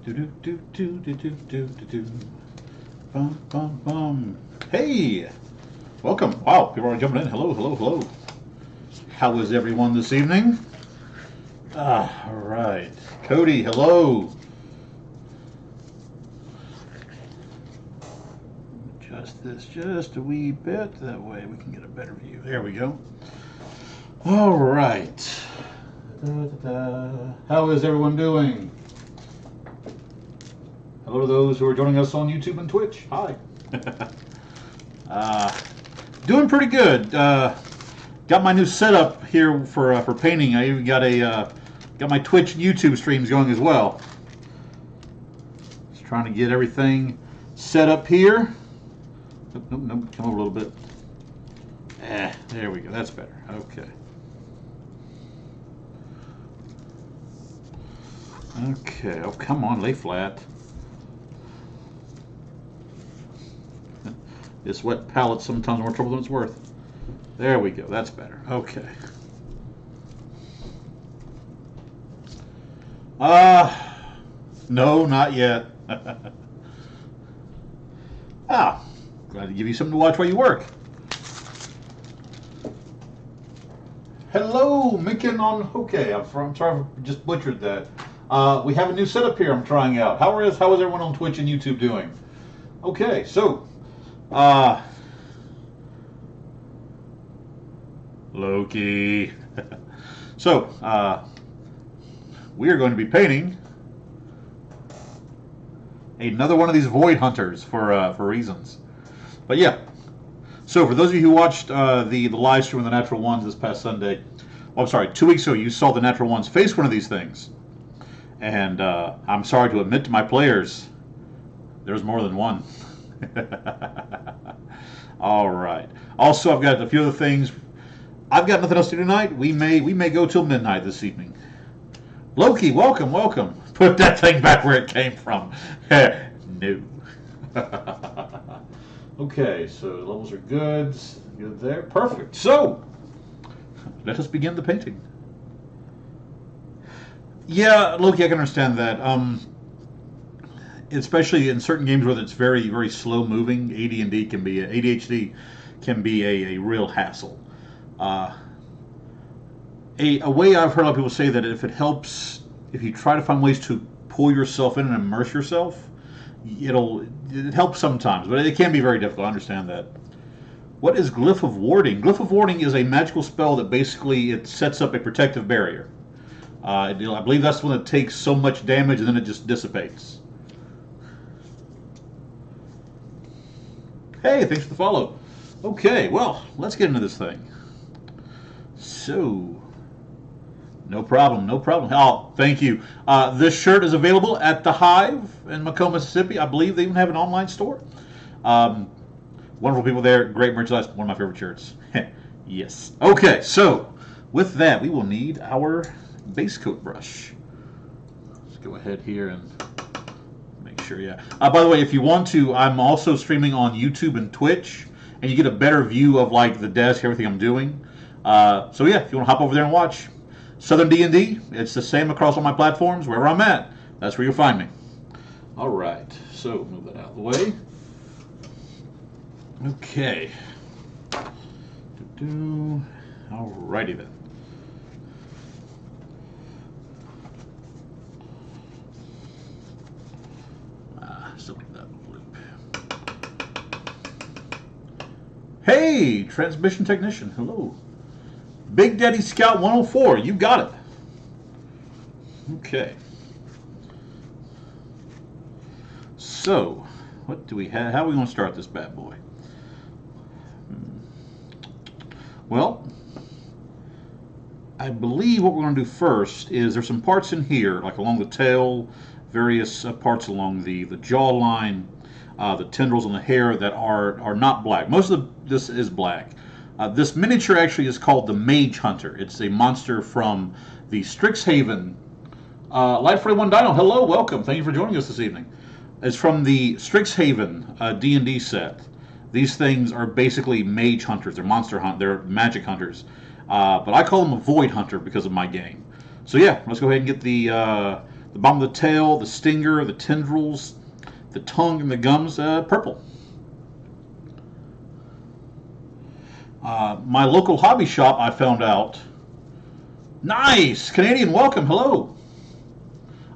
Do do do do do do do do do. Bum bum bum. Hey, welcome. Wow, people are jumping in. Hello, hello, hello. How is everyone this evening? All right. Cody, hello. Adjust this just a wee bit. That way we can get a better view. There we go. All right. How is everyone doing? Hello to those who are joining us on YouTube and Twitch. Hi. Doing pretty good. Got my new setup here for painting. I even got my Twitch and YouTube streams going as well. Just trying to get everything set up here. Nope, nope, nope. Come over a little bit. There we go. That's better. Okay. Okay. Oh, come on, lay flat. This wet palette sometimes more trouble than it's worth. There we go. That's better. Okay. No, not yet. Glad to give you something to watch while you work. Hello, Mikin on Okay. I'm sorry I just butchered that. We have a new setup here I'm trying out. How is everyone on Twitch and YouTube doing? Okay, so Loki. So, we are going to be painting another one of these Void Hunters for reasons. But yeah, so for those of you who watched the live stream of the Natural Ones this past Sunday, oh, I'm sorry, 2 weeks ago, you saw the Natural Ones face one of these things. And I'm sorry to admit to my players, there's more than one. All right. Also, I've got a few other things. I've got nothing else to do tonight. We may go till midnight this evening. Loki, welcome, welcome. Put that thing back where it came from. No. Okay, so levels are good. Good there. Perfect. So, let us begin the painting. Yeah, Loki, I can understand that. Especially in certain games where it's very, very slow moving, ADHD can be a real hassle. A way I've heard a lot of people say that if it helps, if you try to find ways to pull yourself in and immerse yourself, it helps sometimes, but it can be very difficult. I understand that. What is Glyph of Warding? Glyph of Warding is a magical spell that basically it sets up a protective barrier. I believe that's when it takes so much damage and then it just dissipates. Hey, thanks for the follow. Okay, well, let's get into this thing. So, no problem, no problem. Oh, thank you. This shirt is available at the Hive in Macomb, Mississippi. I believe they even have an online store. Wonderful people there, great merchandise, one of my favorite shirts. Yes. Okay, so with that, we will need our base coat brush. Let's go ahead here and make sure, yeah. By the way, if you want to, I'm also streaming on YouTube and Twitch, and you get a better view of like the desk, everything I'm doing. So yeah, if you want to hop over there and watch Southern D&D, it's the same across all my platforms. Wherever I'm at, that's where you'll find me. All right, so move that out of the way. Okay. All righty then. Still need that loop. Hey, transmission technician. Hello. Big Daddy Scout 104. You got it. Okay. So, what do we have? How are we going to start this bad boy? Well, I believe what we're going to do first is there's some parts in here, like along the tail, various parts along the jawline, the tendrils on the hair that are not black. Most of this is black. This miniature actually is called the Mage Hunter. It's a monster from the Strixhaven. Light41 Dino, hello, welcome. Thank you for joining us this evening. It's from the Strixhaven D&D set. These things are basically mage hunters. They're magic hunters. But I call them a void hunter because of my game. So yeah, let's go ahead and get the The bottom of the tail, the stinger, the tendrils, the tongue, and the gums, purple. My local hobby shop, I found out. Nice! Canadian, welcome. Hello.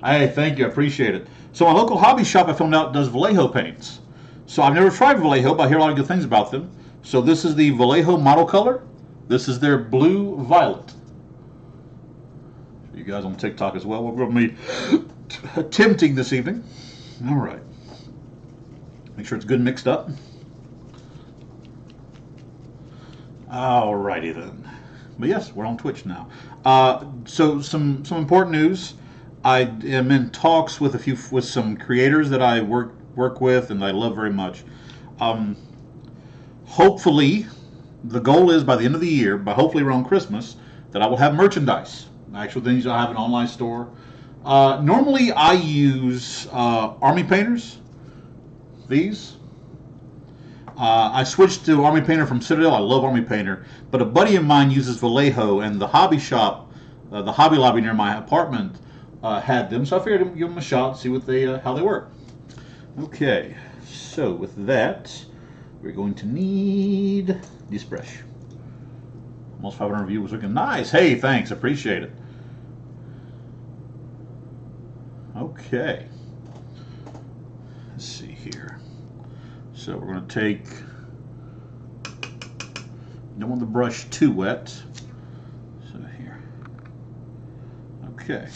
Hey, thank you. I appreciate it. So my local hobby shop, I found out, does Vallejo paints. So I've never tried Vallejo, but I hear a lot of good things about them. So this is the Vallejo model color. This is their blue violet. You guys on TikTok as well. We're going to be attempting this evening. All right. Make sure it's good mixed up. All righty then. But yes, we're on Twitch now. So some important news. I am in talks with some creators that I work with and I love very much. Hopefully, the goal is by the end of the year, by hopefully around Christmas, that I will have merchandise. Actual things. I have an online store. Normally, I use Army Painters. These. I switched to Army Painter from Citadel. I love Army Painter, but a buddy of mine uses Vallejo, and the hobby shop, the Hobby Lobby near my apartment, had them. So I figured I'd give them a shot, see what how they work. Okay, so with that, we're going to need this brush. Almost 500 viewers looking nice. Hey, thanks, appreciate it. Okay, let's see here. So we're going to take, you don't want the brush too wet. So here. Okay.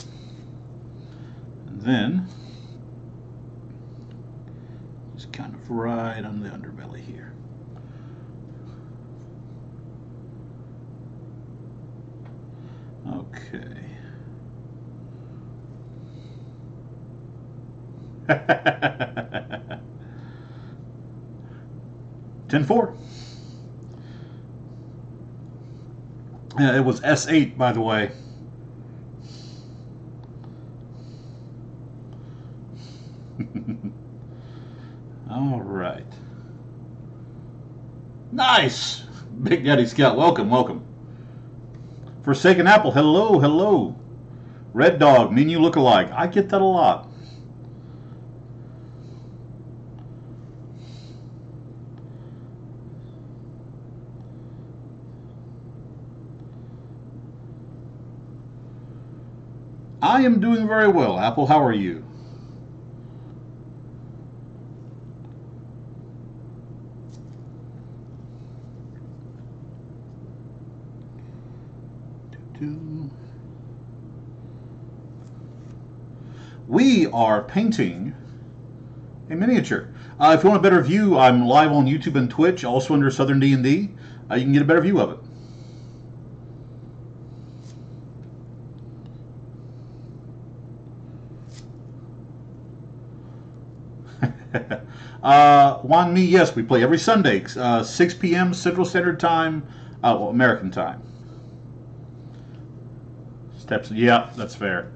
And then, just kind of right on the underbelly here. Okay. 10-4. Yeah, it was S8, by the way. All right. Nice! Big Daddy Scout, welcome, welcome. Forsaken Apple, hello, hello. Red Dog, me and you look alike. I get that a lot. I am doing very well. Apple, how are you? We are painting a miniature. If you want a better view, I'm live on YouTube and Twitch, also under Southern D&D. You can get a better view of it. Juan Me, yes, we play every Sunday, 6 p.m. Central Standard Time, well, American time. Steps, yeah, that's fair.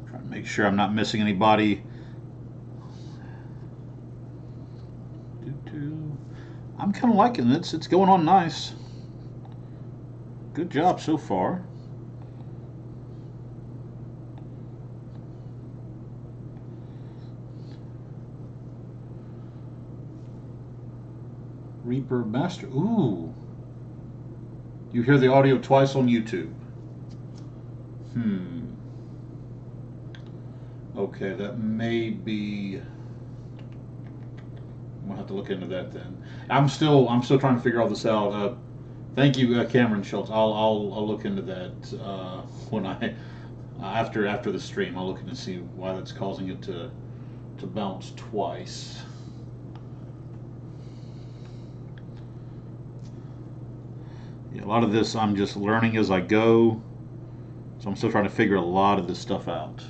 Trying to make sure I'm not missing anybody. I'm kind of liking it. It's going on nice. Good job so far. Reaper Master. Ooh. You hear the audio twice on YouTube. Okay, that may be. I'm gonna have to look into that then. I'm still trying to figure all this out. Thank you, Cameron Schultz. I'll look into that when after the stream. I'll look into see why that's causing it to bounce twice. Yeah, a lot of this I'm just learning as I go, so I'm still trying to figure a lot of this stuff out.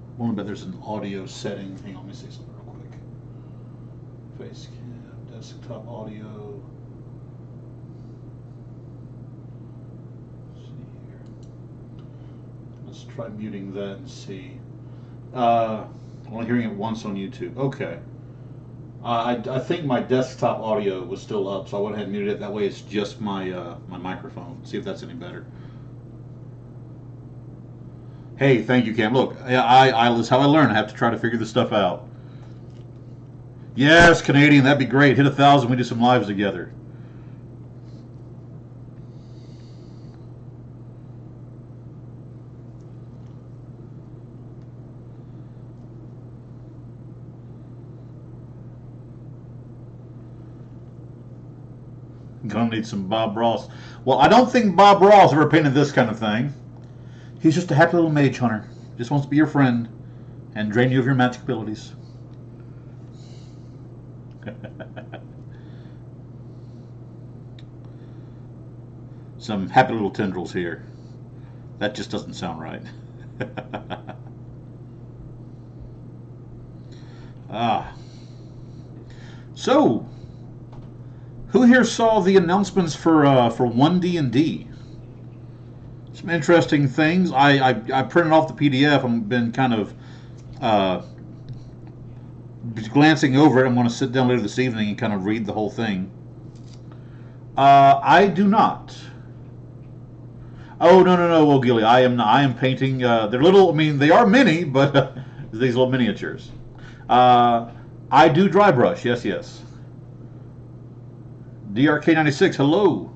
I want to bet there's an audio setting. Hang on, let me see something real quick. Face cam, desktop audio. Let's see here. Let's try muting that and see. Only hearing it once on YouTube. Okay. I think my desktop audio was still up, so I went ahead and muted it. That way it's just my my microphone. See if that's any better. Hey, thank you, Cam. Look, that's how I learn. I have to try to figure this stuff out. Yes, Canadian, that'd be great. Hit 1,000, we do some lives together. Gonna need some Bob Ross. Well, I don't think Bob Ross ever painted this kind of thing. He's just a happy little mage hunter. Just wants to be your friend and drain you of your magic abilities. Some happy little tendrils here. That just doesn't sound right. Ah. So, who here saw the announcements for 1D&D? Some interesting things. I printed off the PDF. I've been kind of glancing over it. I'm going to sit down later this evening and kind of read the whole thing. I do not. Oh, no, Will Gilly. I am painting. They're little. I mean, they are mini, but these little miniatures. I do dry brush. Yes. DRK96, hello.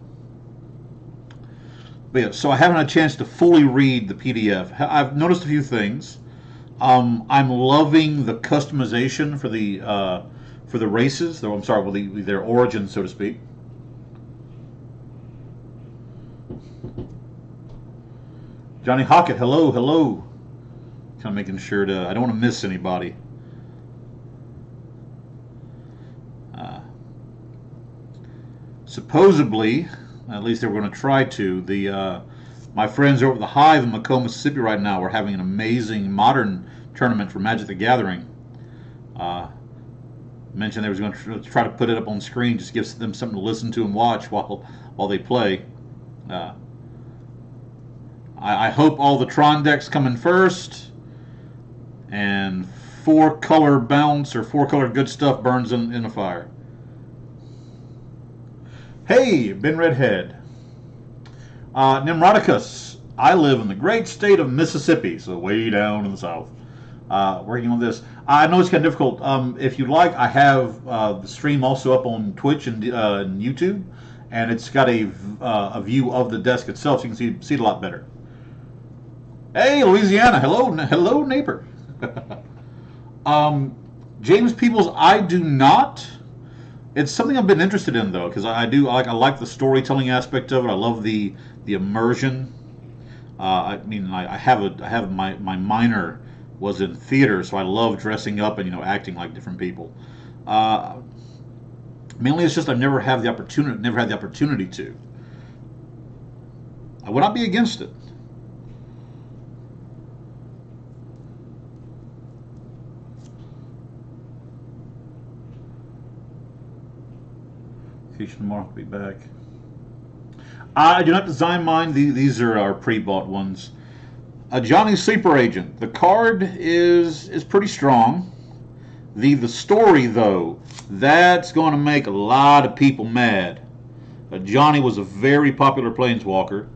But yeah, so I haven't had a chance to fully read the PDF. I've noticed a few things. I'm loving the customization for the races. Though I'm sorry, well, their origin, so to speak. Johnny Hockett, hello. Kind of making sure I don't want to miss anybody. Supposedly, at least they were going to try to, my friends over at the Hive in Macomb, Mississippi right now are having an amazing modern tournament for Magic the Gathering. Mentioned they was going to try to put it up on screen, just gives them something to listen to and watch while they play. I hope all the Tron decks come in first, and 4-color bounce or 4-color good stuff burns in a fire. Hey, Ben Redhead. Nimrodicus, I live in the great state of Mississippi, so way down in the south. Working on this. I know it's kind of difficult. If you like, I have the stream also up on Twitch and YouTube, and it's got a view of the desk itself, so you can see it a lot better. Hey, Louisiana. Hello, neighbor. James Peoples, I do not. It's something I've been interested in though, because I like the storytelling aspect of it. I love the immersion. I mean, I have my minor was in theater, so I love dressing up and acting like different people. Mainly, it's just I've never had the opportunity to. I would not be against it. Tomorrow I'll be back. I do not design mine. These are our pre-bought ones. Johnny Sleeper Agent. The card is pretty strong. The story though, that's going to make a lot of people mad. Johnny was a very popular planeswalker.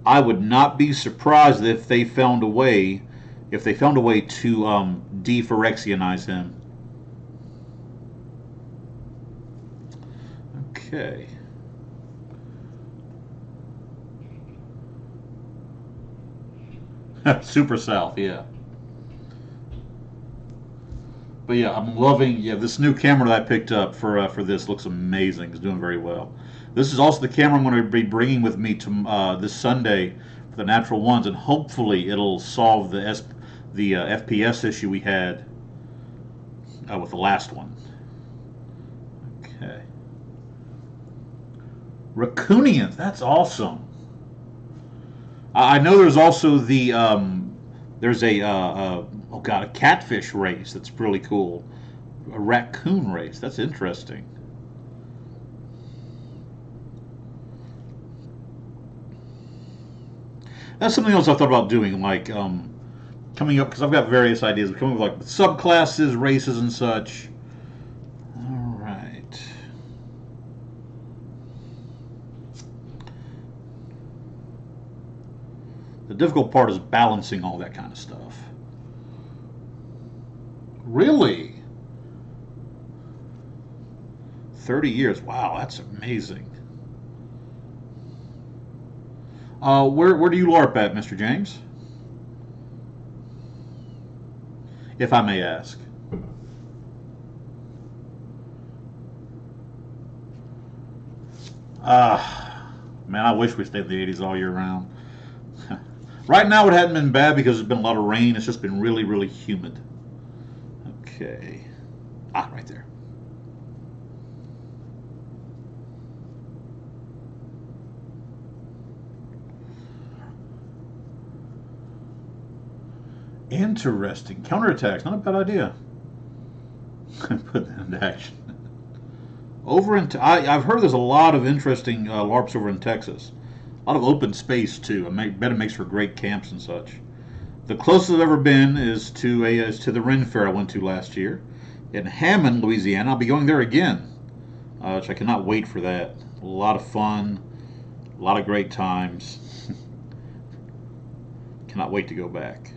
I would not be surprised if they found a way to de-Phyrexianize him. Okay. Super South, yeah. But yeah, I'm loving this new camera that I picked up for this. Looks amazing. It's doing very well. This is also the camera I'm going to be bringing with me to this Sunday for the Natural Ones, and hopefully it'll solve the FPS issue we had with the last one. Okay. Raccoonians, that's awesome. I know there's also there's a catfish race that's really cool. A raccoon race, that's interesting. That's something else I thought about doing, like coming up, because I've got various ideas, coming up with like subclasses, races, and such. difficult part is balancing all that kind of stuff. Really? 30 years. Wow, that's amazing. Where do you LARP at, Mr. James? If I may ask. Man, I wish we stayed in the 80s all year round. Right now it hadn't been bad because there's been a lot of rain. It's just been really, really humid. Okay. Right there. Interesting. Counterattacks. Not a bad idea. Put that into action. I've heard there's a lot of interesting LARPs over in Texas. A lot of open space too. I bet it makes for great camps and such. The closest I've ever been is to the Ren Fair I went to last year in Hammond, Louisiana. I'll be going there again, which I cannot wait for that. A lot of fun, a lot of great times. Cannot wait to go back.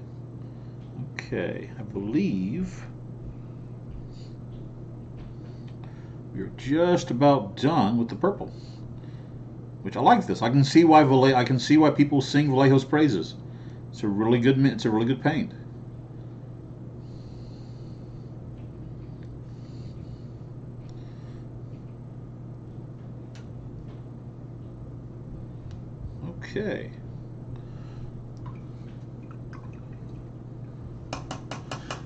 Okay, I believe we're just about done with the purple, which I like this. I can see why people sing Vallejo's praises. It's a really good paint. Okay.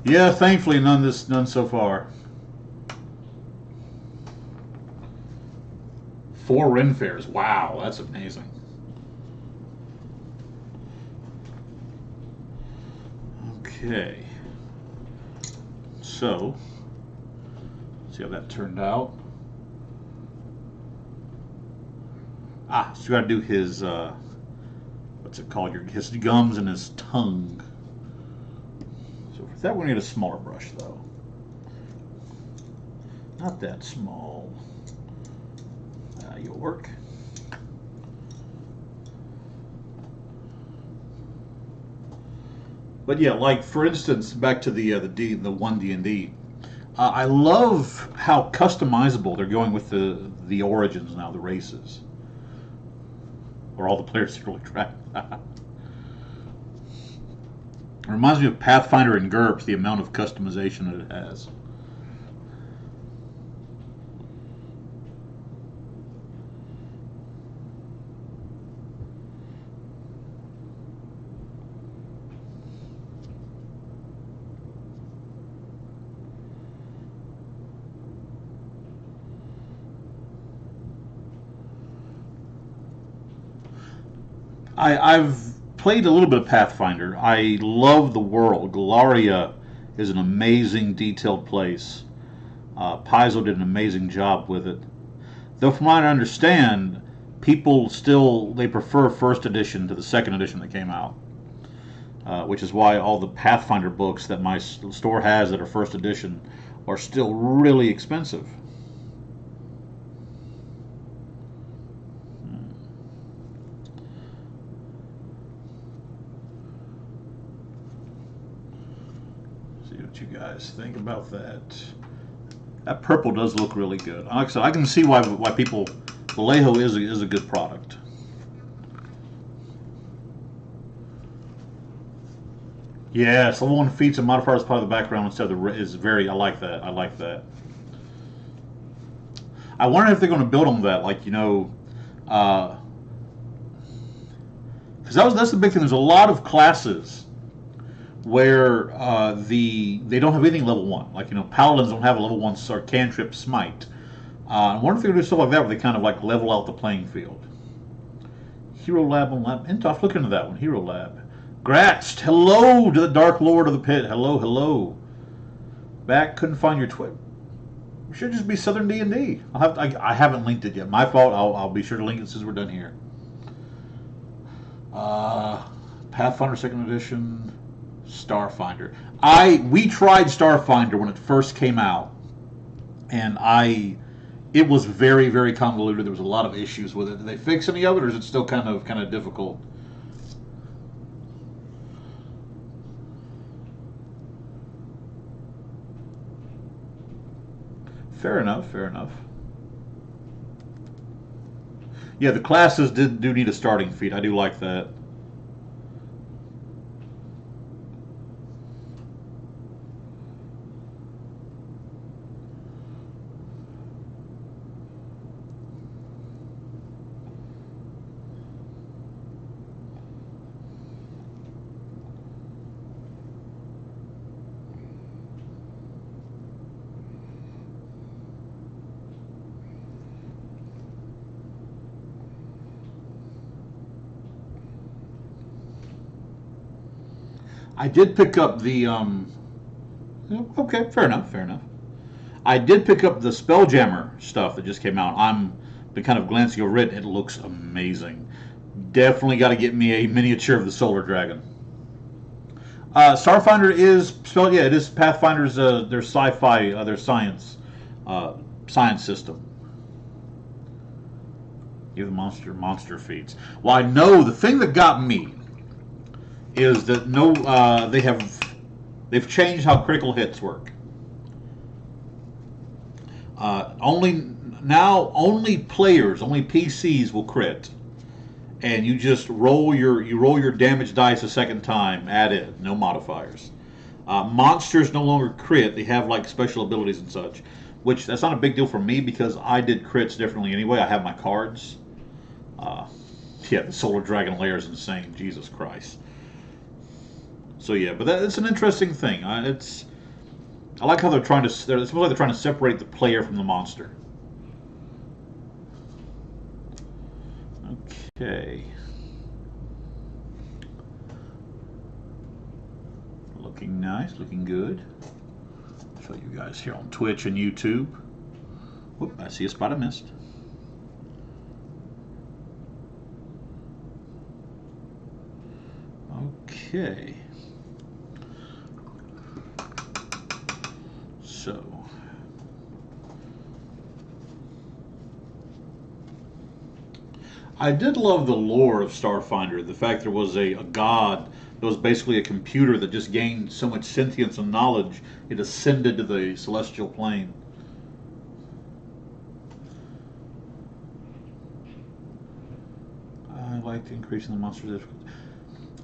Yeah, thankfully none so far. 4 Ren Fairs. Wow, that's amazing. Okay. So, see how that turned out. So you got to do his what's it called? His gums and his tongue. So for that, we need a smaller brush, though. Not that small. You'll work. But yeah, like for instance, back to the one D&D. I love how customizable they're going with the origins now, the races, or all the players secretly track. It reminds me of Pathfinder and GURPS, the amount of customization that it has. I've played a little bit of Pathfinder. I love the world. Galaria is an amazing, detailed place. Paizo did an amazing job with it. Though from what I understand, people they prefer first edition to the second edition that came out. Which is why all the Pathfinder books that my store has that are first edition are still really expensive. You guys think about that. That purple does look really good. Like I said, I can see why people Vallejo is a good product. Yes, level 1 feats and modifiers part of the background instead of is very. I like that. I like that. I wonder if they're going to build on that, like because that's the big thing. There's a lot of classes where they don't have anything level 1. Like, paladins don't have a level 1 cantrip smite. I wonder if they're going to do stuff like that where they kind of like level out the playing field. Hero Lab on Lab. Intoff, look into that one. Hero Lab. Gratst, hello to the Dark Lord of the Pit. Hello, hello. Back, couldn't find your Twitter. It should just be Southern D&D. I haven't linked it yet. My fault. I'll be sure to link it since we're done here. Pathfinder 2nd Edition. Starfinder. We tried Starfinder when it first came out, and it was very, very convoluted. There was a lot of issues with it. Did they fix any of it, or is it still kind of difficult? Fair enough, fair enough. Yeah, the classes do need a starting feat. I do like that. I did pick up the okay, fair enough, fair enough. I did pick up the Spelljammer stuff that just came out. I'm been kind of glancing over it. It looks amazing. Definitely got to get me a miniature of the Solar Dragon. Starfinder is spelled. Yeah, it is Pathfinder's. Their sci-fi, their uh, science system. Give the monster feats. Well, I know the thing that got me is that no, they've changed how critical hits work. Only players, only PCs will crit, and you just roll your damage dice a second time. Add in no modifiers. Monsters no longer crit; they have like special abilities and such. Which that's not a big deal for me because I did crits differently anyway. I have my cards. Yeah, the Solar Dragon layer is insane. Jesus Christ. So yeah, but it's an interesting thing. I like how they're trying to. It seems like they're trying to separate the player from the monster. Okay. Looking nice, looking good. Show you guys here on Twitch and YouTube. Whoop! I see a spot I missed. Okay. So, I did love the lore of Starfinder. The fact there was a god that was basically a computer that just gained so much sentience and knowledge it ascended to the celestial plane. I liked increasing the monster difficulty.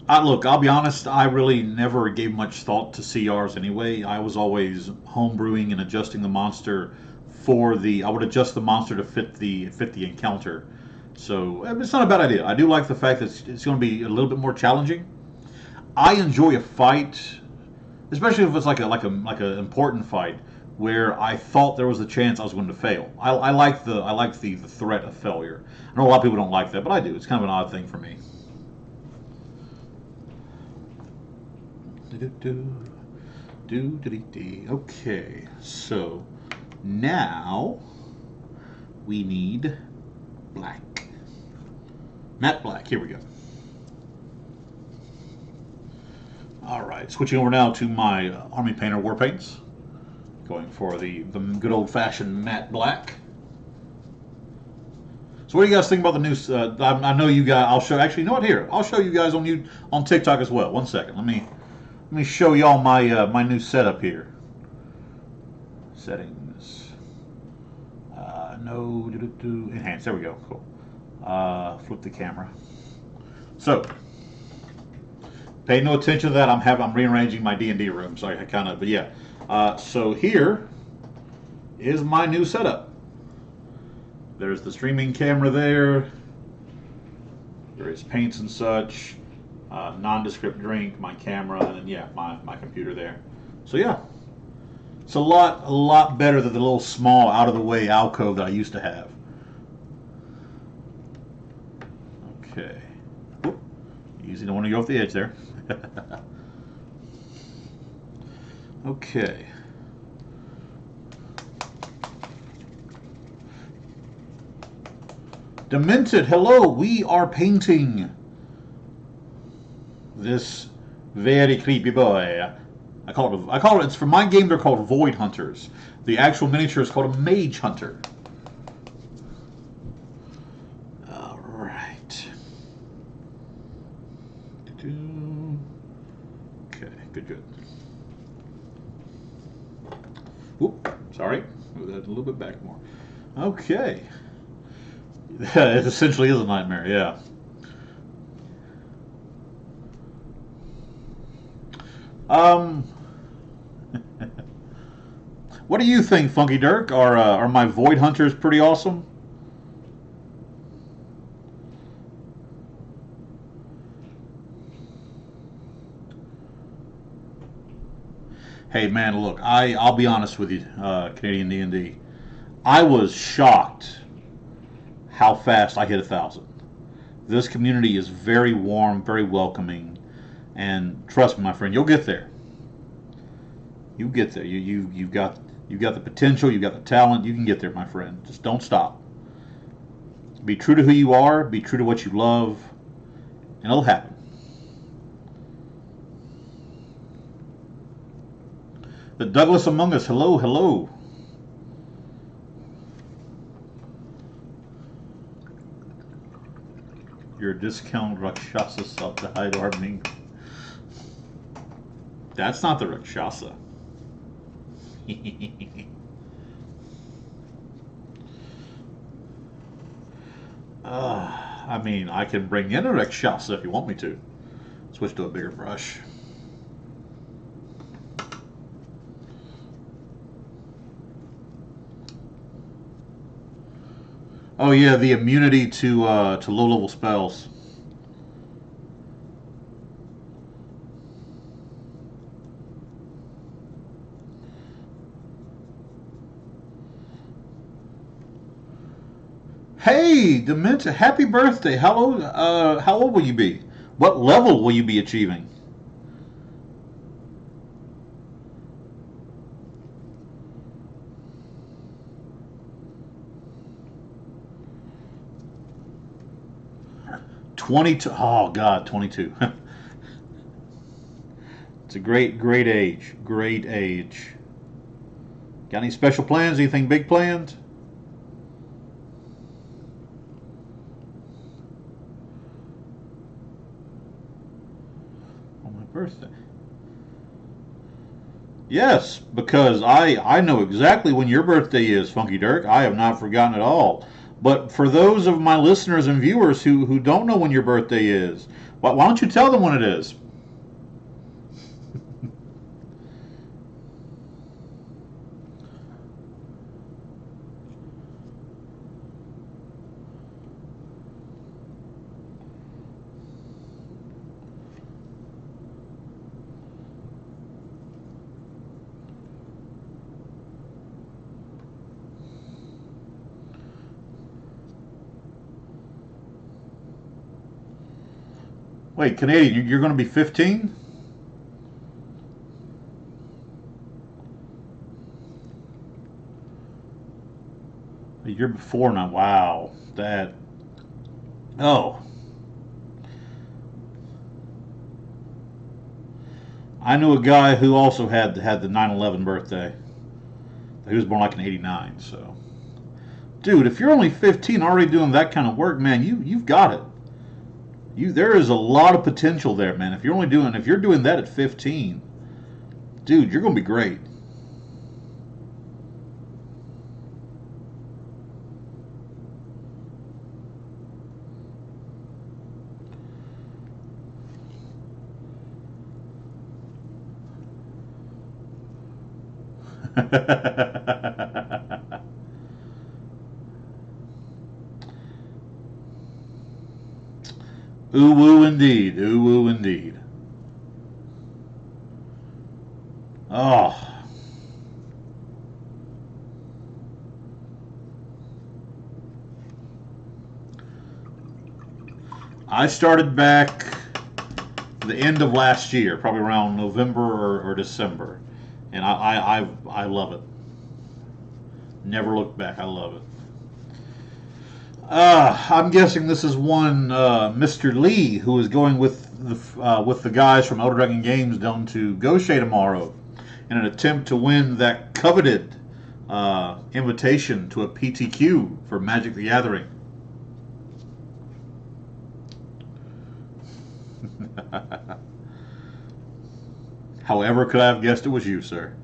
Look, I'll be honest, I really never gave much thought to CRs anyway. I was always homebrewing and adjusting the monster I would adjust the monster to fit the encounter. So it's not a bad idea. I do like the fact that it's going to be a little bit more challenging. I enjoy a fight, especially if it's like a important fight where I thought there was a chance I was going to fail. I like the threat of failure. I know a lot of people don't like that, but I do. It's kind of an odd thing for me. Okay, so now we need black. Matte black, here we go. Alright, switching over now to my Army Painter War Paints. Going for the good old-fashioned matte black. So what do you guys think about the new, I know you guys, actually, you know what, here, I'll show you guys on TikTok as well. One second, let me show y'all my my new setup here. Settings. No, enhance. There we go. Cool. Flip the camera. So, pay no attention to that. I'm rearranging my D&D room. So I kind of, but yeah. So here is my new setup. There's the streaming camera there. There is paints and such. Nondescript drink, my camera, and then yeah, my computer there. So yeah, it's a lot better than the little small out of the way alcove that I used to have. Okay, whoop. Easy, don't want to go off the edge there. Okay. Demented, hello, we are painting this very creepy boy. I call it, it's for my game, they're called Void Hunters. The actual miniature is called a Mage Hunter. Alright. Okay, good. Whoop, sorry. Move that a little bit back more. Okay. It essentially is a nightmare, yeah. What do you think, Funky Dirk? Are my Void Hunters pretty awesome? Hey man, look, I'll be honest with you, Canadian D&D. I was shocked how fast I hit 1,000. This community is very warm, very welcoming, and trust me, my friend, you'll get there. You get there. You've got the potential, you've got the talent. You can get there, my friend. Just don't stop. Be true to who you are. Be true to what you love, and it'll happen. The Douglas among us. Hello, hello. Your discount Rakshasa sub to hide arming. That's not the Rakshasa. I mean, I can bring in a Rakshasa if you want me to. Switch to a bigger brush. Oh yeah, the immunity to low-level spells. Hey, Dementia, happy birthday. How old will you be? What level will you be achieving? '22. Oh God, 22. It's a great age. Great age. Got any special plans? Anything big planned? Birthday. Yes, because I know exactly when your birthday is, Funky Dirk. I have not forgotten at all. But for those of my listeners and viewers who don't know when your birthday is, why don't you tell them when it is? Wait, Canadian, you're going to be 15? A year before now. Wow. That. Oh. I knew a guy who also had the 9/11 birthday. He was born like in '89, so. Dude, if you're only 15 already doing that kind of work, man, you've got it. There is a lot of potential there, man. If you're doing that at 15, dude, you're gonna be great. Ooh woo indeed. Ooh woo indeed. Oh. I started back the end of last year, probably around November or December, and I love it. Never looked back. I love it. I'm guessing this is one Mr. Lee who is going with the guys from Elder Dragon Games down to Gaucher tomorrow in an attempt to win that coveted invitation to a PTQ for Magic the Gathering. However, could I have guessed it was you, sir?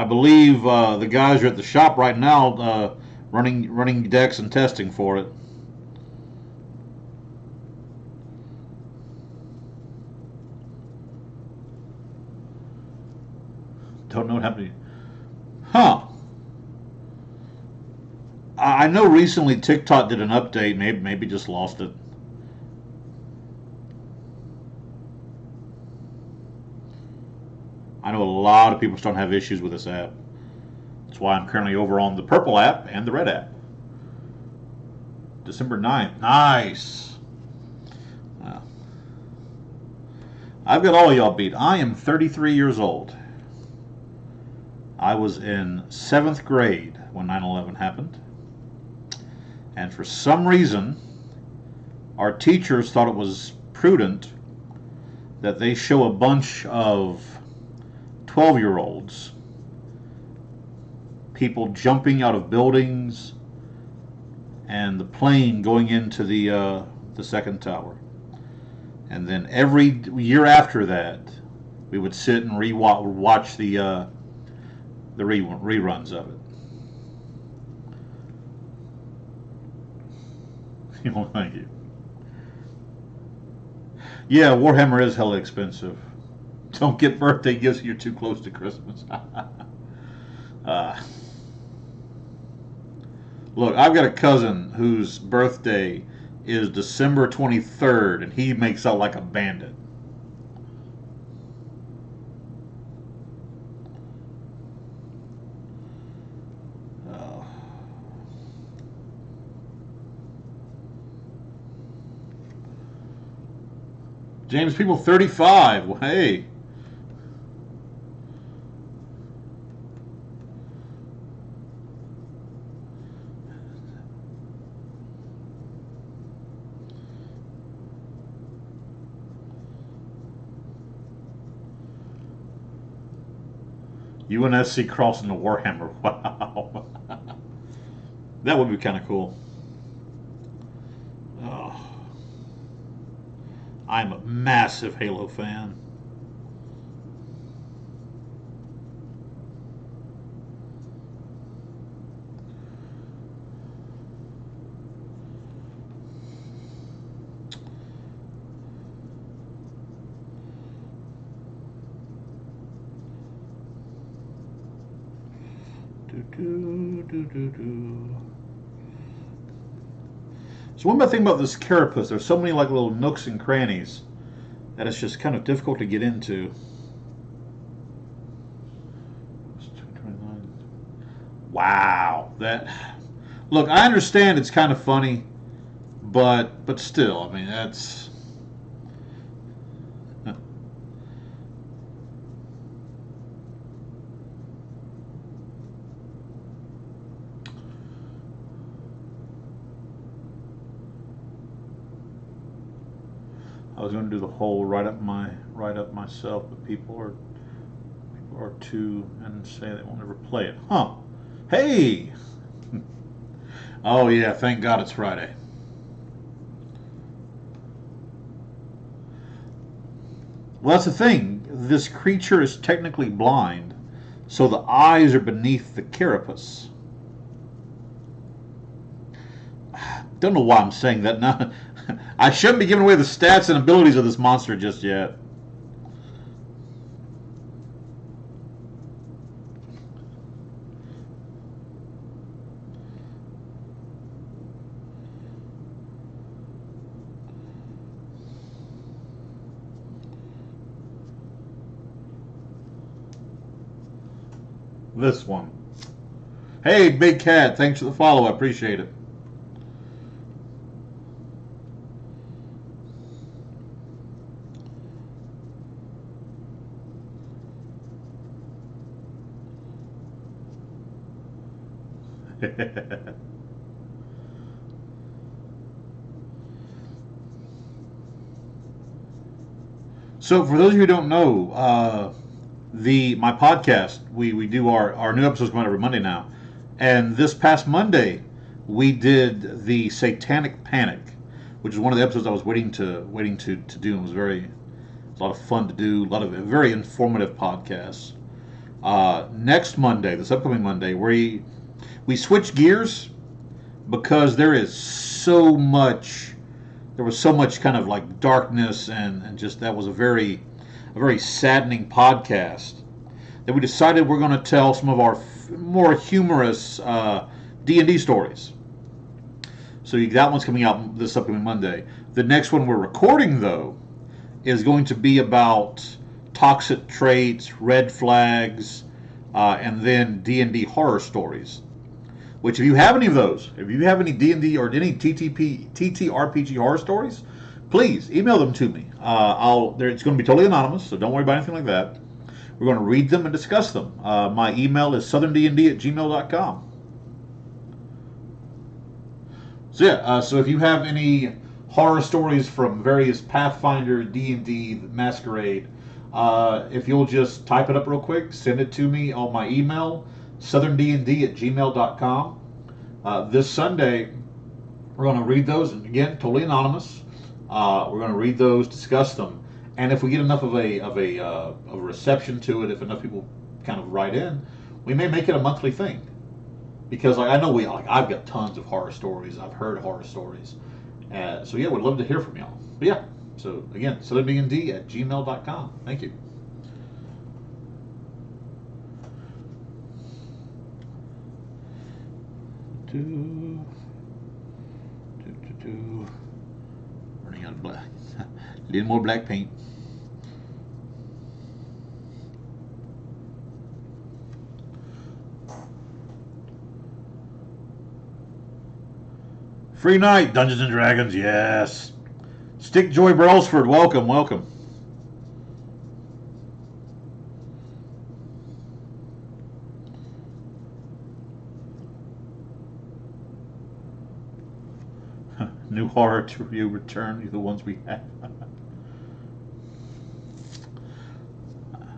I believe the guys are at the shop right now running decks and testing for it. Don't know what happened. Huh. I know recently TikTok did an update. Maybe just lost it. I know a lot of people starting to have issues with this app. That's why I'm currently over on the purple app and the red app. December 9th. Nice. I've got all y'all beat. I am 33 years old. I was in 7th grade when 9/11 happened. And for some reason, our teachers thought it was prudent that they show a bunch of 12-year-olds, people jumping out of buildings, and the plane going into the second tower. And then every year after that, we would sit and watch the reruns of it. Well, thank you. Yeah, Warhammer is hella expensive. Don't get birthday gifts. You're too close to Christmas. Look, I've got a cousin whose birthday is December 23rd, and he makes out like a bandit. James People 35. Well, hey. UNSC crossing the Warhammer. Wow. That would be kind of cool. Oh. I'm a massive Halo fan. So one bad thing about this carapace, there's so many like little nooks and crannies that it's just kind of difficult to get into. Wow, that. Look, I understand it's kind of funny, but still, I mean that's. I was going to do the whole write up myself, but people are too and say they won't ever play it. Huh? Hey! Oh yeah, thank God it's Friday. Well, that's the thing. This creature is technically blind, so the eyes are beneath the carapace. Don't know why I'm saying that now. I shouldn't be giving away the stats and abilities of this monster just yet. This one. Hey, Big Cat, thanks for the follow. I appreciate it. So, for those of you who don't know, my podcast, we do our new episodes come out every Monday now, and this past Monday we did the Satanic Panic, which is one of the episodes I was waiting to do, and it was a lot of fun to do, a lot of very informative podcasts. Next Monday, this upcoming Monday, we switch gears because there was so much kind of like darkness and just that was a very saddening podcast that we decided we're going to tell some of our more humorous D&D stories. So that one's coming out this upcoming Monday. The next one we're recording, though, is going to be about toxic traits, red flags, and then D&D horror stories. Which, if you have any of those, if you have any D&D or any TTRPG horror stories, please email them to me. It's going to be totally anonymous, so don't worry about anything like that. We're going to read them and discuss them. My email is southerndnd@gmail.com. So yeah, so if you have any horror stories from various Pathfinder, D&D, Masquerade, if you'll just type it up real quick, send it to me on my email, southerndnd@gmail.com. This Sunday, we're going to read those, and again, totally anonymous. We're going to read those, discuss them, and if we get enough of a reception to it, if enough people kind of write in, we may make it a monthly thing. Because I know I've got tons of horror stories. I've heard horror stories. So yeah, we'd love to hear from y'all. But yeah, so again, southerndnd@gmail.com. Thank you. Running out of black. A little more black paint. Free night, Dungeons and Dragons, yes. Stickjoy Brailsford, welcome, welcome. New horror to you return, the ones we had.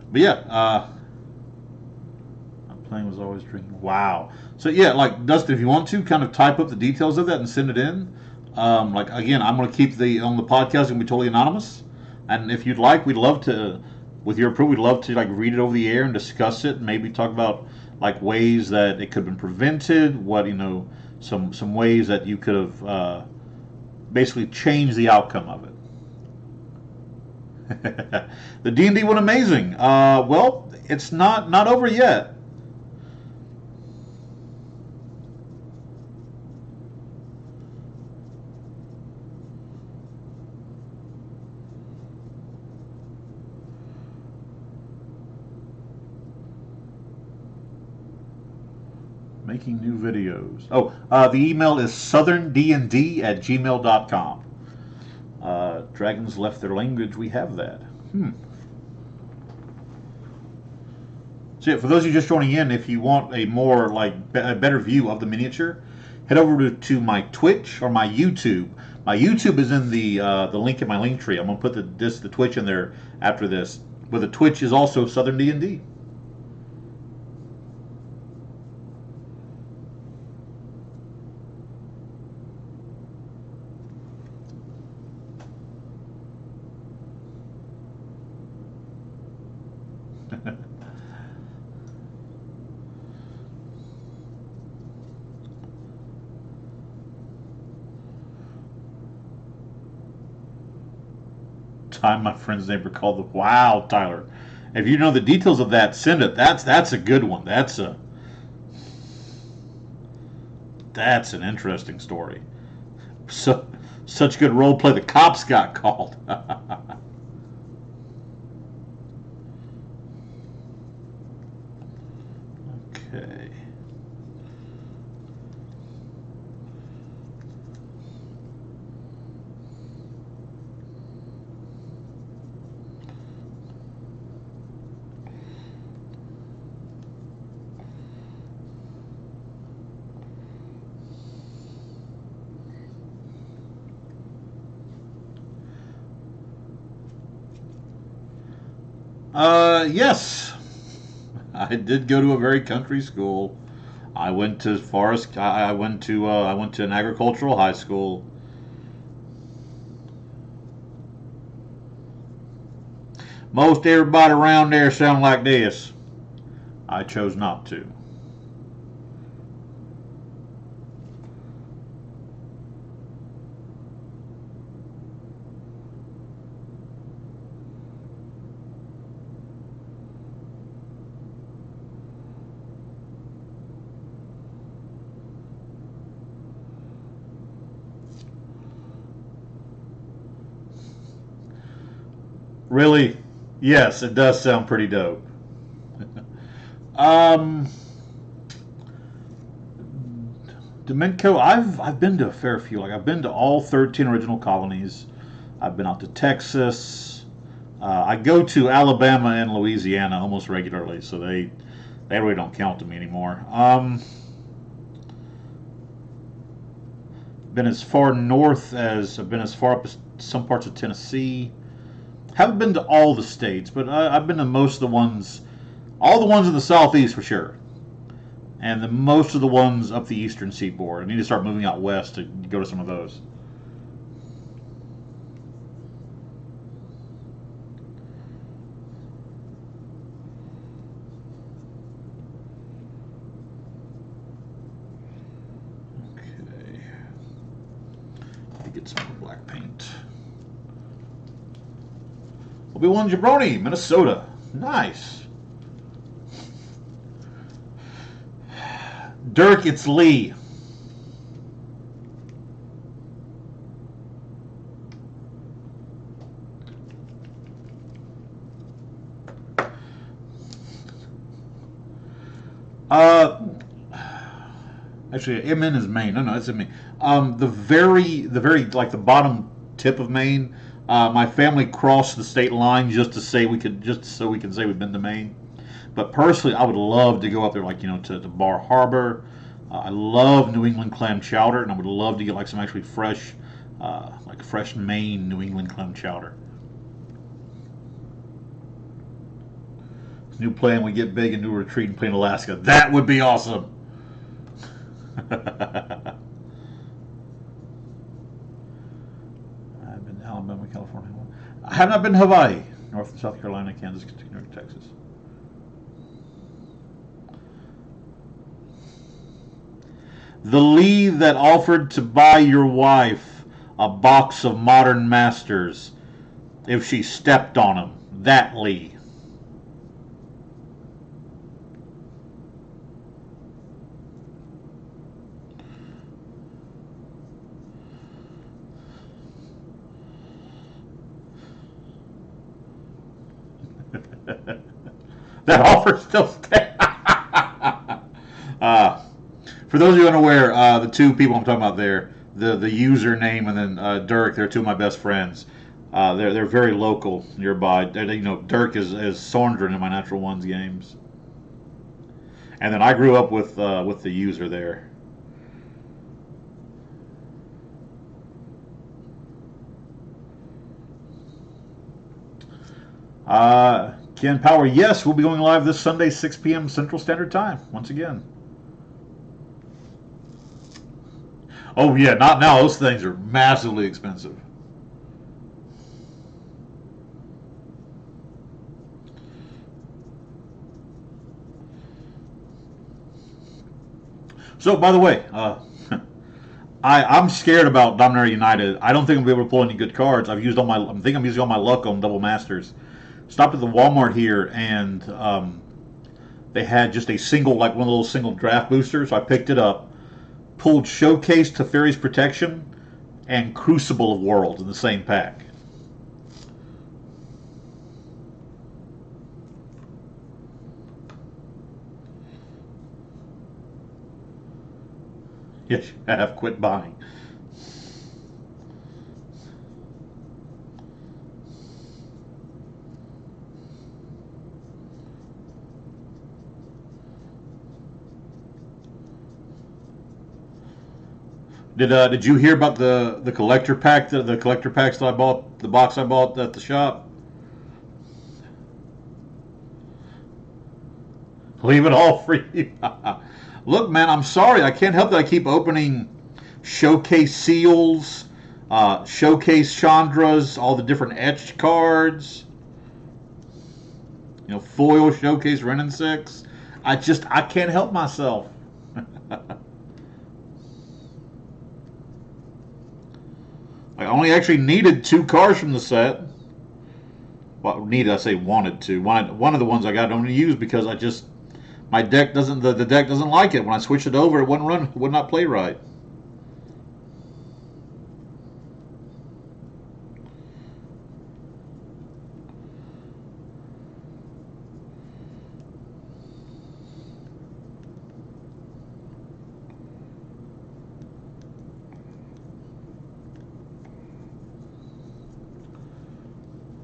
But yeah, my plan was always drinking. Wow. So yeah, like Dustin, if you want to, kind of type up the details of that and send it in. Like again, I'm going to keep on the podcast. It's going to be totally anonymous. And if you'd like, we'd love to, with your approval, we'd love to like read it over the air and discuss it. And maybe talk about like ways that it could have been prevented. What some ways that you could have basically changed the outcome of it. The D&D one amazing. Well, it's not over yet. Making new videos. Oh, the email is southerndnd@gmail.com. Dragons left their language. We have that. So yeah, for those of you just joining in, if you want a more a better view of the miniature, head over to my Twitch or my YouTube. My YouTube is in the link in my link tree. I'm gonna put the Twitch in there after this. But the Twitch is also Southern D&D. Time my friend's neighbor called the wow, Tyler. If you know the details of that, send it. That's a good one. That's an interesting story. Such good role play. The cops got called. Okay. Yes, I did go to a very country school. I went to Forest. I went to an agricultural high school. Most everybody around there sound like this. I chose not to. Really? Yes, it does sound pretty dope. um, Domenico, I've been to a fair few. Like I've been to all 13 original colonies. I've been out to Texas. I go to Alabama and Louisiana almost regularly, so they really don't count to me anymore. Been as far north as I've been as far up as some parts of Tennessee. Haven't been to all the states, but I've been to most of the ones, all the ones in the southeast for sure, and most of the ones up the eastern seaboard. I need to start moving out west to go to some of those. Okay, get some more black paint. Obi-Wan Jabroni, Minnesota. Nice. Dirk, it's Lee. Actually, MN is Maine. No, it's in Maine. The very, like the bottom tip of Maine. My family crossed the state line just so we can say we've been to Maine. But personally, I would love to go up there, like to Bar Harbor. I love New England clam chowder, and I would love to get like some actually fresh, like fresh Maine New England clam chowder. New plan: we get big and do a retreat and play in Alaska. That would be awesome. I've been to Alabama, California. I have not been to Hawaii, North and South Carolina, Kansas, Texas. The Lee that offered to buy your wife a box of Modern Masters if she stepped on him. That Lee. That offer still stands. For those of you unaware, the two people I'm talking about there, the username and then Dirk, they're two of my best friends. They're very local nearby. Dirk is Sondren in my Natural Ones games, and then I grew up with the user there. Ken Power, yes, we'll be going live this Sunday, 6 p.m. Central Standard Time, once again. Oh, yeah, not now. Those things are massively expensive. So, by the way, I'm scared about Dominaria United. I don't think I'll be able to pull any good cards. I'm using all my luck on Double Masters. Stopped at the Walmart here, and they had just a single, like one of those single draft boosters. So I picked it up, pulled Showcase Teferi's Protection, and Crucible of Worlds in the same pack. Yes, you have. Quit buying. Did you hear about the collector pack, the collector packs that I bought, the box I bought at the shop? Leave it all for you. Look, man, I'm sorry. I can't help that I keep opening Showcase Seals, Showcase Chandras, all the different etched cards. Foil Showcase Ren and Six. I can't help myself. I only actually needed 2 cards from the set. Well, needed, I say wanted to. One of the ones I got I don't use because I just, my deck doesn't, the deck doesn't like it. When I switched it over, it would not play right.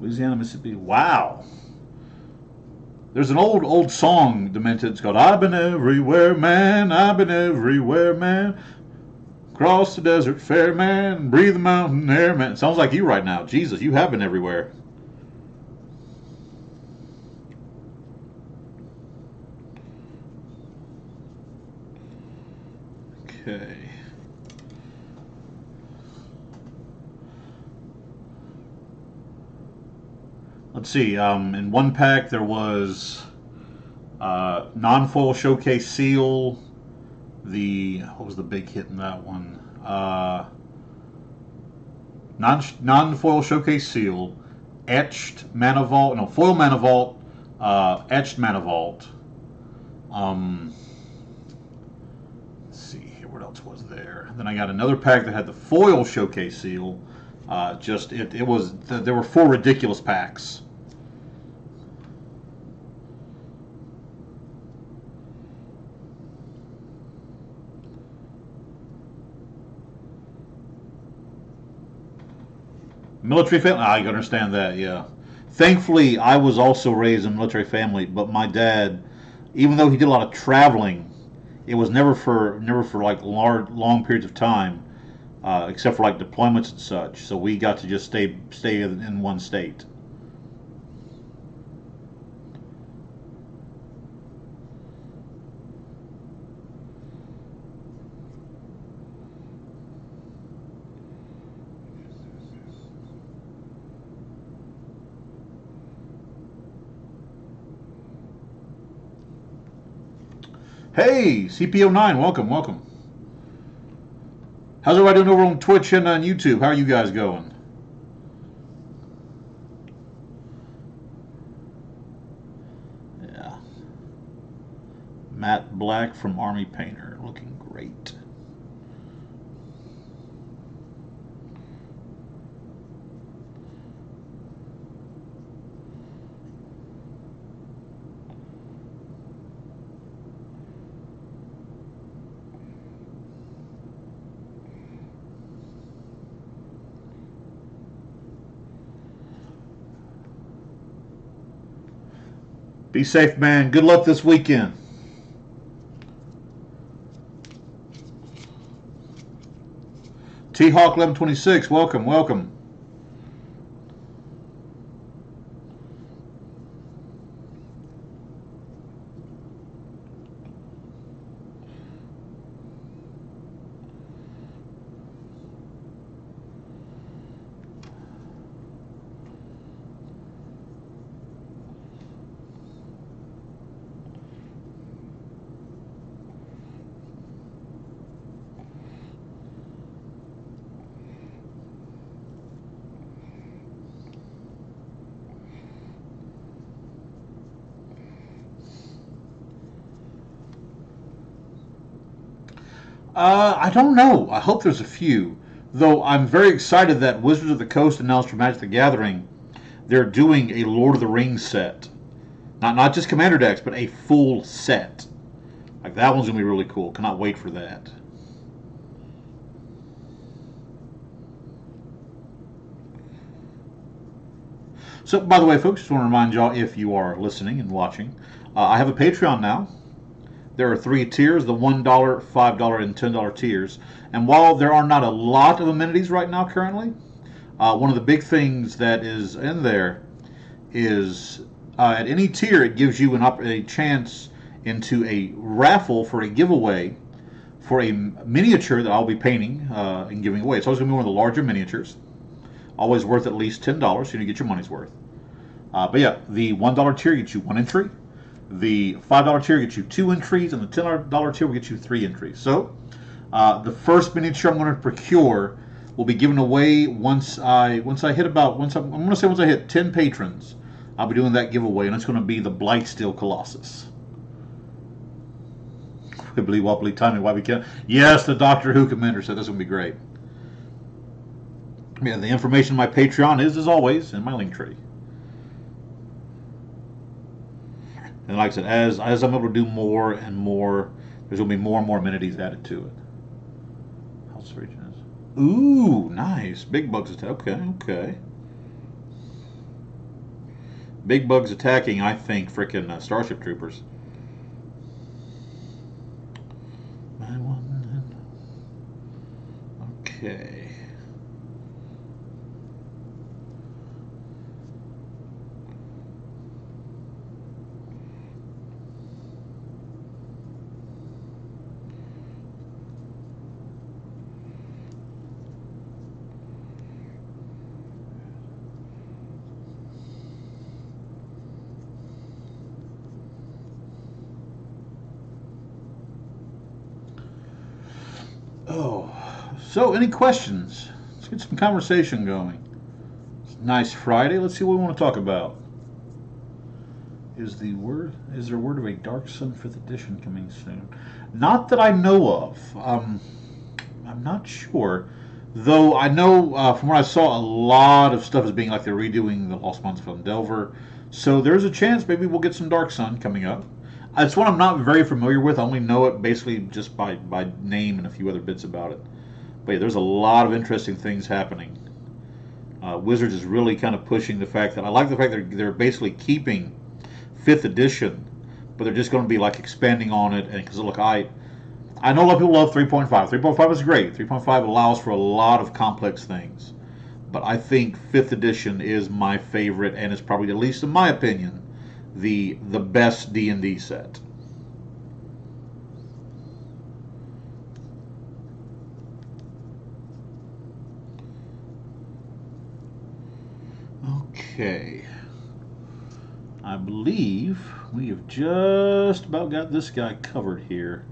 Louisiana, Mississippi. Wow. There's an old song, Demented. It's called "I've been everywhere, man. I've been everywhere, man. Cross the desert, fair man. Breathe the mountain air, man." It sounds like you right now. Jesus, you have been everywhere. Okay. Let's see. In one pack there was non-foil showcase seal. What was the big hit in that one? Non-foil showcase seal, etched mana vault. No, foil mana vault, etched mana vault. Let's see here. What else was there? Then I got another pack that had the foil showcase seal. There were 4 ridiculous packs. Military family, I can understand that, yeah. Thankfully, I was also raised in a military family, but my dad, even though he did a lot of traveling, it was never for like long periods of time, except for like deployments and such. So we got to just stay in one state. Hey, CPO9, welcome. How's everybody doing over on Twitch and on YouTube? How are you guys going? Yeah. Matte Black from Army Painter, looking great. Be safe, man. Good luck this weekend. T-Hawk 1126, welcome. I don't know. I hope there's a few. Though I'm very excited that Wizards of the Coast announced for Magic the Gathering they're doing a Lord of the Rings set. Not just Commander decks, but a full set. Like, that one's going to be really cool. Cannot wait for that. So, by the way, folks, just want to remind y'all, if you are listening and watching, I have a Patreon now. There are 3 tiers, the $1, $5, and $10 tiers. And while there are not a lot of amenities right now currently, one of the big things that is in there is at any tier it gives you a chance into a raffle for a giveaway for a miniature that I'll be painting and giving away. It's always going to be one of the larger miniatures. Always worth at least $10, so you get your money's worth. But yeah, the $1 tier gets you 1 entry. The $5 tier gets you 2 entries, and the $10 tier will get you 3 entries. So, the first miniature I'm going to procure will be given away once I hit 10 patrons. I'll be doing that giveaway, and it's going to be the Blightsteel Colossus. Wibbly wobbly timey why we can't. Yes, the Doctor Who commander said this is going to be great. Yeah, the information on my Patreon is, as always, in my link tree. And like I said, as I'm able to do more and more, there's going to be more and more amenities added to it. House region is. Ooh, nice. Big bugs attack. Okay. Big bugs attacking, I think, frickin' Starship Troopers. Okay. Oh, so any questions? Let's get some conversation going. It's a nice Friday. Let's see what we want to talk about. Is there word of a Dark Sun 5th edition coming soon? Not that I know of. I'm not sure. Though I know from what I saw, a lot of stuff is being like they're redoing the Lost Months from Delver. So there's a chance maybe we'll get some Dark Sun coming up. It's one I'm not very familiar with. I only know it basically just by name and a few other bits about it. But yeah, there's a lot of interesting things happening. Wizards is really kind of pushing the fact that I like the fact that they're basically keeping 5th edition, but they're just going to be like expanding on it. And because look, I know a lot of people love 3.5. 3.5 is great. 3.5 allows for a lot of complex things, but I think 5th edition is my favorite, and it's probably, at least in my opinion, the best D&D set. Okay. I believe we have just about got this guy covered here.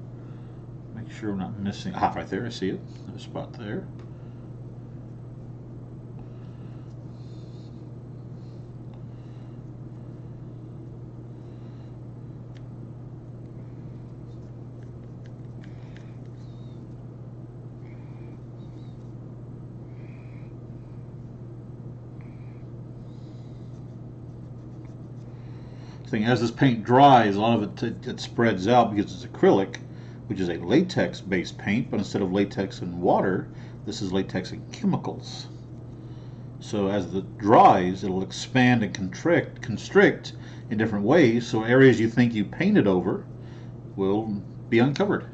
Make sure we're not missing. Ah, right there, I see it. There's a spot there. Thing as this paint dries, a lot of it spreads out because it's acrylic, which is a latex-based paint, but instead of latex and water, this is latex and chemicals. So as it dries, it'll expand and constrict in different ways, so areas you think you painted over will be uncovered.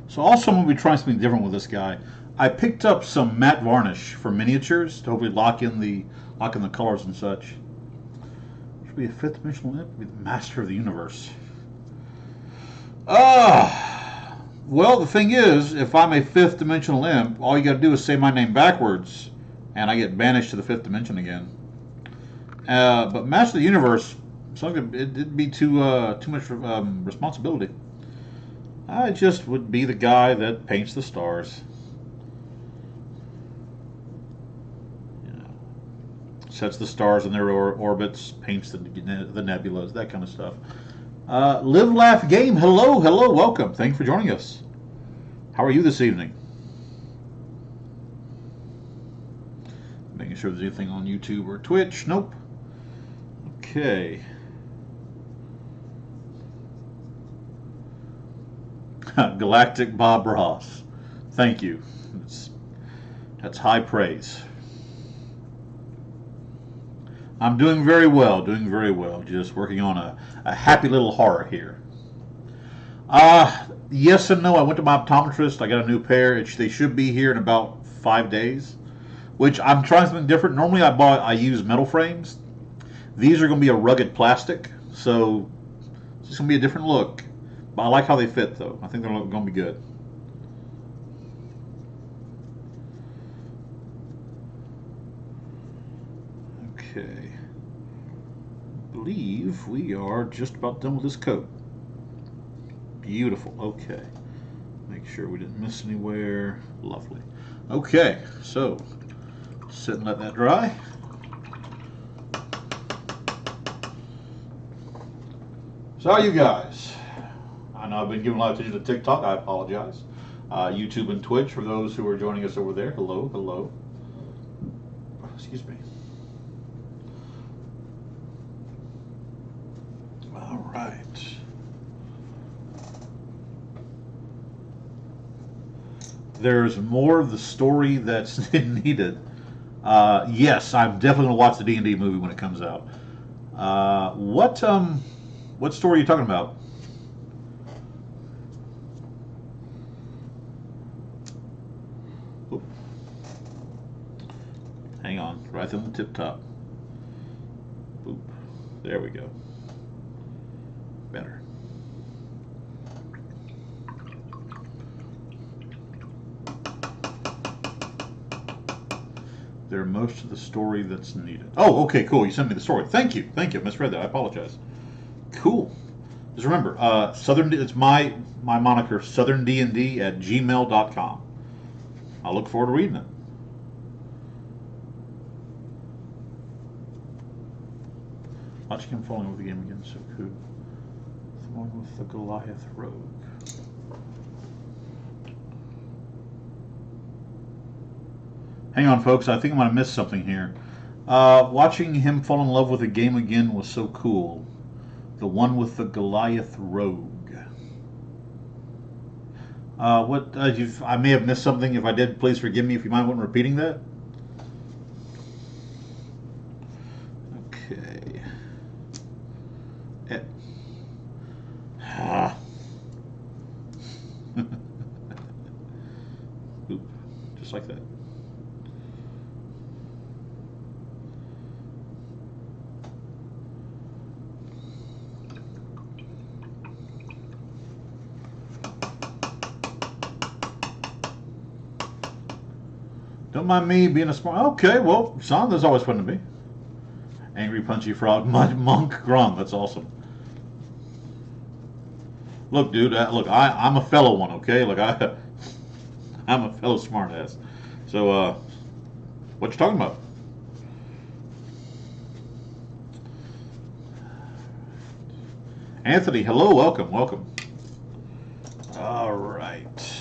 So also I'm going to be trying something different with this guy. I picked up some matte varnish for miniatures to hopefully lock in the colors and such. Should be a 5th dimensional imp, be the master of the universe. Well, the thing is, if I'm a 5th dimensional imp, all you got to do is say my name backwards, and I get banished to the 5th dimension again. But master of the universe, it'd be too much responsibility. I just would be the guy that paints the stars. You know, sets the stars in their orbits, paints the nebulas, that kind of stuff. Live, laugh, game. Hello, welcome. Thank you for joining us. How are you this evening? Making sure there's anything on YouTube or Twitch. Nope. Okay. Galactic Bob Ross. Thank you. That's high praise. I'm doing very well, Just working on a happy little horror here. Yes and no. I went to my optometrist. I got a new pair. They should be here in about 5 days, which I'm trying something different. Normally I use metal frames. These are going to be a rugged plastic, so it's just going to be a different look. But I like how they fit, though. I think they're going to be good. Okay. I believe we are just about done with this coat. Beautiful. Okay. Make sure we didn't miss anywhere. Lovely. Okay, so sit and let that dry. So how are you guys? I know I've been giving a lot of attention to TikTok. I apologize. YouTube and Twitch, for those who are joining us over there. Hello, hello. Excuse me. All right. There's more of the story that's needed. Yes, I'm definitely gonna watch the D&D movie when it comes out. What story are you talking about? Oop. Hang on, right on the tip top. Boop. There we go. Better. They're most of the story that's needed. Oh, okay, cool. You sent me the story. Thank you. Thank you. I misread that. I apologize. Cool. Just remember, it's my moniker, southernd&d@gmail.com. I'll look forward to reading it. Watching him falling over the game again, so cool. The one with the Goliath rogue. Hang on, folks. I think I might have missed something here. Watching him fall in love with the game again was so cool. The one with the Goliath rogue. I may have missed something. If I did, please forgive me if you mind repeating that. Okay. Oop, just like that. Don't mind me being a smart. Okay, well, son, that's always fun to be. Angry Punchy Frog, Monk Grung. That's awesome. Look, dude. Look, I'm a fellow one. Okay, look, I'm a fellow smartass. So, what you talking about? Anthony, hello, welcome, welcome. All right.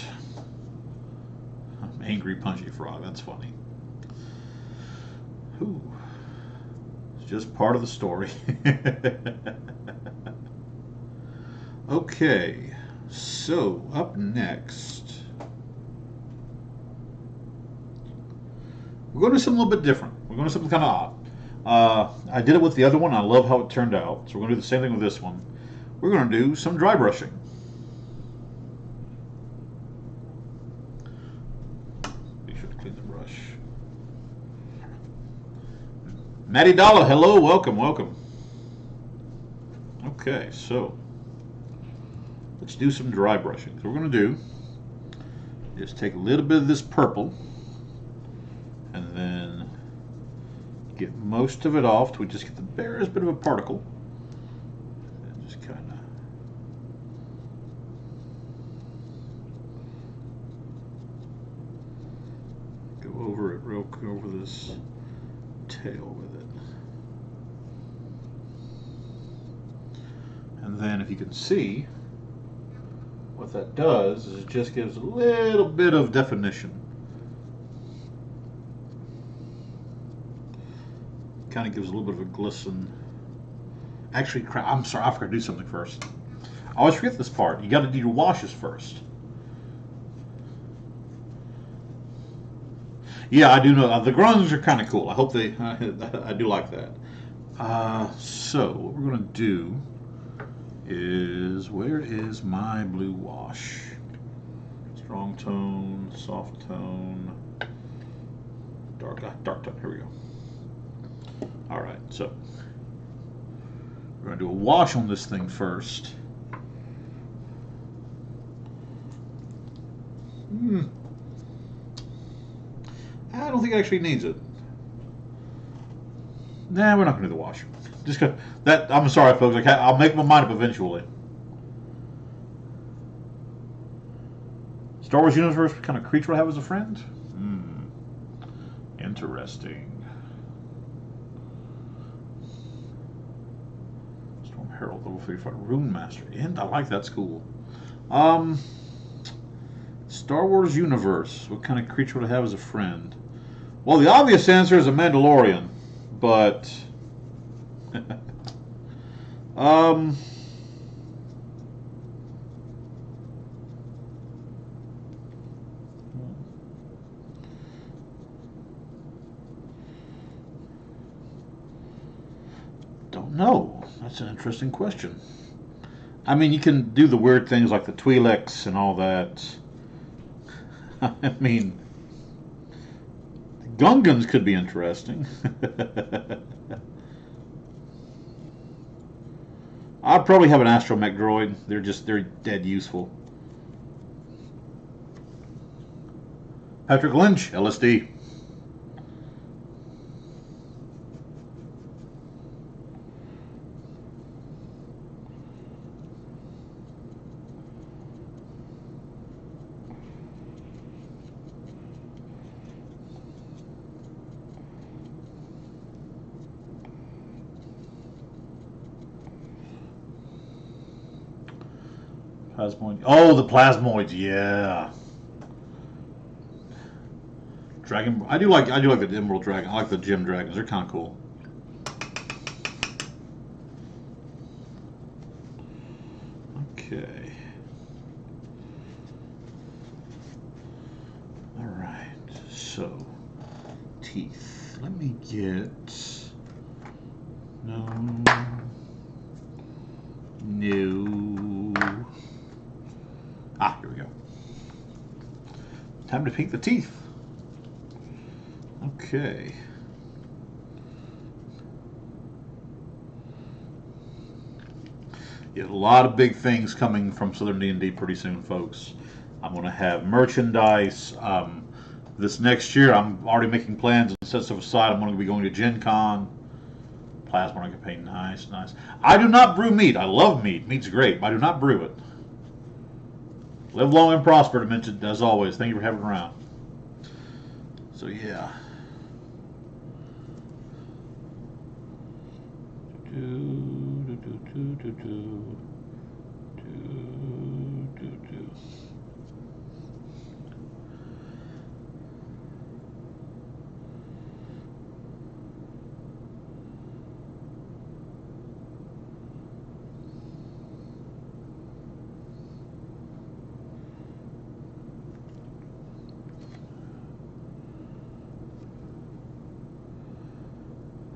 Angry Punchy Frog. That's funny. Ooh. It's just part of the story. Okay. So, up next, we're going to do something a little bit different. We're going to do something kind of odd. I did it with the other one. I love how it turned out. So we're going to do the same thing with this one. We're going to do some dry brushing. Maddie Dalla, hello, welcome, welcome. Okay, so let's do some dry brushing. So what we're going to do is take a little bit of this purple and then get most of it off till we just get the barest bit of a particle. And just kind of go over it real quick, over this tail with it. And then if you can see, What that does is it just gives a little bit of definition. Kind of gives a little bit of a glisten. Actually, I'm sorry, I forgot to do something first. I always forget this part. You got to do your washes first. Yeah, I do know. The grungs are kind of cool. I hope they, I do like that. So, what we're going to do is, where is my blue wash? Strong tone, soft tone, dark tone. Here we go. All right, so we're going to do a wash on this thing first. I don't think it actually needs it. Nah, we're not going to do the wash. Just that. I'm sorry, folks. I'll make my mind up eventually. Star Wars universe, what kind of creature would I have as a friend? Interesting. Storm Herald, level 35, Rune Master. And I like that's cool. Star Wars universe, what kind of creature would I have as a friend? Well, the obvious answer is a Mandalorian, but don't know. That's an interesting question. I mean, you can do the weird things like the Twi'leks and all that. I mean, Gungans could be interesting. I'd probably have an astromech droid. They're dead useful. Patrick Lynch, LSD. Plasmoid. Oh, the plasmoids, yeah. Dragon. I do like the Emerald Dragon. I like the Gem Dragons. They're kind of cool. Okay. All right. So, teeth. Let me get. No. Ah, here we go. Time to paint the teeth. Okay. Yeah, a lot of big things coming from Southern D&D pretty soon, folks. I'm going to have merchandise. This next year, I'm already making plans and set stuff aside. I'm going to be going to Gen Con. Plasma campaign, nice. I do not brew meat. I love meat. Meat's great, but I do not brew it. Live long and prosper, Dimension, as always. Thank you for having me around. So, yeah.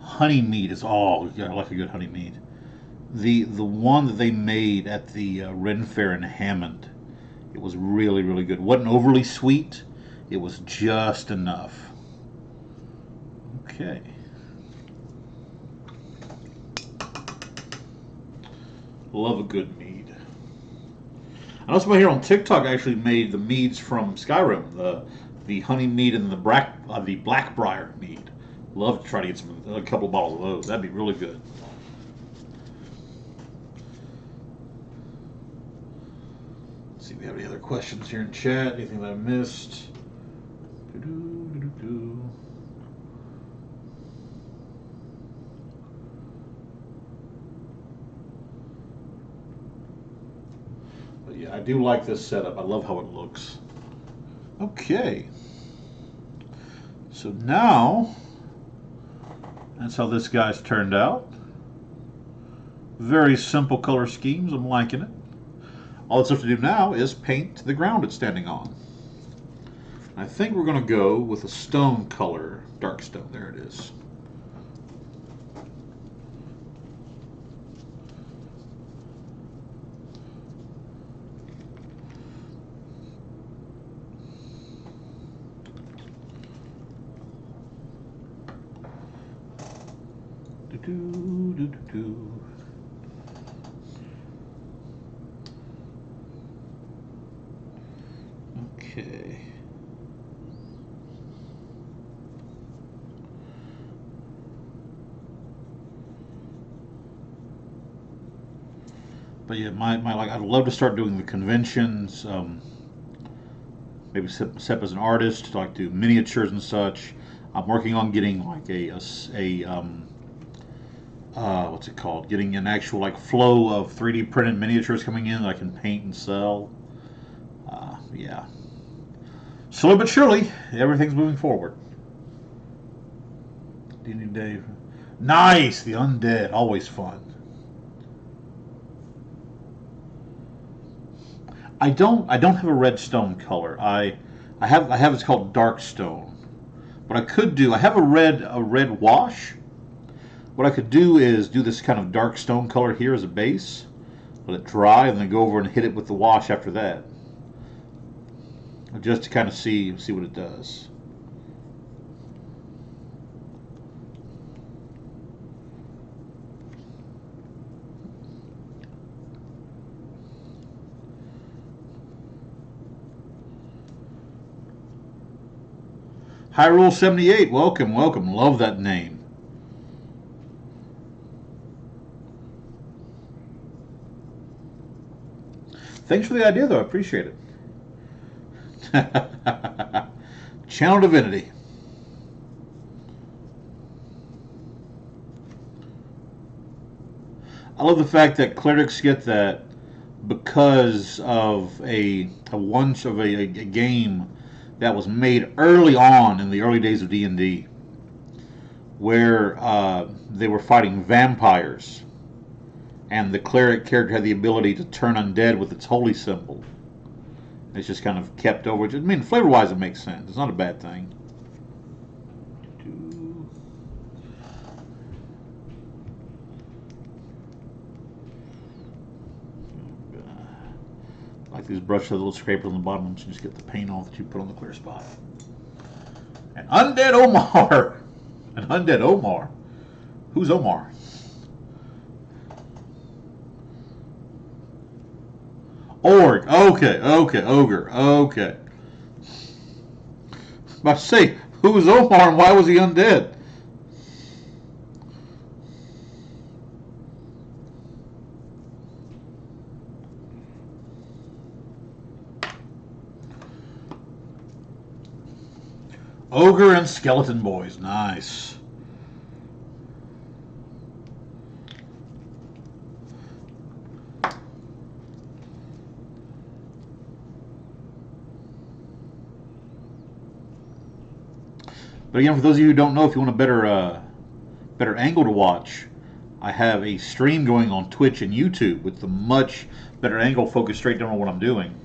Honey meat is yeah, I like a good honey meat. The one that they made at the Ren Fair in Hammond, it was really good. It wasn't overly sweet. It was just enough. Okay. Love a good mead. I know somebody here on TikTok actually made the meads from Skyrim, the honey mead and the Blackbriar mead. Love to try to get a couple of bottles of those. That'd be really good. Let's see if we have any other questions here in chat. Anything that I missed? But yeah, I do like this setup. I love how it looks. Okay. So now, that's how this guy's turned out. Very simple color schemes. I'm liking it. All that's left to do now is paint the ground it's standing on. I think we're going to go with a stone color, dark stone. There it is. Okay. But yeah, like I'd love to start doing the conventions. Maybe Sep as an artist, like do miniatures and such. I'm working on getting like a what's it called? Getting an actual like flow of 3D printed miniatures coming in that I can paint and sell. Yeah. Slowly but surely, everything's moving forward. Dave. Nice! The undead, always fun. I don't have a red stone color. I have it's called dark stone. What I could do, I have a red wash. What I could do is do this kind of dark stone color here as a base, let it dry, and then go over and hit it with the wash after that, just to kind of see what it does. Hyrule 78, welcome, welcome. Love that name. Thanks for the idea, though. I appreciate it. Channel Divinity. I love the fact that clerics get that because of a game that was made early on in the early days of D&D, where they were fighting vampires, and the cleric character had the ability to turn undead with its holy symbol. It's just kind of kept over. I mean, flavor-wise, it makes sense. It's not a bad thing. Like these brushes, a little scraper on the bottom, so you just get the paint off that you put on the clear spot. An undead Omar. An undead Omar. Who's Omar? Org. Okay. Ogre. Okay. I say, who's Omar and why was he undead? Ogre and Skeleton Boys. Nice. But again, for those of you who don't know, if you want a better angle to watch, I have a stream going on Twitch and YouTube with the much better angle focused straight down on what I'm doing.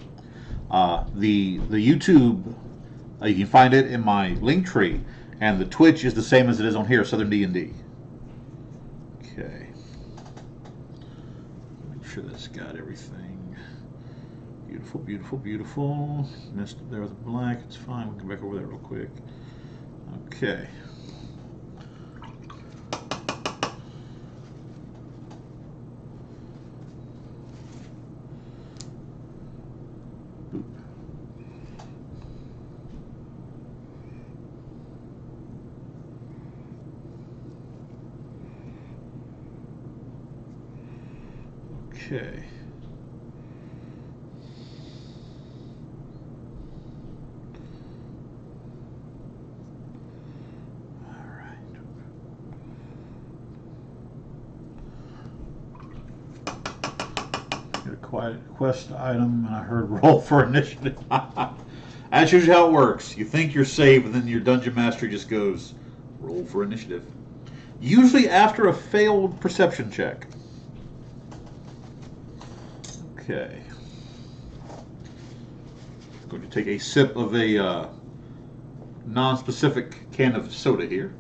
The YouTube, you can find it in my link tree, and the Twitch is the same as it is on here, Southern D&D. Okay. Make sure that's got everything. Beautiful, beautiful, beautiful. Messed up there with the black. It's fine. We'll come back over there real quick. Okay. Okay. quest item, and I heard roll for initiative. That's usually how it works. You think you're safe, and then your dungeon master just goes, roll for initiative. Usually after a failed perception check. Okay. I'm going to take a sip of a non-specific can of soda here.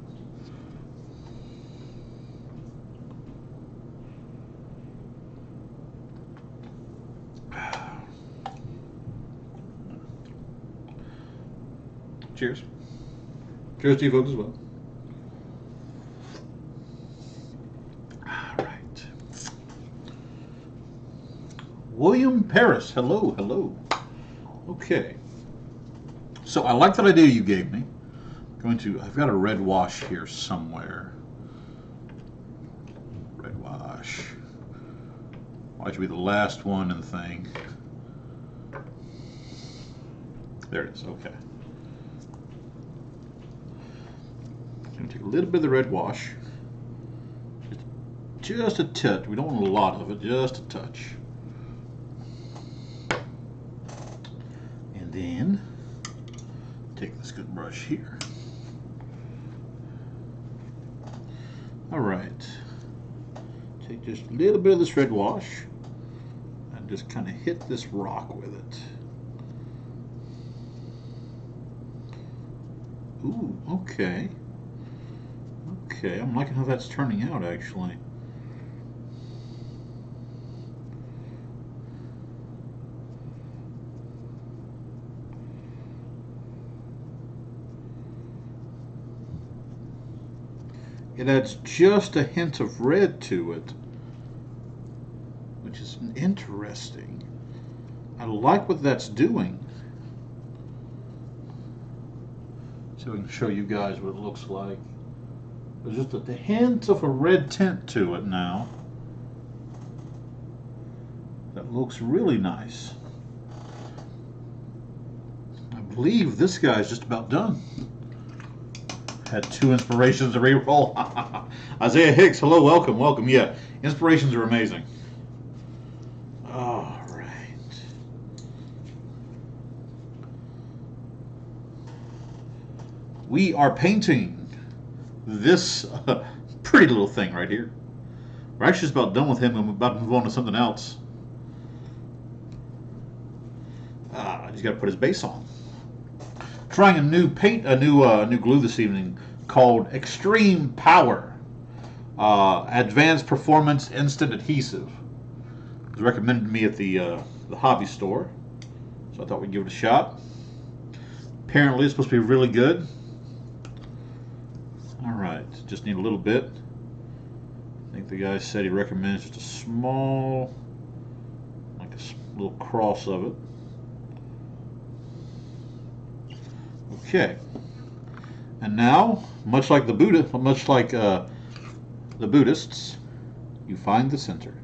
Cheers. Cheers to you folks as well. All right. William Paris. Hello, hello. Okay. So I like that idea you gave me. I've got a red wash here somewhere. Red wash. Why should be the last one in the thing? There it is. Okay. I'm going to take a little bit of the red wash. Just a touch. We don't want a lot of it, just a touch. And then take this good brush here. All right. Take just a little bit of this red wash and just kind of hit this rock with it. Ooh, okay. Okay, I'm liking how that's turning out, actually. It adds just a hint of red to it, which is interesting. I like what that's doing. So I can show you guys what it looks like. There's just a hint of a red tint to it now. That looks really nice. I believe this guy's just about done. Had 2 inspirations to reroll. Isaiah Hicks, hello, welcome, welcome. Yeah, inspirations are amazing. All right. We are painting this pretty little thing right here. We're actually just about done with him, and we're about to move on to something else. I just got to put his base on. Trying a new glue this evening called Extreme Power, Advanced Performance Instant Adhesive. It was recommended to me at the hobby store, so I thought we'd give it a shot. Apparently, it's supposed to be really good. All right, just need a little bit. I think the guy said he recommends just a small, like a little cross of it. Okay, and now, much like the Buddhists, you find the center,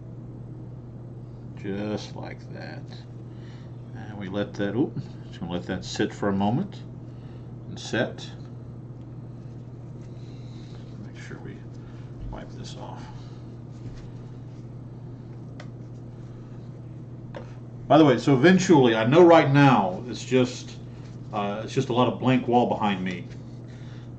just like that, and we let that. Just gonna let that sit for a moment and set. Make sure we wipe this off. By the way, so eventually, I know right now it's just a lot of blank wall behind me,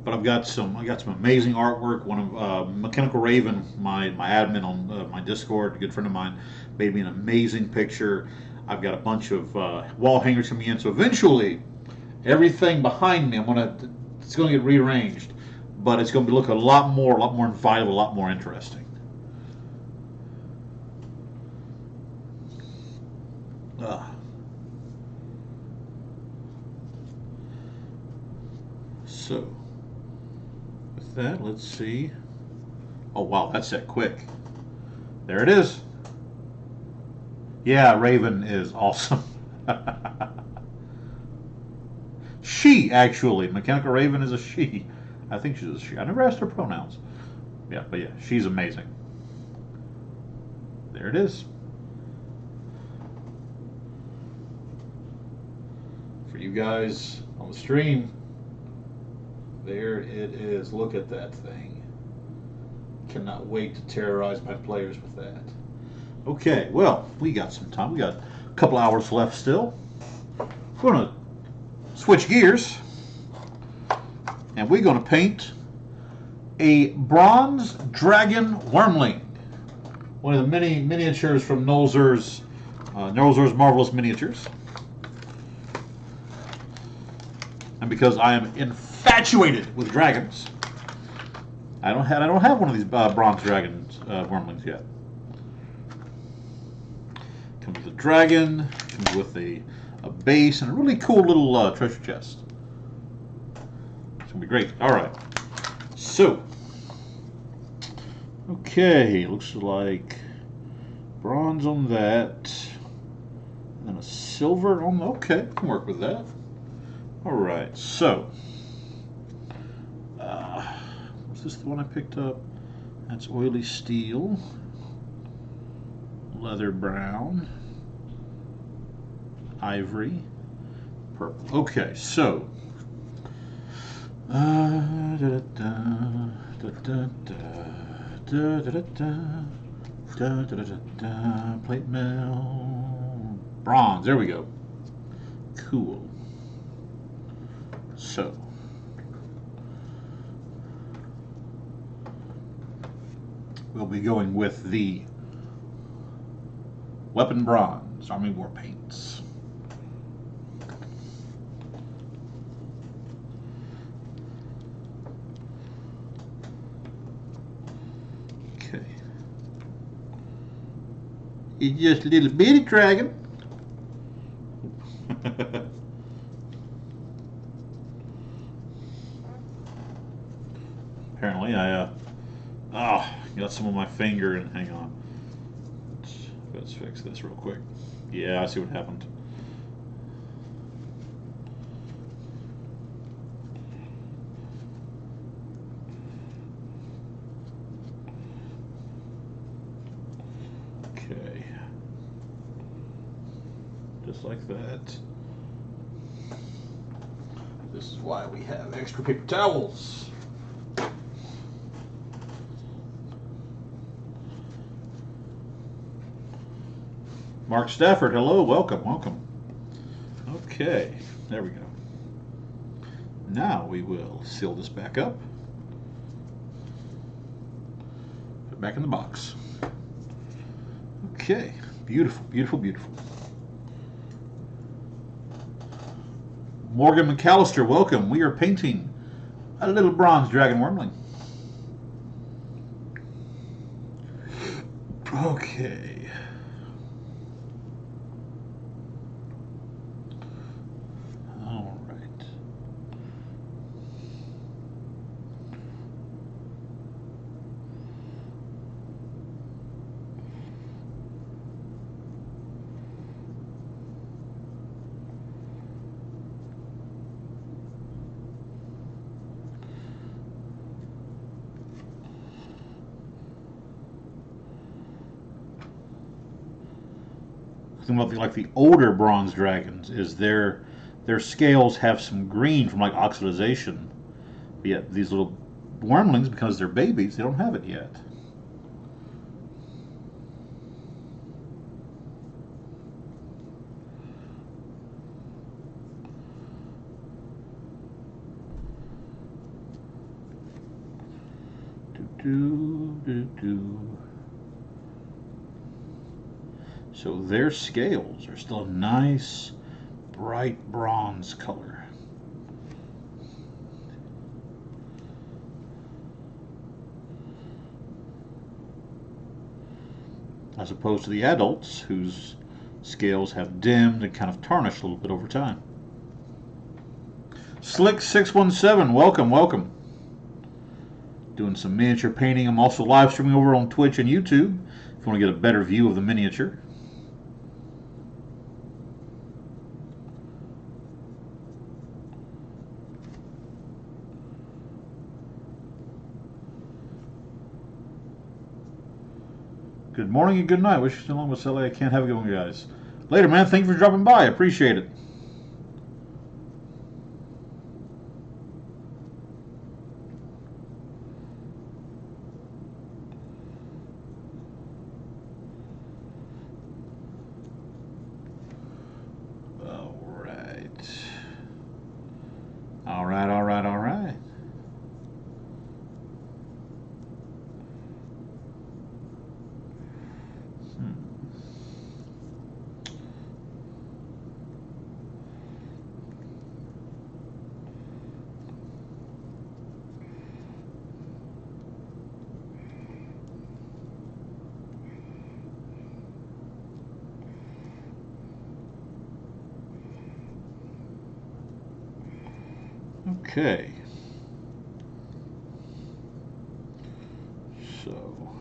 but I got some amazing artwork. One of Mechanical Raven, my admin on my Discord, a good friend of mine, made me an amazing picture. I've got a bunch of wall hangers coming in, so eventually everything behind me it's going to get rearranged, but it's going to look a lot more inviting, a lot more interesting. So, with that, let's see. Oh, wow, that's set quick. There it is. Yeah, Raven is awesome. She, actually. Mechanical Raven is a she. I think she's a she. I never asked her pronouns. Yeah, but yeah, she's amazing. There it is. For you guys on the stream, there it is. Look at that thing. Cannot wait to terrorize my players with that. Okay, well, we got some time. We got a couple hours left still. We're going to switch gears, and we're going to paint a bronze dragon wormling. One of the many miniatures from Nolzur's Marvelous Miniatures. And because I am infatuated with dragons, I don't have one of these bronze dragons wormlings yet. Comes with a dragon, comes with a base, and a really cool little treasure chest. It's gonna be great. All right, so okay, looks like bronze on that, and then a silver on. Okay, can work with that. All right, so was this the one I picked up? That's oily steel, leather brown, ivory, purple. Okay, so plate mail, bronze. There we go. Cool. So we'll be going with the Weapon Bronze Army War Paints. Okay. It's just a little bitty dragon. Apparently I got some on my finger, and hang on. Let's fix this real quick. Yeah, I see what happened. Okay. Just like that. This is why we have extra paper towels. Mark Stafford, hello, welcome, welcome. Okay, there we go. Now we will seal this back up. Put it back in the box. Okay, beautiful, beautiful, beautiful. Morgan McAllister, welcome. We are painting a little bronze dragon wormling. Okay. About like the older bronze dragons is their scales have some green from like oxidization. But yet these little wormlings, because they're babies, they don't have it yet. So their scales are still a nice bright bronze color. As opposed to the adults, whose scales have dimmed and kind of tarnished a little bit over time. Slick617, welcome, welcome. Doing some miniature painting. I'm also live streaming over on Twitch and YouTube if you want to get a better view of the miniature. Good morning and good night. Wish you still on with Sally. I can't have a good one, guys. Later, man. Thank you for dropping by. I appreciate it. Okay. So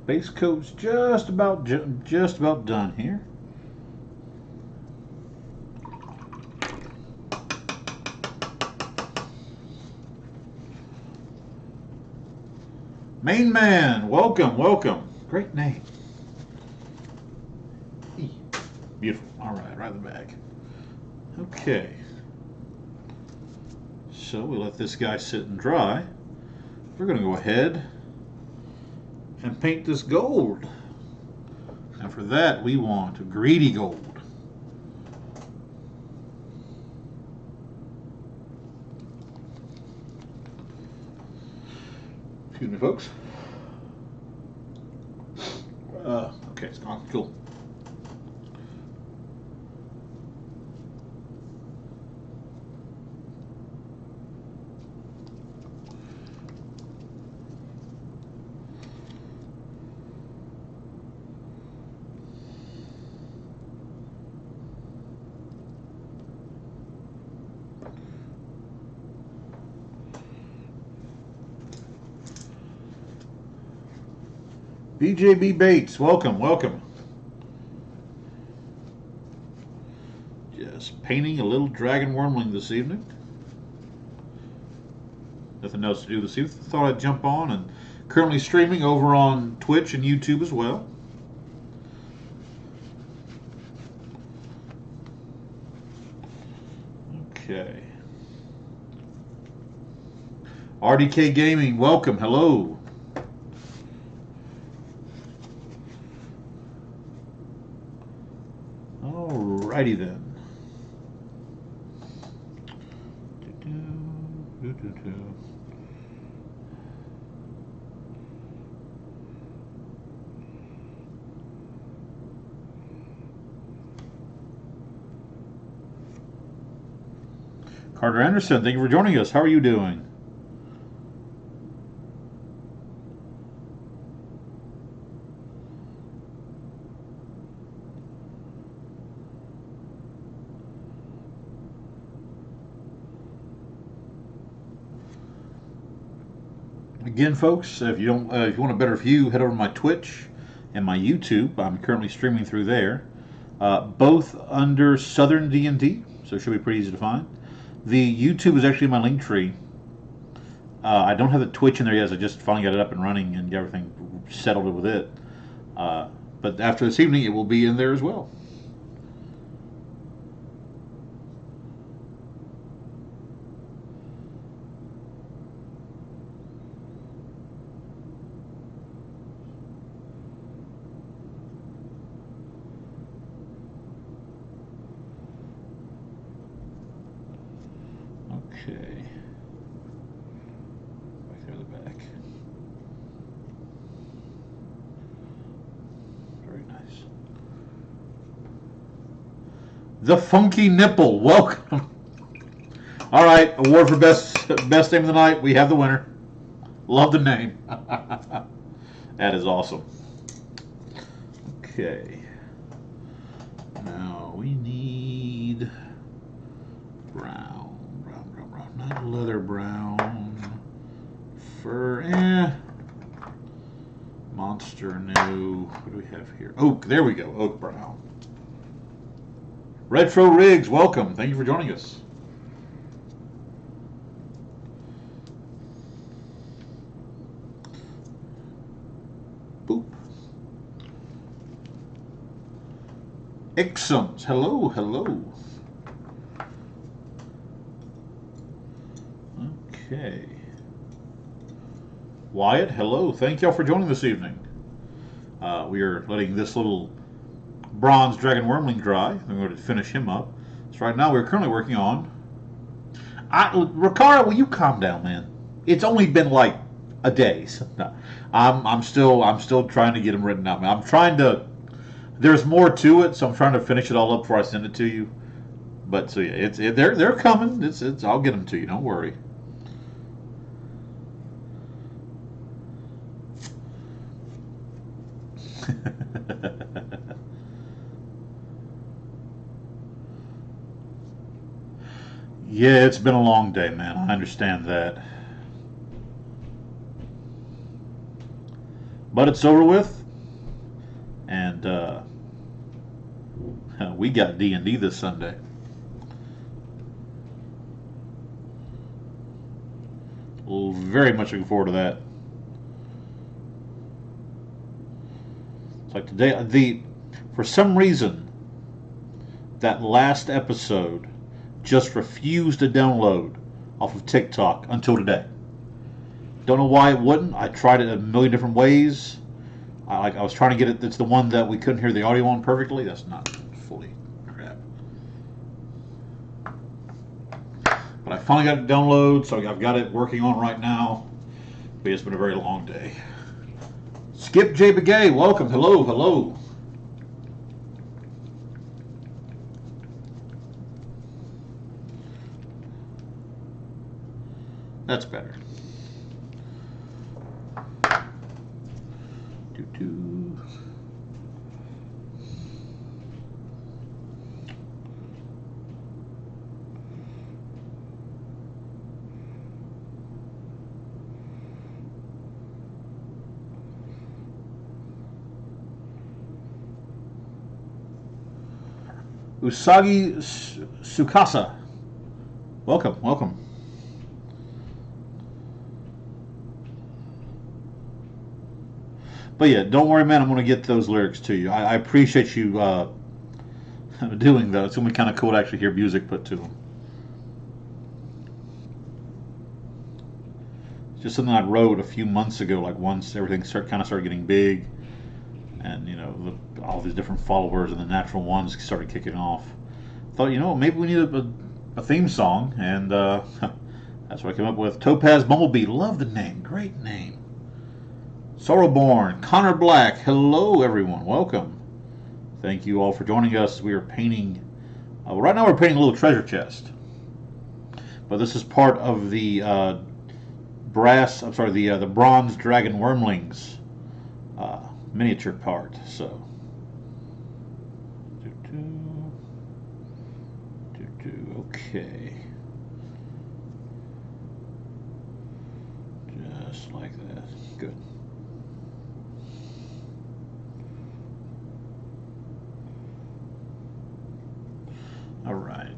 base coat's just about done here. Main Man, welcome, welcome. Great name. Beautiful. All right in the bag. Okay. So we let this guy sit and dry. We're going to go ahead and paint this gold. And for that, we want a greedy gold. Excuse me, folks. Okay, it's gone. Cool. BJB Bates, welcome, welcome. Just painting a little dragon wormling this evening. Nothing else to do this evening. Thought I'd jump on, and currently streaming over on Twitch and YouTube as well. Okay. RDK Gaming, welcome, hello. Alrighty then. Carter Anderson, thank you for joining us. How are you doing? Again, folks, if you want a better view, head over to my Twitch and my YouTube. I'm currently streaming through there, both under Southern D&D, so it should be pretty easy to find. The YouTube is actually in my link tree. I don't have the Twitch in there yet, as I just finally got it up and running and got everything settled with it. But after this evening, it will be in there as well. Okay. Back there in the back. Very nice. The Funky Nipple, welcome. All right, award for best name of the night. We have the winner. Love the name. That is awesome. Okay. Now we need brown. Not leather brown. Fur, Monster new. What do we have here? Oak. There we go. Oak brown. Retro Riggs, welcome. Thank you for joining us. Boop. Ixums, hello, hello. Okay. Wyatt, hello. Thank y'all for joining this evening. We are letting this little bronze dragon wormling dry. I'm going to finish him up. So right now we're currently working on... Ricardo, will you calm down, man? It's only been like a day. So no, I'm still trying to get him written out, man. I'm trying to... There's more to it, so I'm trying to finish it all up before I send it to you. But so yeah, they're coming. It's I'll get them to you. Don't worry. Yeah, it's been a long day, man. I understand that. But it's over with, and we got D&D this Sunday. Very much looking forward to that. It's like today, for some reason, that last episode just refused to download off of TikTok until today. Don't know why it wouldn't. I tried it a million different ways. I was trying to get it. It's the one that we couldn't hear the audio on perfectly. That's not fully crap. But I finally got it downloaded, so I've got it working on right now. But it's been a very long day. Skip J. Begay, welcome. Hello, hello. That's better. Doo-doo. Usagi Sukasa. Welcome, welcome. But yeah, don't worry, man. I'm going to get those lyrics to you. I appreciate you doing that. It's going to be kind of cool to actually hear music put to them. It's just something I wrote a few months ago, like once everything kind of started getting big, and you know, all these different followers and the natural ones started kicking off. Thought, you know, maybe we need a theme song, and that's what I came up with. Topaz Bumblebee, love the name, great name. Sorrowborn, Connor Black, hello everyone, welcome. Thank you all for joining us. We are painting, right now we're painting a little treasure chest. But this is part of the the bronze dragon wormlings miniature part, so. Okay. Just like that, good. All right.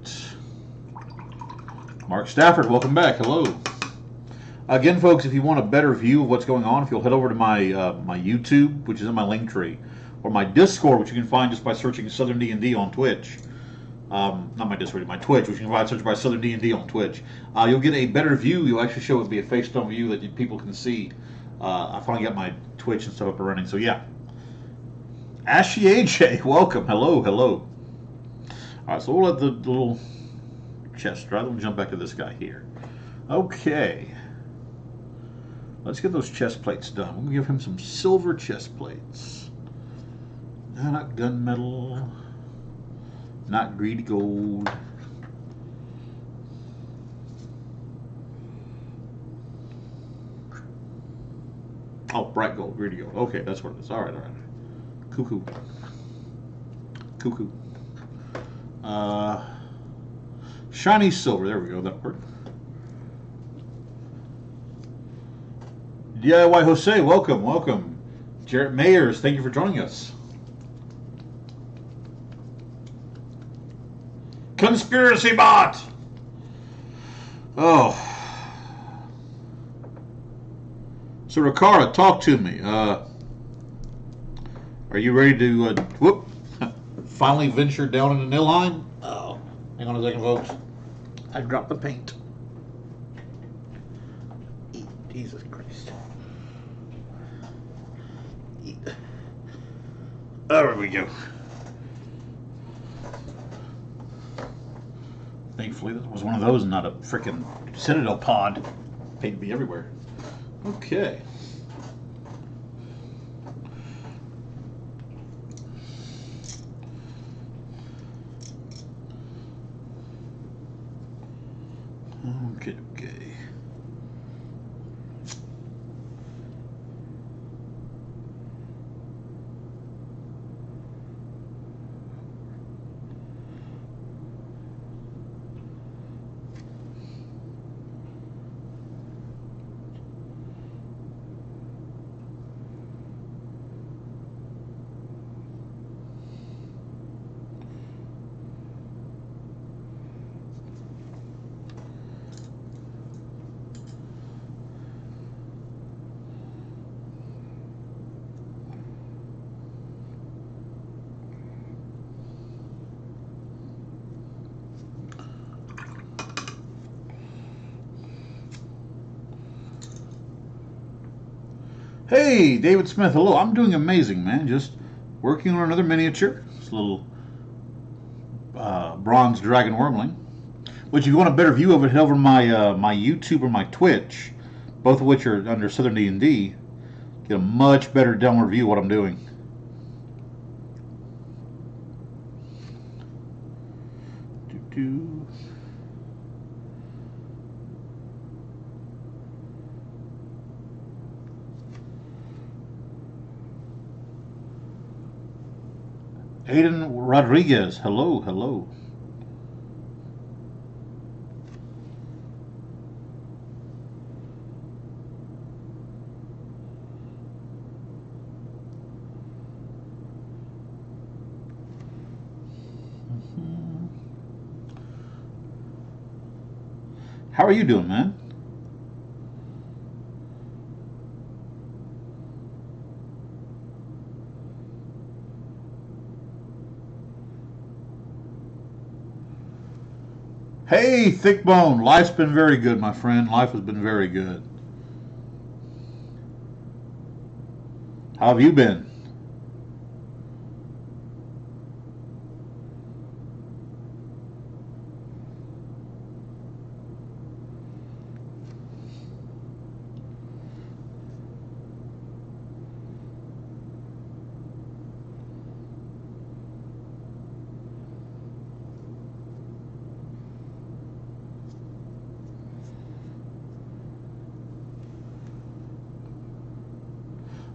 Mark Stafford, welcome back. Hello. Again, folks, if you want a better view of what's going on, if you'll head over to my my YouTube, which is in my link tree, or my Discord, which you can find just by searching Southern D&D on Twitch. Not my Discord, my Twitch, which you can find search by Southern D&D on Twitch. You'll get a better view. You'll actually show it be a face-on view that people can see. I finally got my Twitch and stuff up and running, so yeah. Ashy AJ, welcome. Hello, hello. All right, so we'll let the little chest dry. We'll jump back to this guy here. Okay. Let's get those chest plates done. We'll give him some silver chest plates. No, not gunmetal. Not greedy gold. Oh, bright gold, greedy gold. Okay, that's what it is. All right, all right. Cuckoo. Cuckoo. Shiny silver. There we go. That worked. DIY Jose, welcome, welcome. Jarrett Mayers, thank you for joining us. Conspiracy bot. Oh. So Riccara, talk to me. Are you ready to finally venture down into Nilheim? Oh, hang on a second, folks. I dropped the paint. Jesus Christ. There we go. Thankfully, that was one of those and not a freaking Citadel pod. Paint to be everywhere. Okay. Okay, okay. Hey, David Smith, hello. I'm doing amazing, man. Just working on another miniature. This little bronze dragon wormling. Which, if you want a better view of it, head over to my YouTube or my Twitch, both of which are under Southern D&D. Get a much better downward view of what I'm doing. Doo-doo. Aiden Rodriguez, hello, hello. How are you doing, man? Hey, Thickbone. Life's been very good, my friend. Life has been very good. How have you been?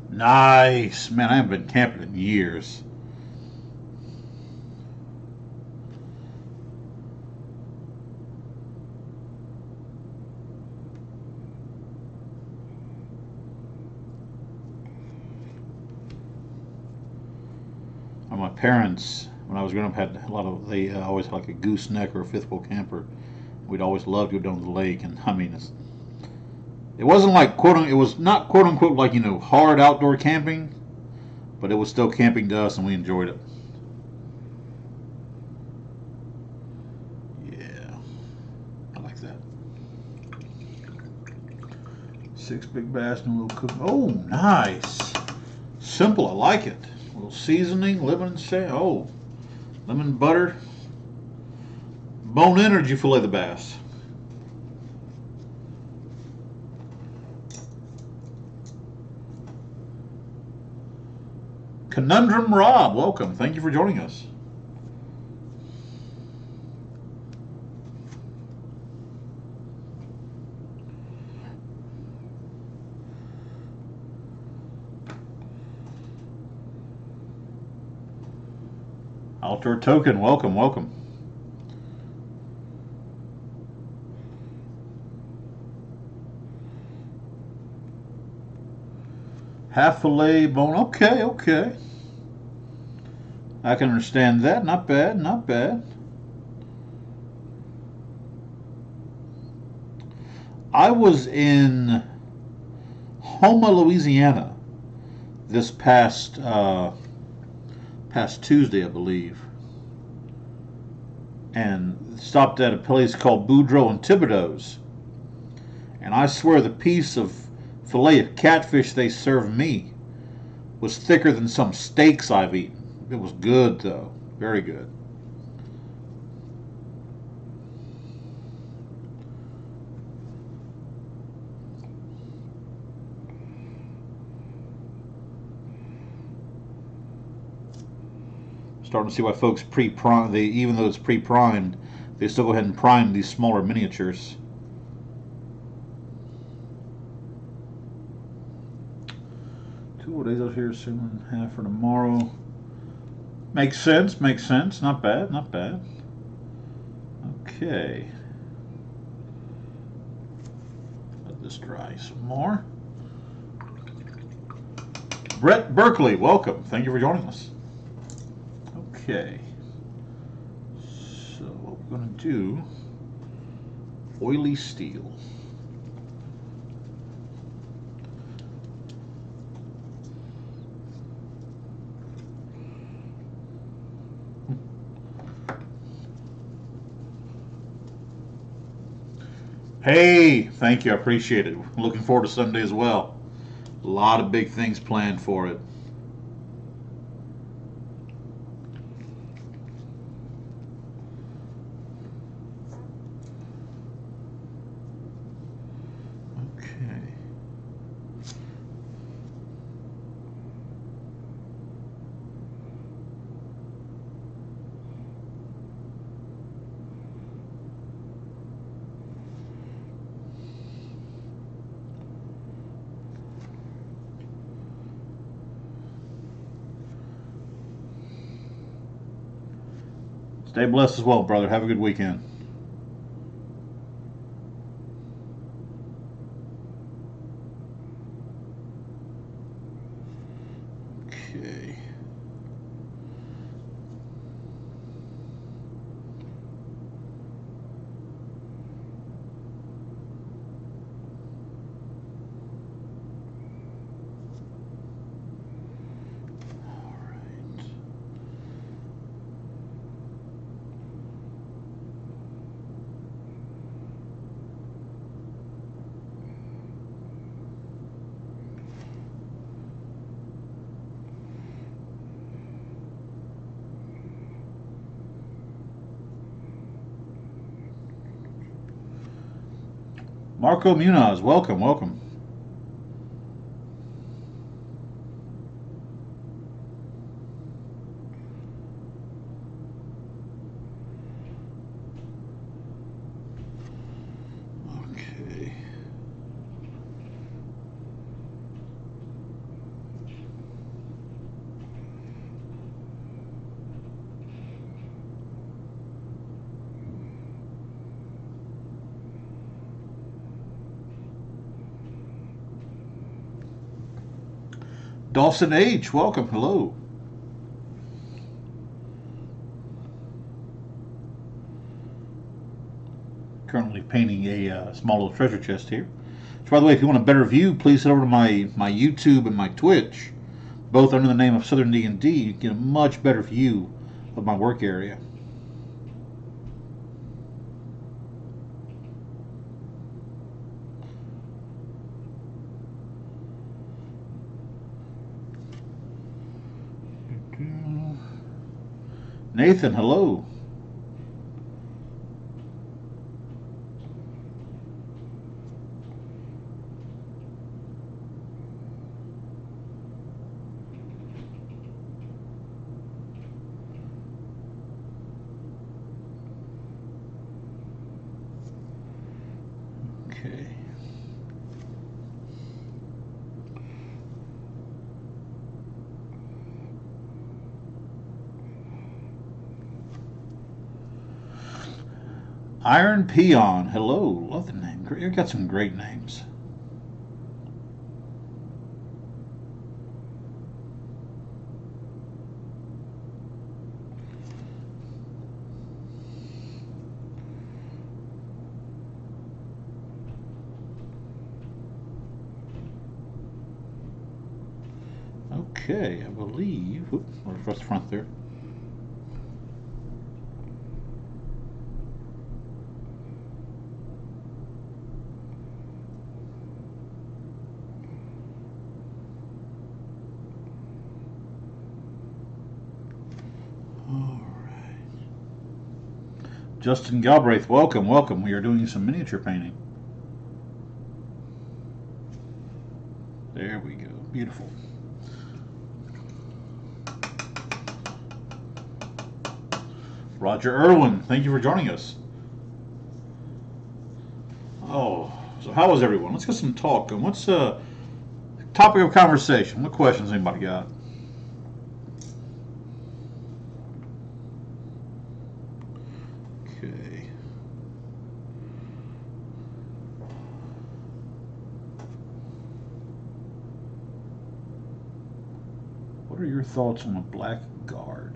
Nice. Man, I haven't been camping in years. My parents, when I was growing up, had a lot of, they always had like a gooseneck or a fifth wheel camper. We'd always loved to go down to the lake, and I mean, it wasn't like it was not quote unquote like, hard outdoor camping, but it was still camping to us, and we enjoyed it. Yeah, I like that. 6 big bass and a little cook. Oh, nice. Simple, I like it. A little seasoning, lemon, lemon butter. Bone in, or did you fillet the bass? Conundrum Rob, welcome. Thank you for joining us. Outdoor Token, welcome, welcome. Half fillet bone, okay, okay. I can understand that. Not bad, not bad. I was in Houma, Louisiana this past Tuesday, I believe, and stopped at a place called Boudreaux and Thibodeau's. And I swear the piece of fillet of catfish they served me was thicker than some steaks I've eaten. It was good, though. Very good. Starting to see why folks pre-prime, even though it's pre-primed, they still go ahead and prime these smaller miniatures. Two more days out here, soon half for tomorrow. Makes sense, makes sense. Not bad, not bad. Okay. Let this dry some more. Brett Berkeley, welcome. Thank you for joining us. Okay. So what we're going to do, oily steel. Hey, thank you. I appreciate it. Looking forward to Sunday as well. A lot of big things planned for it. Okay. Stay blessed as well, brother. Have a good weekend. Okay. Marco Munoz, welcome, welcome. Okay. Dawson H, welcome, hello. Currently painting a small little treasure chest here. So by the way, if you want a better view, please head over to my YouTube and my Twitch, both under the name of Southern D&D. You can get a much better view of my work area. Nathan, hello. Okay. Iron Peon, hello. Love the name. You've got some great names. Okay, I believe. Oops, what's the front there? All right. Justin Galbraith, welcome, welcome. We are doing some miniature painting. There we go. Beautiful. Roger Irwin, thank you for joining us. Oh, so how is everyone? Let's get some talk. And what's the topic of conversation? What questions anybody got? Okay. What are your thoughts on a black guard?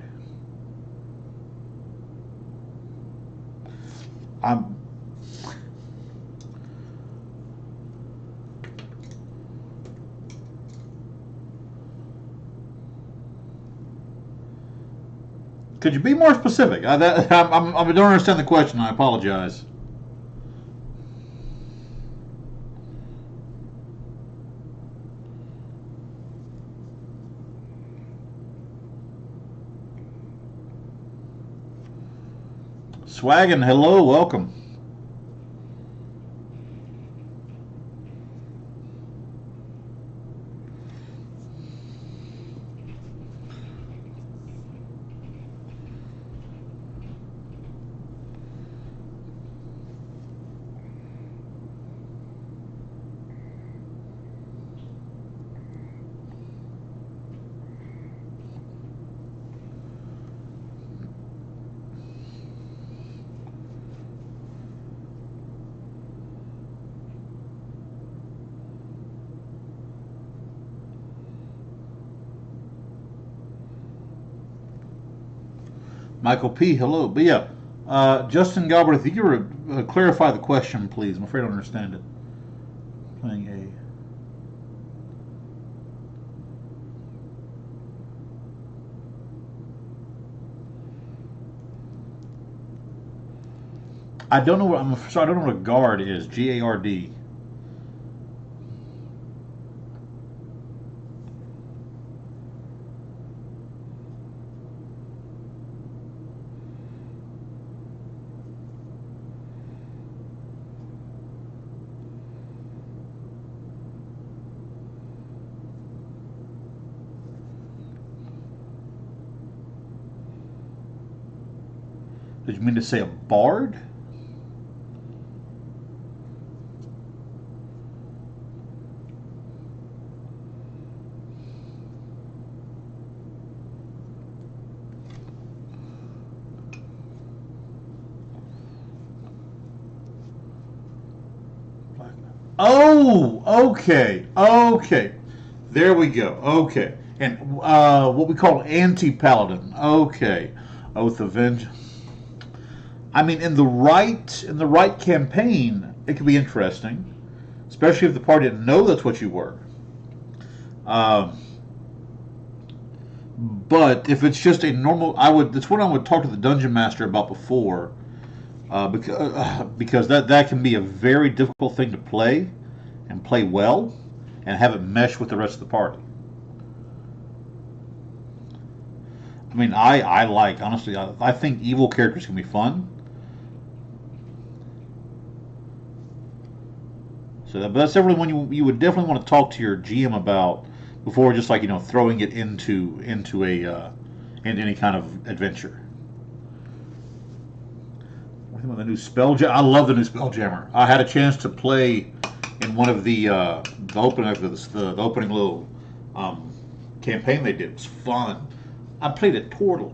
Could you be more specific? I don't understand the question. I apologize. Swaggin, hello, welcome. Michael P, hello. But yeah, Justin Galbert, if you could clarify the question, please. I'm afraid I don't understand it. Playing a. I don't know what I'm sorry. I don't know what a guard is. GARD. Did you mean to say a bard? Oh, okay, okay. There we go. Okay, and what we call anti-paladin. Okay, Oath of Vengeance. I mean, in the right campaign, it could be interesting, especially if the party didn't know that's what you were. Um, but if it's just a normal, I would. That's what I would talk to the dungeon master about before, because that can be a very difficult thing to play, and play well, and have it mesh with the rest of the party. I mean, I like honestly. I think evil characters can be fun. But that's definitely one you would definitely want to talk to your GM about before just like throwing it into a into any kind of adventure. What do you think about the new I love the new Spelljammer. I had a chance to play in one of the opening of the opening little um, campaign they did. It was fun. I played at Tortle.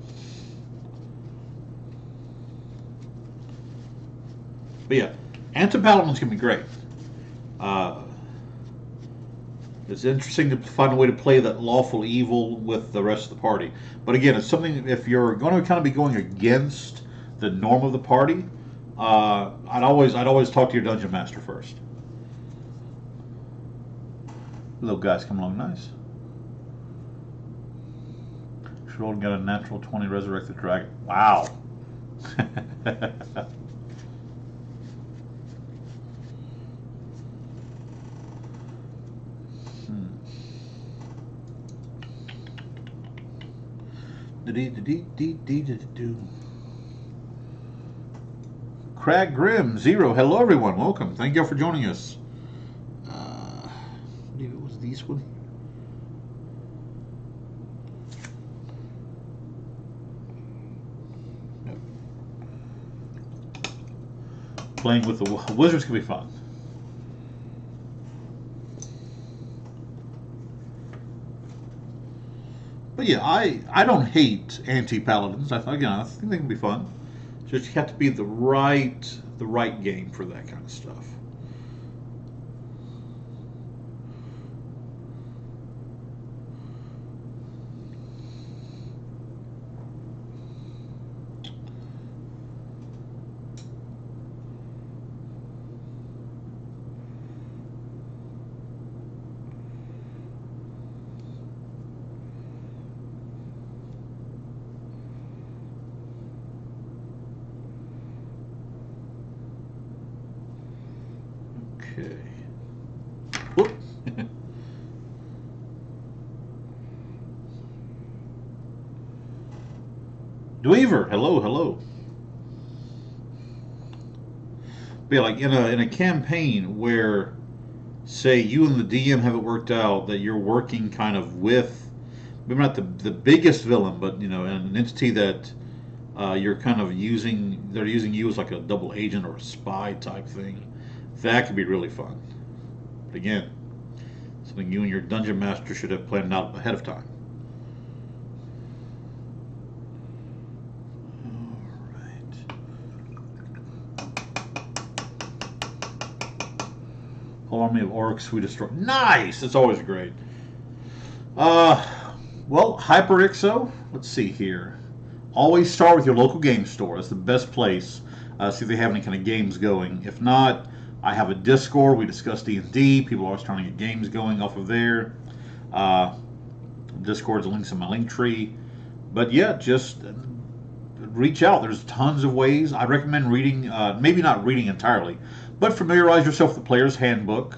But yeah, anti-paladins can be great. Uh, it's interesting to find a way to play that lawful evil with the rest of the party. But again, it's something if you're going to kind of be going against the norm of the party, I'd always talk to your dungeon master first. Little guys come along nice. Should roll and get a natural 20 resurrect the dragon. Wow. Crag Grim Zero. Hello, everyone. Welcome. Thank you all for joining us. I believe it was this one. Yep. Playing with the wizards can be fun. But yeah, I don't hate anti-paladins. I think they can be fun. Just you have to be the right game for that kind of stuff. Okay. Whoop. Dweaver, hello, hello. But yeah, like in a campaign where, say, you and the DM have it worked out that you're working kind of with, maybe not the biggest villain, but an entity that you're kind of using. They're using you as like a double agent or a spy type thing. That could be really fun. But again, something you and your dungeon master should have planned out ahead of time. Whole army of orcs we destroy. Nice! It's always great. Well, HyperXO, let's see here. Always start with your local game store. That's the best place. See if they have any kind of games going. If not, I have a Discord. We discuss D&D. People are always trying to get games going off of there. Discord's links in my link tree. But yeah, just reach out. There's tons of ways. I recommend reading, maybe not reading entirely, but familiarize yourself with the player's handbook.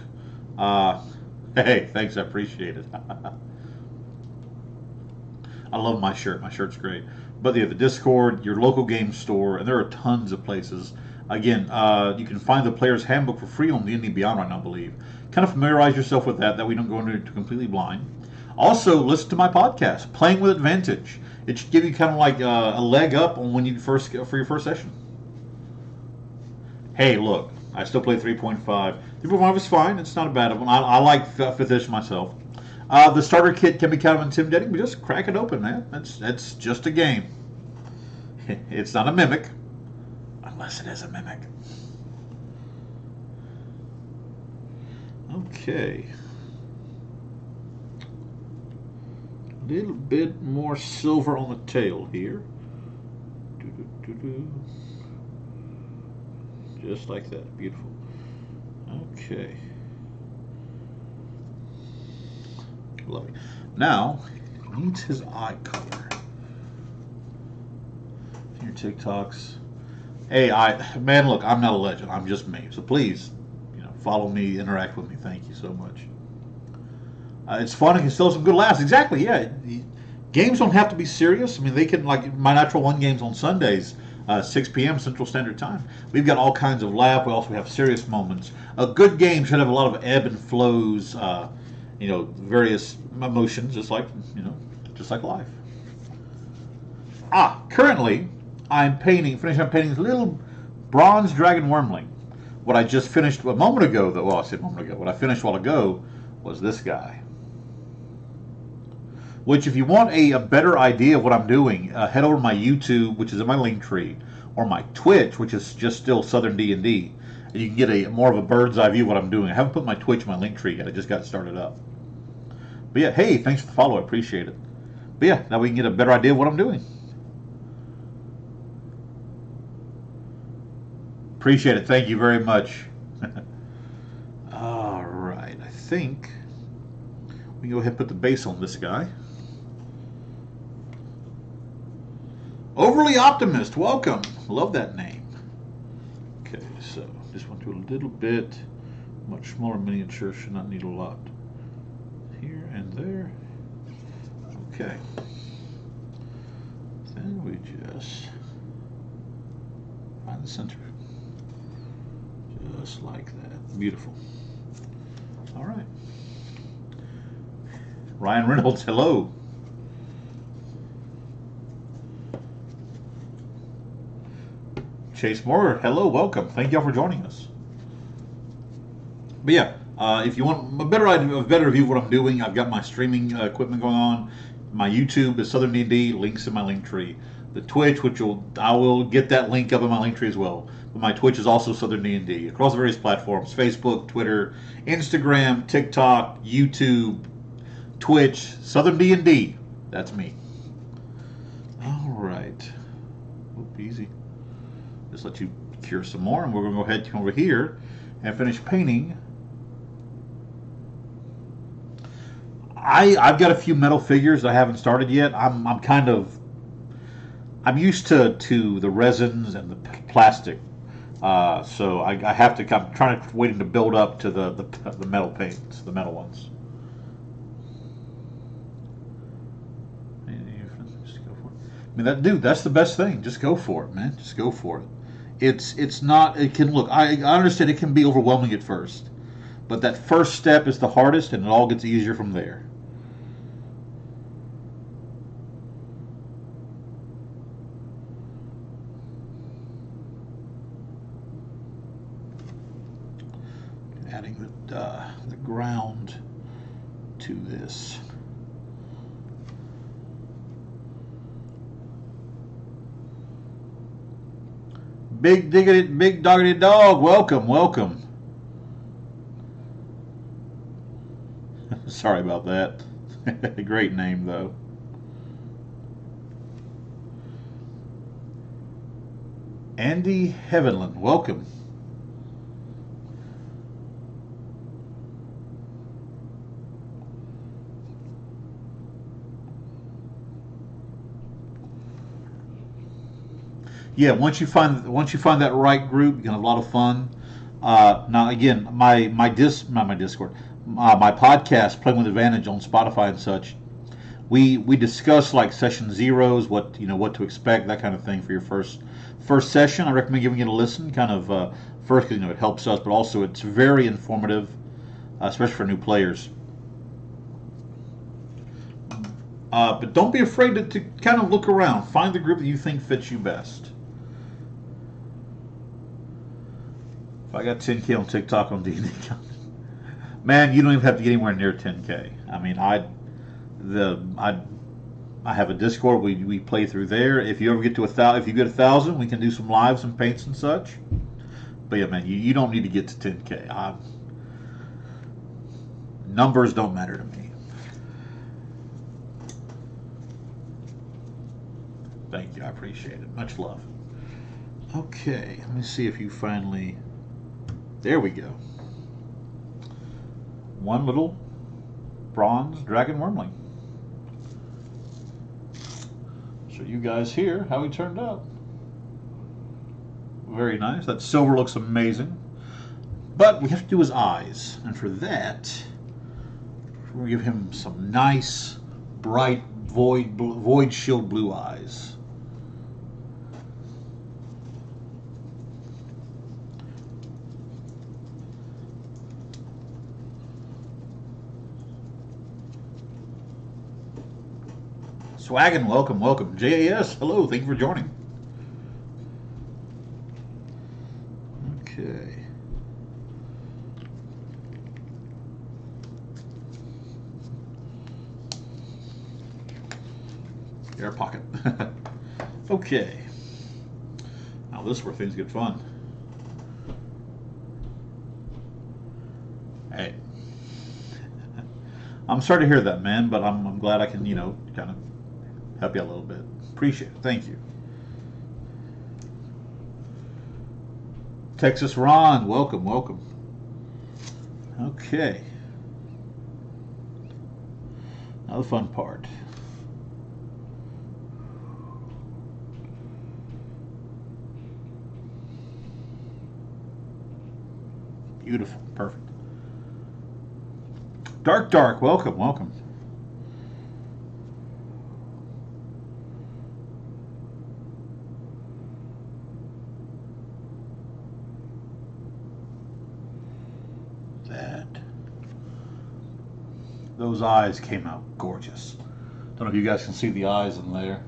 Hey, thanks, I appreciate it. I love my shirt. My shirt's great. But yeah, the Discord, your local game store, and there are tons of places. Again, you can find the player's handbook for free on D&D Beyond right now, I believe. Kind of familiarize yourself with that we don't go into it completely blind. Also, listen to my podcast, Playing with Advantage. It should give you kind of like a leg up on when you for your first session. Hey, look, I still play 3.5. 3.5 is fine. It's not a bad one. I like 5th edition myself. The starter kit can be kind of intimidating, but just crack it open, man. That's just a game. It's not a mimic, unless it is a mimic. Okay. A little bit more silver on the tail here. Just like that. Beautiful. Okay. Lovely. Now, needs his eye color. Your TikToks. Hey, man, look, I'm not a legend. I'm just me. So please, follow me, interact with me. Thank you so much. It's fun. It can still have some good laughs. Exactly. Yeah. Games don't have to be serious. I mean, they can, like my Natural One games on Sundays, 6 p.m. Central Standard Time. We've got all kinds of laugh. We also have serious moments. A good game should have a lot of ebb and flows. Various emotions, just like life. Currently, I'm finishing up painting this little bronze dragon wormling. What I just finished a moment ago, I said a moment ago. What I finished a while ago was this guy. Which, if you want a better idea of what I'm doing, head over to my YouTube, which is in my link tree, or my Twitch, which is just still Southern D&D, and you can get a more of a bird's eye view of what I'm doing. I haven't put my Twitch in my link tree yet. I just got started up. But yeah, hey, thanks for the follow. I appreciate it. But yeah, now we can get a better idea of what I'm doing. Appreciate it. Thank you very much. All right. I think we can go ahead and put the base on this guy. Overly Optimist. Welcome. Love that name. Okay, so just want to do a little bit. Much smaller miniature. Should not need a lot. Here and there. Okay. Then we just find the center. Just like that. Beautiful. All right. Ryan Reynolds, hello. Chase Moore, hello, welcome. Thank y'all for joining us. But yeah, if you want a better view of what I'm doing, I've got my streaming equipment going on. My YouTube is Southern D&D, links in my link tree. The Twitch, I will get that link up in my link tree as well. But my Twitch is also Southern D&D across various platforms: Facebook, Twitter, Instagram, TikTok, YouTube, Twitch, Southern D&D. That's me. All right. Oop, easy. Just let you cure some more, and we're going to go ahead and come over here and finish painting. I've got a few metal figures that I haven't started yet. I'm used to the resins and the plastic, so I have to. I'm waiting to build up to the metal paints, the metal ones. I mean, that's the best thing. Just go for it, man. Just go for it. It's not. It can look. I understand it can be overwhelming at first, but that first step is the hardest, and it all gets easier from there. Adding the ground to this. Big diggity, big doggity dog. Welcome, welcome. Sorry about that. Great name though. Andy Heavenland, welcome. Yeah, once you find that right group, you can have a lot of fun. Now again, my Discord, my podcast, Playing with Advantage on Spotify and such. We discuss like session zeros, what to expect, that kind of thing for your first session. I recommend giving it a listen. Kind of first, because it helps us, but also it's very informative, especially for new players. But don't be afraid to kind of look around, find the group that you think fits you best. If I got 10K on TikTok on D&D, man, you don't even have to get anywhere near 10K. I mean, I have a Discord. We play through there. If you ever get to 1,000, if you get 1,000, we can do some lives and paints and such. But yeah, man, you don't need to get to 10K. Numbers don't matter to me. Thank you. I appreciate it. Much love. Okay, let me see if you finally... There we go. One little bronze dragon wormling. Show you guys here how he turned out. Very nice. That silver looks amazing. But we have to do his eyes. And for that, we're going to give him some nice, bright, void shield blue eyes. Swaggin, welcome, welcome. JAS, hello, thank you for joining. Okay. Air pocket. Okay. Now this is where things get fun. Hey. I'm sorry to hear that, man, but I'm glad I can, kind of help you out a little bit. Appreciate it. Thank you. Texas Ron, welcome, welcome. Okay. Now the fun part. Beautiful. Perfect. Dark, welcome, welcome. Those eyes came out gorgeous. Don't know if you guys can see the eyes in there.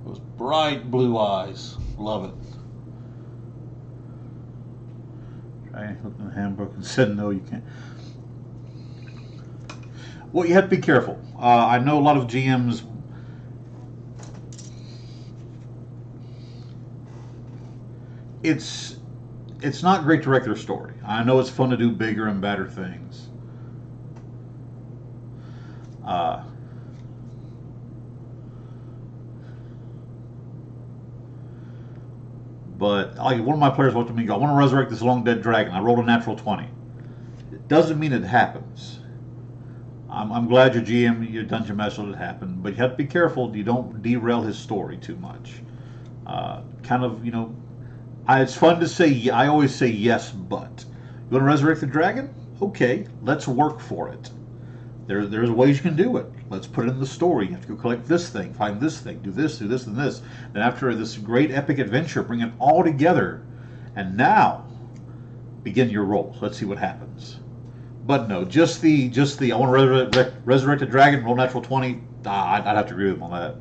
Those bright blue eyes. Love it. Try and look in the handbook and said no, you can't. Well, you have to be careful. I know a lot of GMs. It's not great to wreck their story. I know it's fun to do bigger and better things. But like one of my players looked at me and go, I want to resurrect this long dead dragon. I rolled a natural 20. It doesn't mean it happens. I'm glad your GM, your dungeon master let it happen, but you have to be careful you don't derail his story too much. It's fun to say, I always say yes, but. You want to resurrect the dragon? Okay, let's work for it. There's ways you can do it. Let's put it in the story. You have to go collect this thing, find this thing, do this, and this. Then after this great epic adventure, bring it all together, and now begin your roll. Let's see what happens. But no, just the I want to resurrect a dragon, roll natural 20. I'd have to agree with him on that.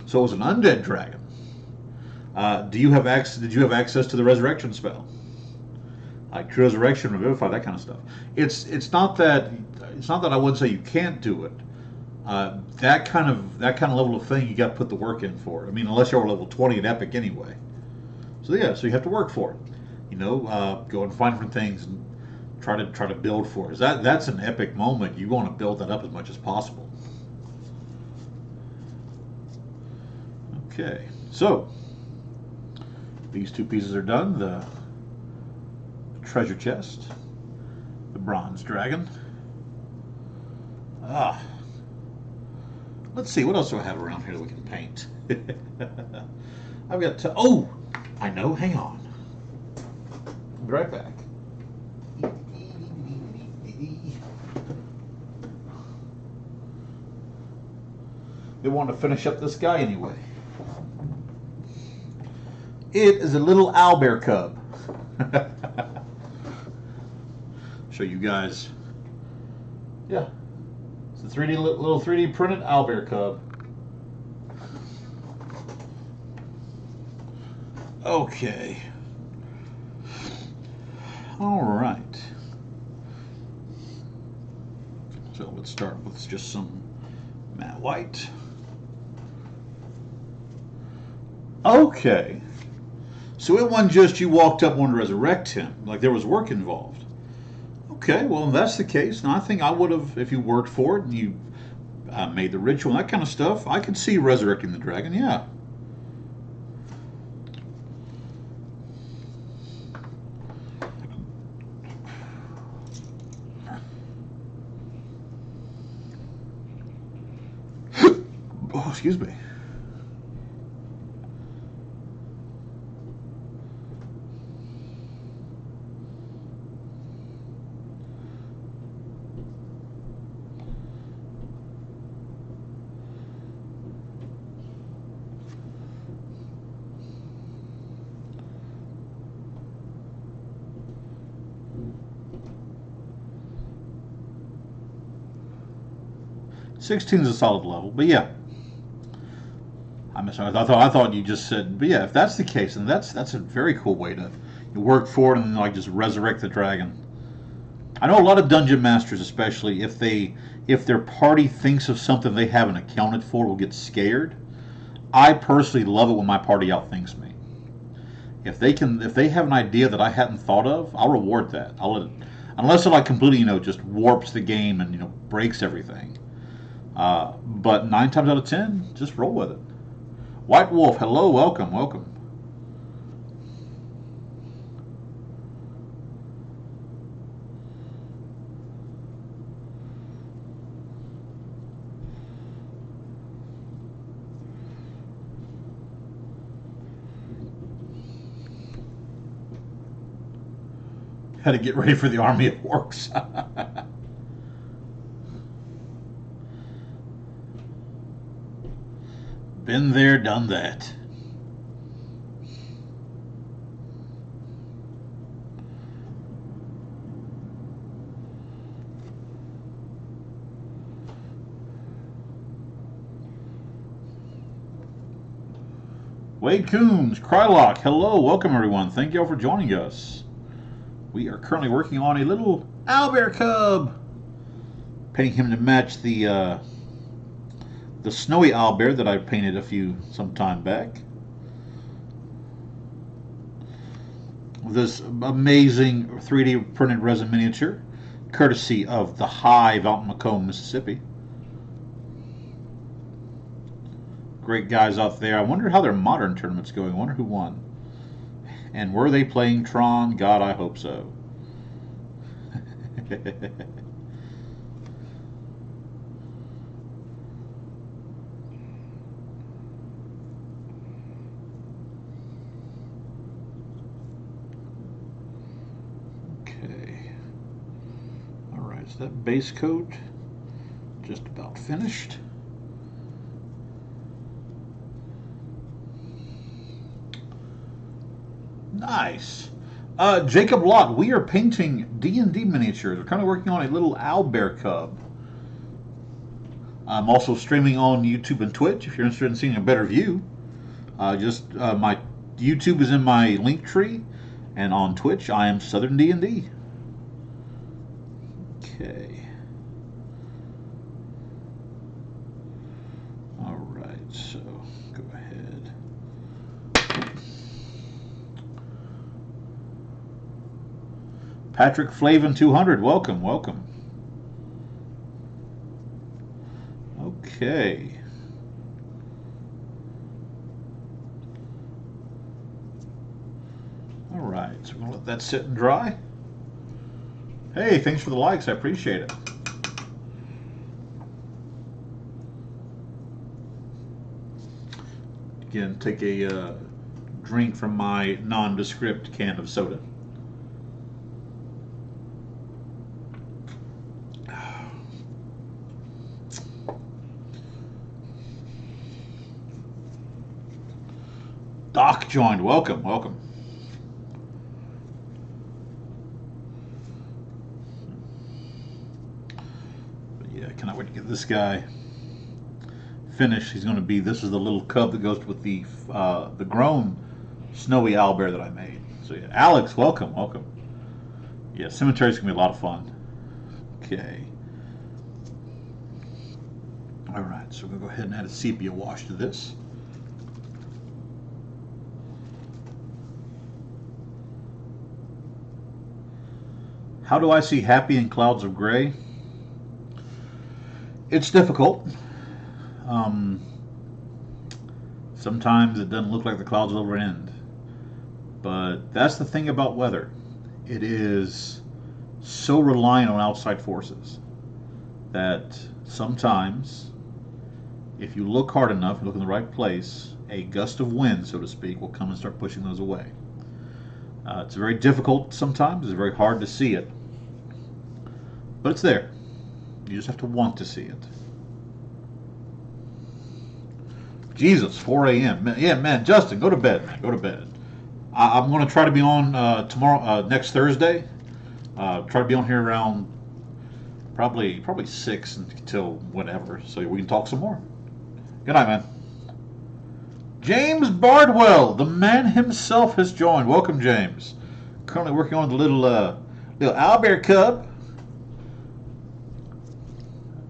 So it was an undead dragon. Did you have access to the resurrection spell? Like true resurrection, revivify, that kind of stuff. It's not that I wouldn't say you can't do it. That kind of level of thing you got to put the work in for. I mean, unless you're level 20 in Epic anyway. So yeah, so you have to work for it. You know, go and find different things and try to build for it. That's an epic moment. You want to build that up as much as possible. Okay, so these two pieces are done. The treasure chest, the bronze dragon. Let's see, what else do I have around here that we can paint? I've got oh, I know, hang on. I'll be right back. They want to finish up this guy anyway. It is a little owlbear cub. Show you guys. Yeah, it's a little 3D printed owlbear cub. Okay. All right. So let's start with just some matte white. Okay. So it wasn't just you walked up and wanted to resurrect him, like there was work involved. Okay, well, if that's the case, and I think I would have, if you worked for it and you made the ritual and that kind of stuff, I could see resurrecting the dragon, yeah. Oh, excuse me. $16 is a solid level, but yeah. I'm sorry. I thought you just said, but yeah. If that's the case, then that's a very cool way to work for it and then like just resurrect the dragon. I know a lot of dungeon masters, especially if their party thinks of something they haven't accounted for, will get scared. I personally love it when my party outthinks me. If they have an idea that I hadn't thought of, I'll reward that. I'll let it, unless it like completely just warps the game and breaks everything. But 9 times out of 10, just roll with it. White Wolf, hello, welcome. Had to get ready for the army of orcs. Been there, done that. Wade Coombs, Krylock, hello, welcome everyone. Thank you all for joining us. We are currently working on a little owlbear cub. Painting him to match the snowy owlbear that I painted some time back. This amazing 3D printed resin miniature, courtesy of the Hive out in Macomb, Mississippi. Great guys out there. I wonder how their modern tournament's going. I wonder who won. And were they playing Tron? God, I hope so. Is that base coat just about finished? Nice. Jacob Lott, we are painting D&D miniatures. We're kind of working on a little owlbear cub. I'm also streaming on YouTube and Twitch if you're interested in seeing a better view. My YouTube is in my link tree, and on Twitch I am Southern D&D. Okay. All right, so go ahead. Patrick Flavin 200, welcome, welcome. Okay. All right, so we're going to let that sit and dry. Hey, thanks for the likes. I appreciate it. Again, take a drink from my nondescript can of soda. Doc joined. Welcome, welcome. But yeah, I cannot wait to get this guy finished. He's going to be. This is the little cub that goes with the grown snowy owlbear that I made. So yeah, Alex, welcome, welcome. Yeah, cemetery's gonna be a lot of fun. Okay. All right, so we're gonna go ahead and add a sepia wash to this. How do I see happy in clouds of gray? It's difficult. Sometimes it doesn't look like the clouds will ever end. But that's the thing about weather. It is so reliant on outside forces that sometimes, if you look hard enough, you look in the right place, a gust of wind, so to speak, will come and start pushing those away. It's very difficult sometimes. It's very hard to see it. But it's there. You just have to want to see it. Jesus, 4 a.m. Yeah, man, Justin, go to bed, man. Go to bed. I'm going to try to be on tomorrow, next Thursday. Try to be on here around probably 6 until whatever, so we can talk some more. Good night, man. James Bardwell, the man himself, has joined. Welcome, James. Currently working on the little owlbear cub.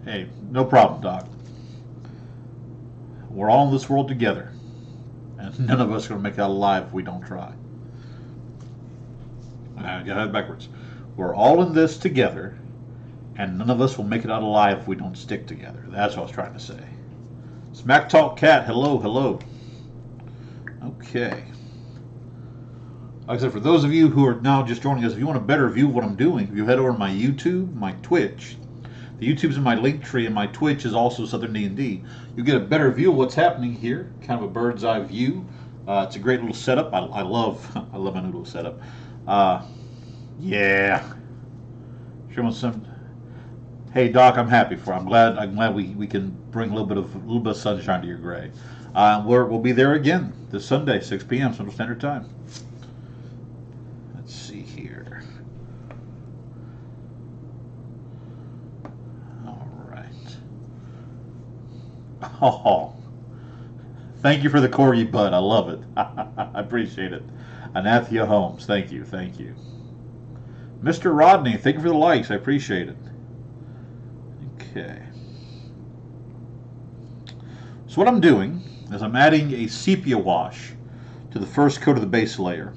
Hey, no problem, Doc. We're all in this world together, and none of us are going to make it out alive if we don't try. I got it backwards. We're all in this together, and none of us will make it out alive if we don't stick together. That's what I was trying to say. Smack Talk Cat, hello, hello. Okay. Like I said, for those of you who are now just joining us, if you want a better view of what I'm doing, if you head over to my YouTube, my Twitch. The YouTube's in my link tree, and my Twitch is also Southern D&D. You get a better view of what's happening here, kind of a bird's eye view. It's a great little setup. I love my little setup. Yeah. Sure wants some. Hey Doc, I'm happy for. I'm glad we can bring a little bit of sunshine to your gray. We'll be there again this Sunday, 6 p.m. Central Standard Time. Let's see here. All right. Oh, thank you for the corgi bud. I love it. I appreciate it. Anathia Holmes, thank you, thank you. Mr. Rodney, thank you for the likes. I appreciate it. Okay. So what I'm doing is I'm adding a sepia wash to the first coat of the base layer,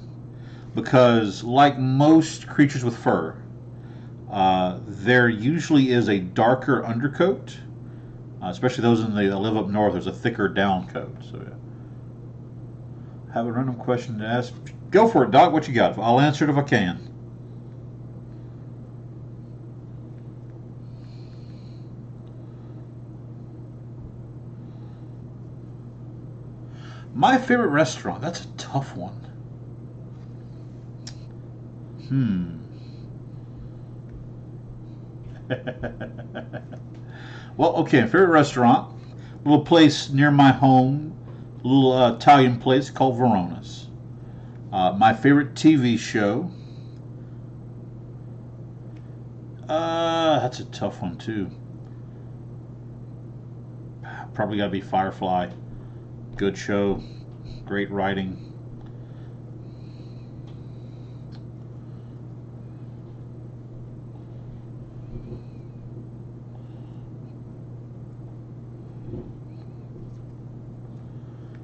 because like most creatures with fur, there usually is a darker undercoat, especially those that live up north. There's a thicker down coat. So yeah. Have a random question to ask. Go for it, Doc. What you got? I'll answer it if I can. My favorite restaurant. That's a tough one. Well, okay, favorite restaurant, little place near my home, little Italian place called Verona's. My favorite TV show, that's a tough one too. Probably got to be Firefly. Good show, great writing.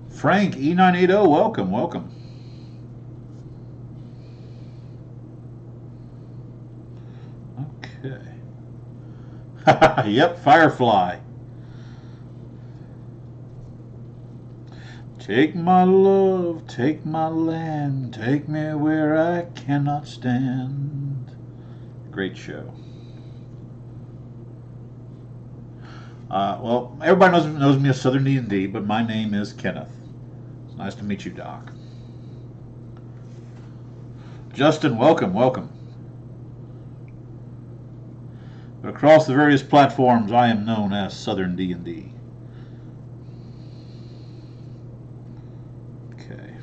Frank E980, welcome, welcome. Okay. Yep, Firefly. Take my love, take my land, take me where I cannot stand. Great show. Well, everybody knows me as Southern D&D, but my name is Kenneth. It's nice to meet you, Doc. Justin, welcome, welcome. But across the various platforms, I am known as Southern D&D. Okay.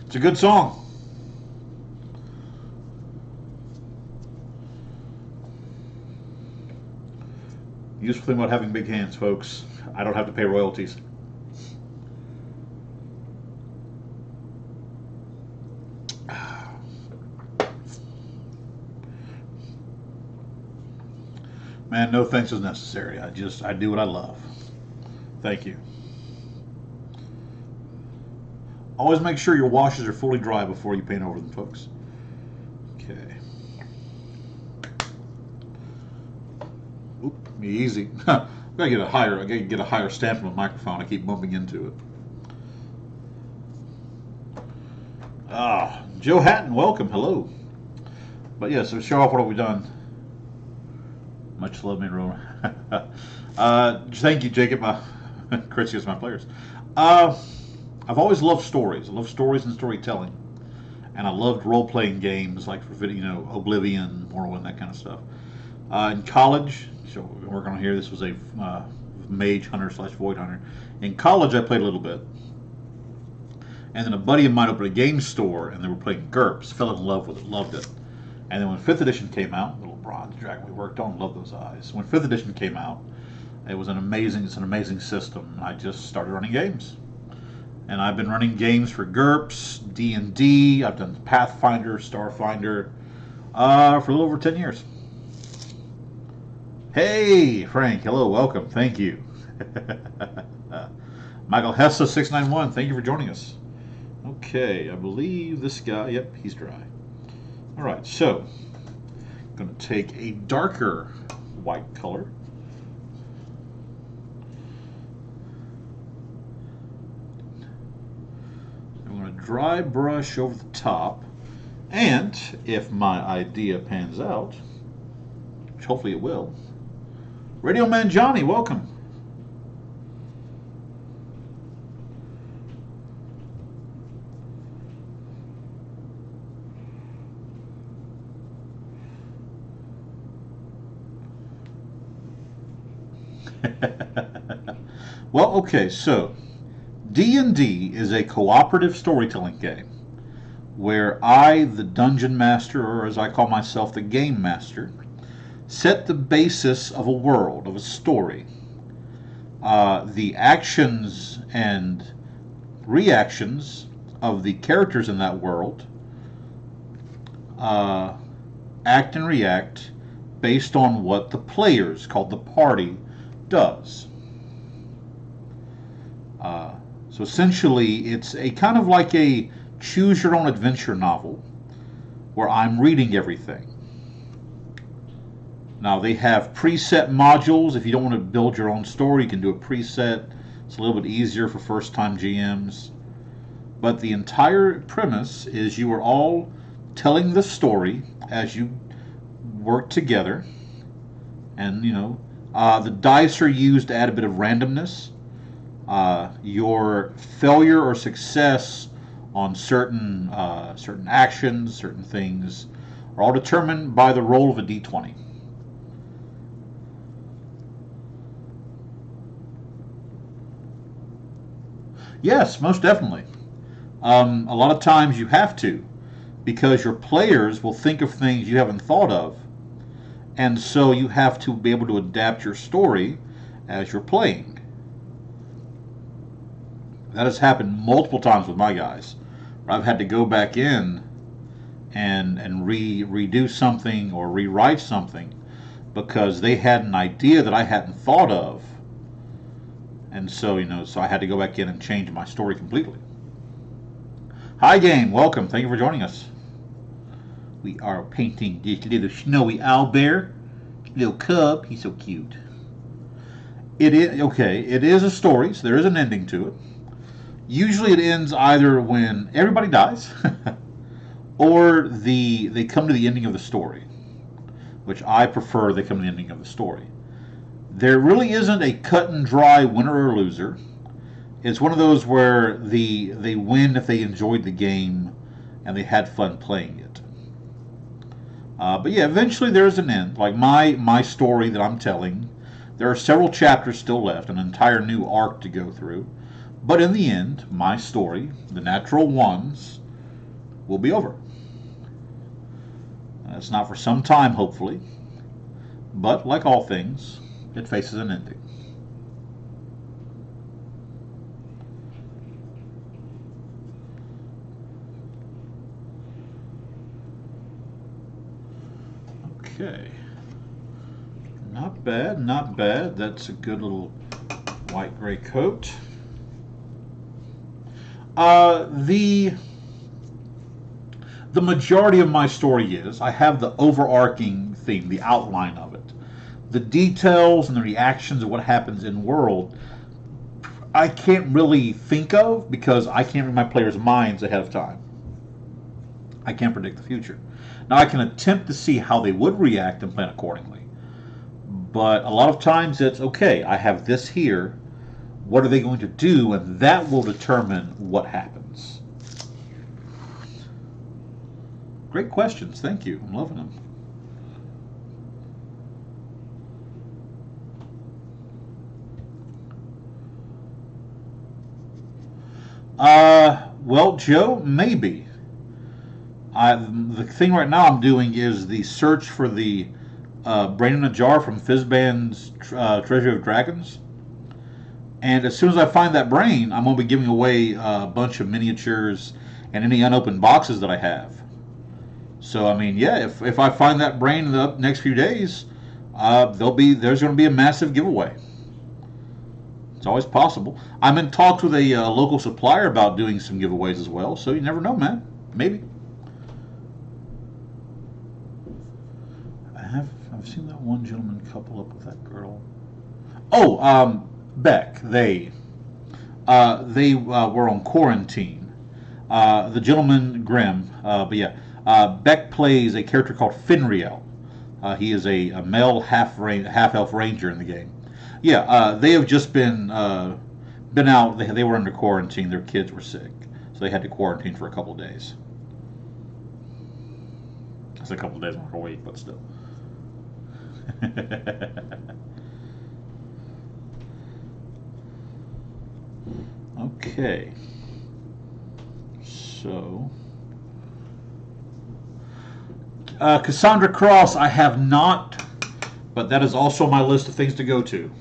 It's a good song. Useful thing about having big hands, folks. I don't have to pay royalties. Man, no thanks is necessary. I do what I love. Thank you. Always make sure your washes are fully dry before you paint over them, folks. Okay. Oop, be easy. I gotta get a higher stand from a microphone. I keep bumping into it. Joe Hatton, welcome. Hello. But yeah, so show off what have we done. Much love, me, Rowan. Thank you, Jacob. Critics, my players. I've always loved stories. I love stories and storytelling, and I loved role-playing games like Oblivion, Morrowind, that kind of stuff. In college, so we're working on here. This was a Mage Hunter / Void Hunter. In college, I played a little bit, and then a buddy of mine opened a game store, and they were playing GURPS. Fell in love with it, loved it. And then when 5th edition came out, little bronze dragon we worked on, loved those eyes. When 5th edition came out, it's an amazing system. I just started running games. And I've been running games for GURPS, D&D, I've done Pathfinder, Starfinder, for a little over 10 years. Hey, Frank, hello, welcome, thank you. Michael Hessa 691, thank you for joining us. Okay, I believe this guy, yep, he's dry. All right, so I'm going to take a darker white color. I'm going to dry brush over the top, and if my idea pans out, which hopefully it will, Radio Man Johnny, welcome. Well, okay, so D&D is a cooperative storytelling game where I, the dungeon master, or as I call myself, the game master, set the basis of a world, of a story. The actions and reactions of the characters in that world act and react based on what the players, called the party, does. So essentially, it's a kind of like a choose-your-own-adventure novel where I'm reading everything. Now, they have preset modules. If you don't want to build your own story, you can do a preset. It's a little bit easier for first-time GMs. But the entire premise is you are all telling the story as you work together, and the dice are used to add a bit of randomness. Your failure or success on certain actions, certain things, are all determined by the roll of a d20. Yes, most definitely. A lot of times you have to, because your players will think of things you haven't thought of, and so you have to be able to adapt your story as you're playing. That has happened multiple times with my guys, where I've had to go back in and redo something or rewrite something because they had an idea that I hadn't thought of, and so so I had to go back in and change my story completely. Hi game, welcome. Thank you for joining us. We are painting this little snowy owlbear, little cub. He's so cute. It is a story, so there is an ending to it. Usually it ends either when everybody dies or they come to the ending of the story, which I prefer they come to the ending of the story. There really isn't a cut and dry winner or loser. It's one of those where they win if they enjoyed the game and they had fun playing it. But yeah, eventually there's an end. Like my story that I'm telling, there are several chapters still left, an entire new arc to go through. But in the end, my story, the natural ones, will be over. It's not for some time, hopefully. But like all things, it faces an ending. Okay. Not bad, not bad. That's a good little white-gray coat. The majority of my story is, I have the overarching theme, the outline of it. The details and the reactions of what happens in world, I can't really think of because I can't read my players' minds ahead of time. I can't predict the future. Now I can attempt to see how they would react and plan accordingly. But a lot of times it's, okay, I have this here. What are they going to do? And that will determine what happens. Great questions. Thank you. I'm loving them. Well, Joe, maybe. The thing right now I'm doing is the search for the Brain in a Jar from Fizban's Treasury of Dragons. And as soon as I find that brain, I'm going to be giving away a bunch of miniatures and any unopened boxes that I have. So, I mean, yeah, if I find that brain in the next few days, there's going to be a massive giveaway. It's always possible. I'm in talks with a local supplier about doing some giveaways as well, so you never know, man. Maybe. I've seen that one gentleman couple up with that girl. Oh, Beck. They were on quarantine. The gentleman, Grimm, but yeah. Beck plays a character called Finriel. He is a male half-elf ranger in the game. Yeah, they have just been out. They were under quarantine. Their kids were sick, so they had to quarantine for a couple of days. It's a couple of days, not a week, but still. Okay. So, Cassandra Cross, I have not, but that is also on my list of things to go to.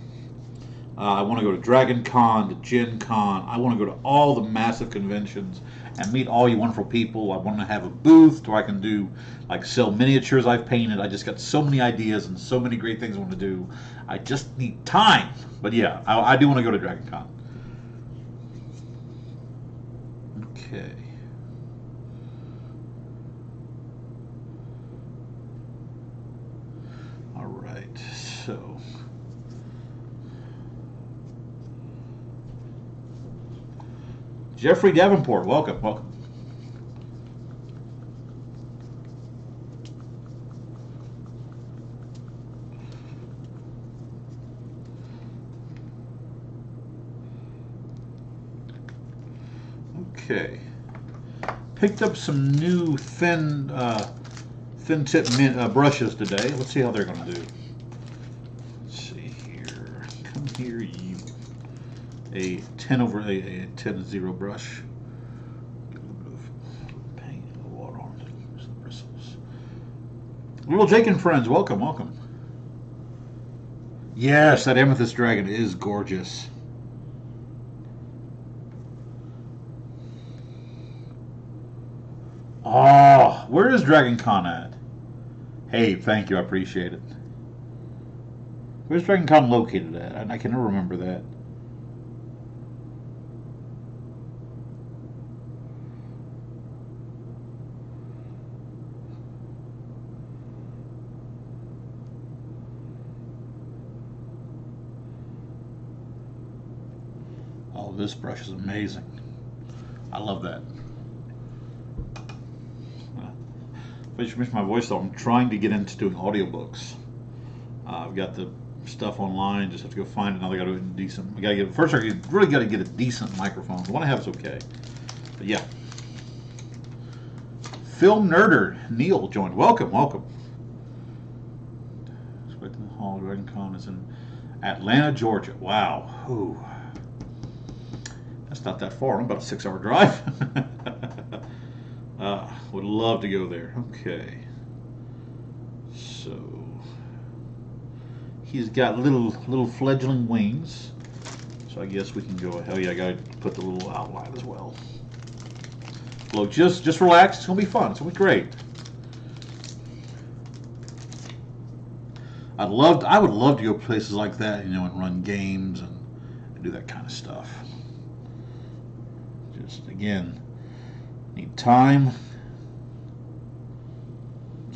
I want to go to Dragon Con, to Gen Con. I want to go to all the massive conventions and meet all you wonderful people. I want to have a booth where I can do, like, sell miniatures I've painted. I just got so many ideas and so many great things I want to do. I just need time. But yeah, I do want to go to Dragon Con. Okay. All right, so Jeffrey Davenport, welcome. Okay. Picked up some new thin tip brushes today. Let's see how they're going to do. Let's see here. Come here, you. A 10/0 brush. A little bit of paint and water on it. Use the bristles. Little Jake and friends, welcome, welcome. Yes, that amethyst dragon is gorgeous. Oh, where is Dragon Con at? Hey, thank you, I appreciate it. Where's Dragon Con located at? I can never remember that. Oh, this brush is amazing. I love that. If I just miss my voice though, I'm trying to get into doing audiobooks. I've got the stuff online, just have to go find it. Now I got to do it decent. First I really got to get a decent microphone. The one I have is okay. But yeah. Film Nerder Neil joined. Welcome, welcome. Expecting the Hall Dragon Con is in Atlanta, Georgia. Wow. Ooh. That's not that far. I'm about a 6-hour drive. Would love to go there. Okay. So he's got little fledgling wings. So I guess we can go. Hell yeah, I gotta put the little outline as well. Look, just relax. It's gonna be fun. It's gonna be great. I would love to go places like that, you know, and run games and do that kind of stuff. Just again, need time.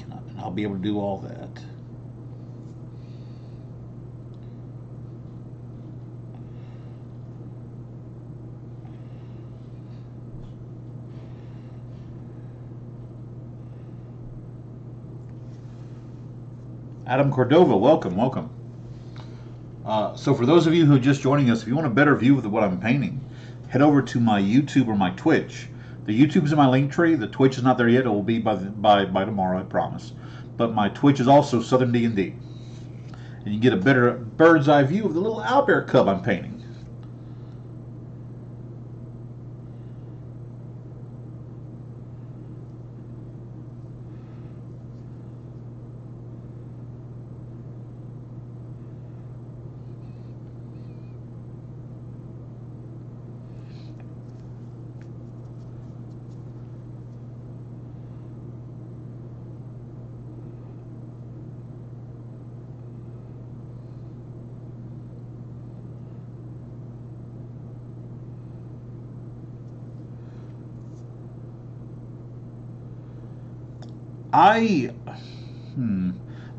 And I'll be able to do all that. Adam Cordova, welcome, welcome. So for those of you who are just joining us, if you want a better view of what I'm painting, head over to my YouTube or my Twitch. The YouTube is in my link tree. The Twitch is not there yet. It will be by tomorrow, I promise. But my Twitch is also Southern D&D. And you get a better bird's eye view of the little owlbear cub I'm painting.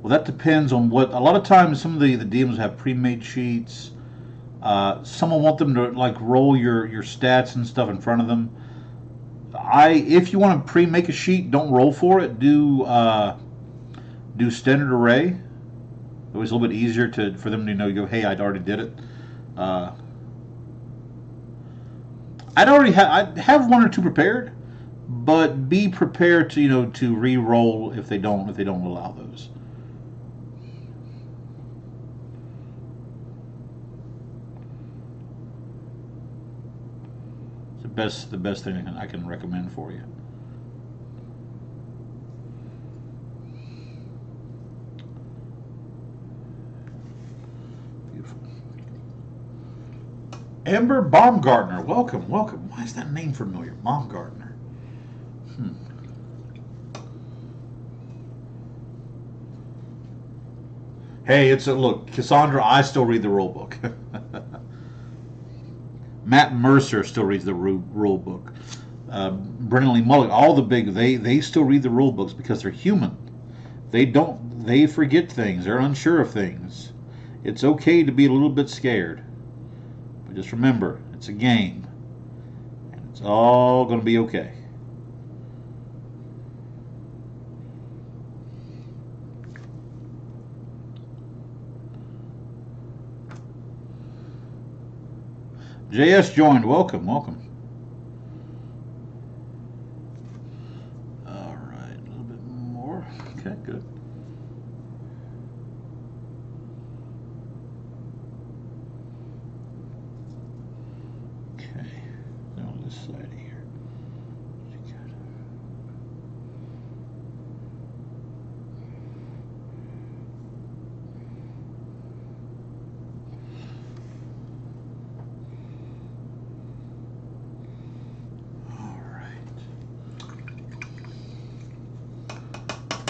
Well, that depends on what. A lot of times, some of the DMs have pre-made sheets. Some will want them to like roll your stats and stuff in front of them. If you want to pre-make a sheet, don't roll for it. Do standard array. It was a little bit easier for them to go, hey, I'd already did it. I'd have one or two prepared. But be prepared to re-roll if they don't allow those. It's the best thing I can recommend for you. Beautiful. Amber Baumgartner, welcome, welcome. Why is that name familiar? Baumgartner. Hey, look, Cassandra, I still read the rule book. Matt Mercer still reads the rule book. Brennan Lee Mulligan, all the big, they still read the rule books because they're human. They forget things. They're unsure of things. It's okay to be a little bit scared. But just remember, it's a game. And it's all going to be okay. JS joined. Welcome, welcome. this side here.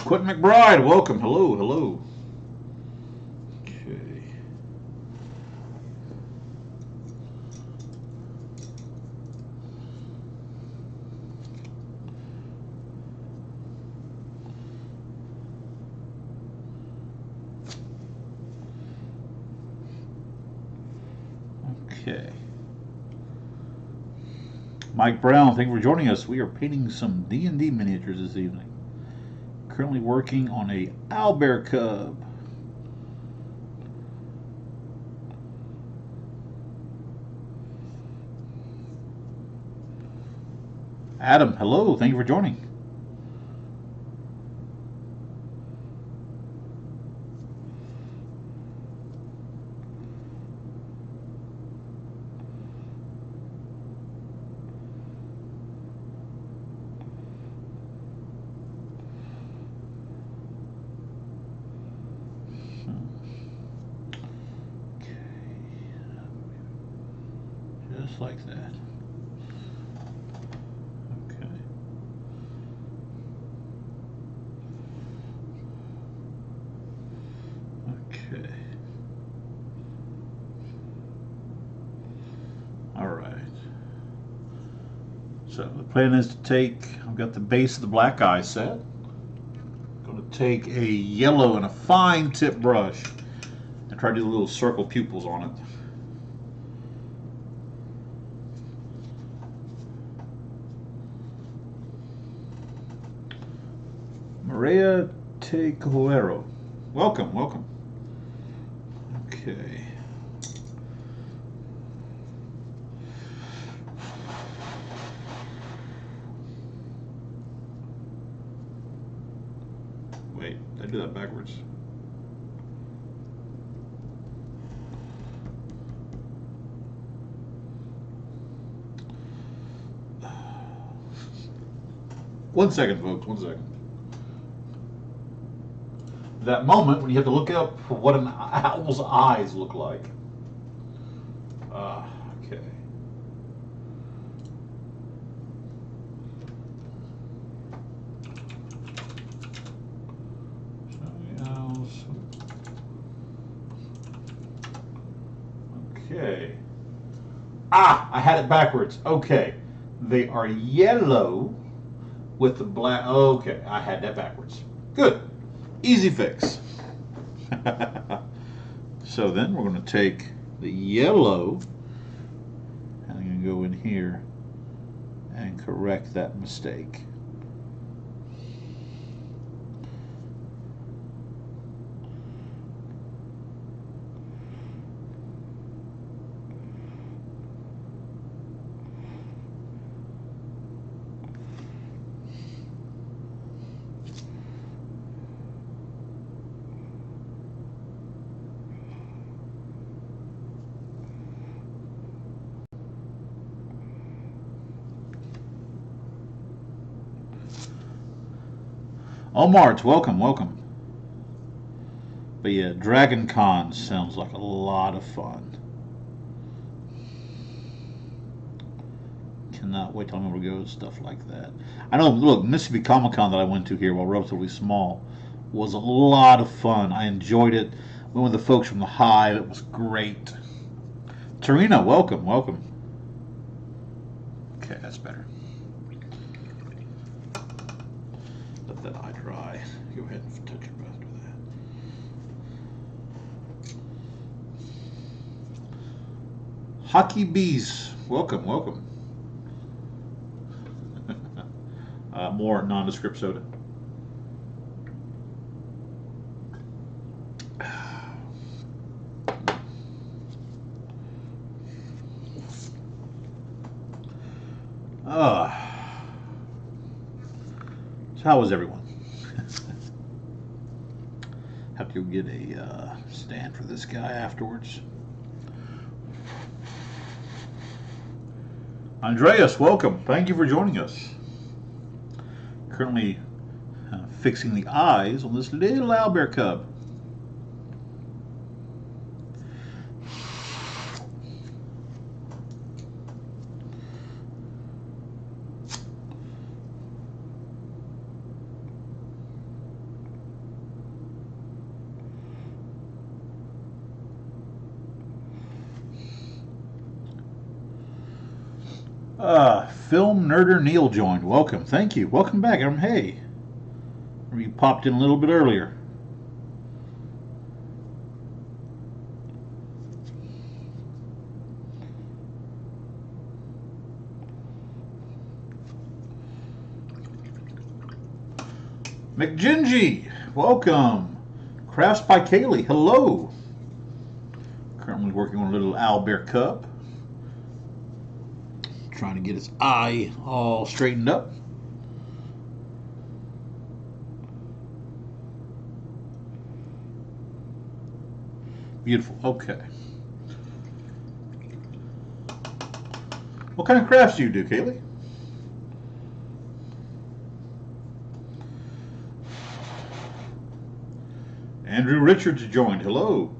Quentin McBride, welcome. Hello, hello. Okay. Okay. Mike Brown, thank you for joining us. We are painting some D&D miniatures this evening. Currently working on a owlbear cub. Adam, hello, thank you for joining. Just like that. Okay. Okay. All right. So the plan is to take, I've got the base of the black eye set. I'm going to take a yellow and a fine tip brush and try to do little circle pupils on it. Maria Tecolero. Welcome, welcome. Okay. Wait, did I do that backwards? One second, folks, 1 second. That moment when you have to look up what an owl's eyes look like. Okay. Okay. I had it backwards. Okay. They are yellow with the black. Okay, I had that backwards. Good. Easy fix. So then we're going to take the yellow and I'm going to go in here and correct that mistake. Oh, March, welcome, welcome. But yeah, Dragon Con sounds like a lot of fun. Cannot wait till I'm able to go to stuff like that. I know, look, Mississippi Comic Con that I went to here, while relatively small, was a lot of fun. I enjoyed it. Went with the folks from the Hive. It was great. Tarina, welcome, welcome. Okay, that's better. Let that eye dry. Go ahead and touch your breath with that. Hockey Bees, welcome, welcome. More nondescript soda. So how was everyone? Have to go get a stand for this guy afterwards. Andreas, welcome. Thank you for joining us. Currently fixing the eyes on this little owlbear cub. Film Nerder Neil joined. Welcome. Thank you. Welcome back. Hey. You popped in a little bit earlier. McGingy, welcome. Crafts by Kaylee, hello. Currently working on a little owlbear cub. Trying to get his eye all straightened up. Beautiful. Okay. What kind of crafts do you do, Kaylee? Andrew Richards joined. Hello.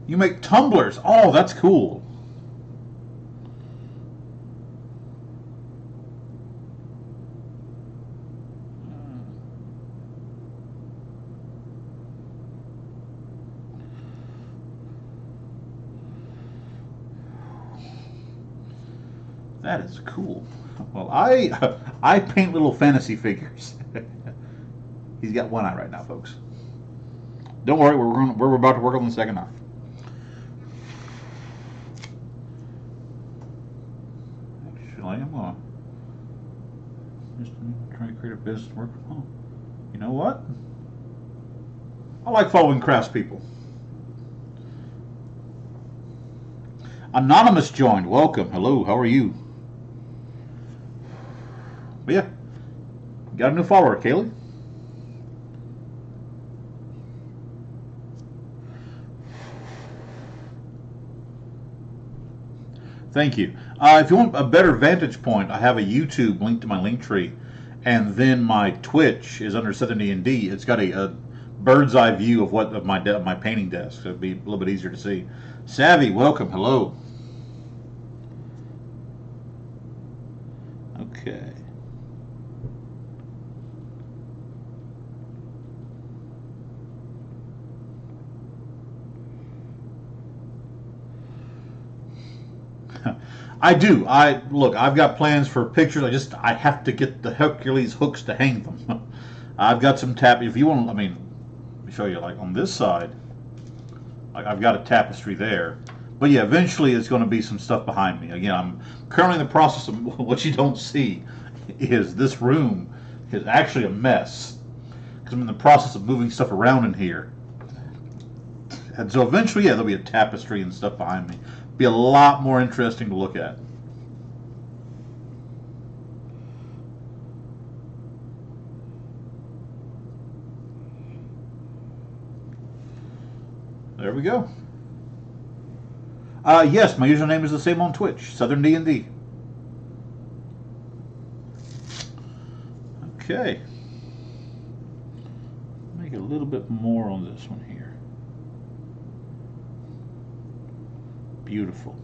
You make tumblers. Oh, that's cool. That is cool. Well, I paint little fantasy figures. He's got one eye right now, folks. Don't worry, we're about to work on the second eye. Actually, I'm gonna just try to create a business work from home. You know what? I like following craftspeople. Anonymous joined. Welcome. Hello. How are you? But yeah, got a new follower, Kaylee. Thank you. If you want a better vantage point, I have a YouTube link to my link tree, and then my Twitch is under Southern D&D. It's got a bird's eye view of my painting desk, so it'd be a little bit easier to see. Savvy, welcome. Hello. Okay. I do. Look, I've got plans for pictures. I have to get the Hercules hooks to hang them. I've got some if you want, let me show you, like on this side, I've got a tapestry there. But yeah, eventually it's going to be some stuff behind me. Again, I'm currently in the process of, what you don't see is this room is actually a mess, because I'm in the process of moving stuff around in here. And so eventually, yeah, there'll be a tapestry and stuff behind me. Be a lot more interesting to look at. There we go. Yes, my username is the same on Twitch, Southern D&D. Okay. Make a little bit more on this one here. Beautiful.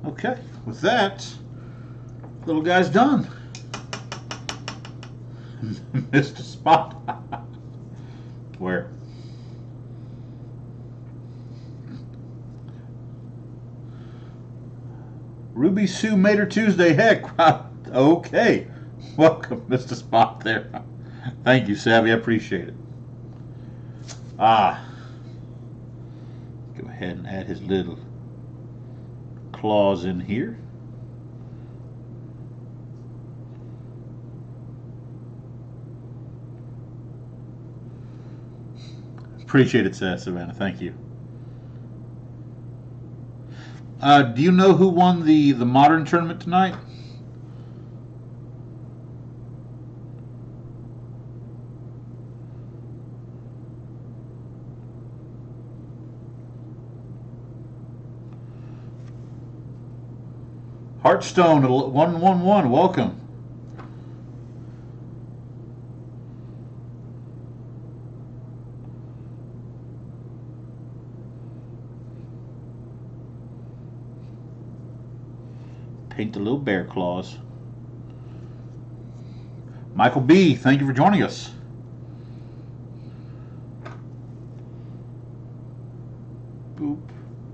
Okay, with that, little guy's done. Missed a spot. Where? Ruby Sue Mater Tuesday. Heck, okay. Welcome, Mr. Spot there. Thank you, Savvy. I appreciate it. Go ahead and add his little claws in here. Appreciate it, Savannah. Thank you. Do you know who won the modern tournament tonight? Heartstone 111, welcome. Paint the little bear claws. Michael B., thank you for joining us. Boop,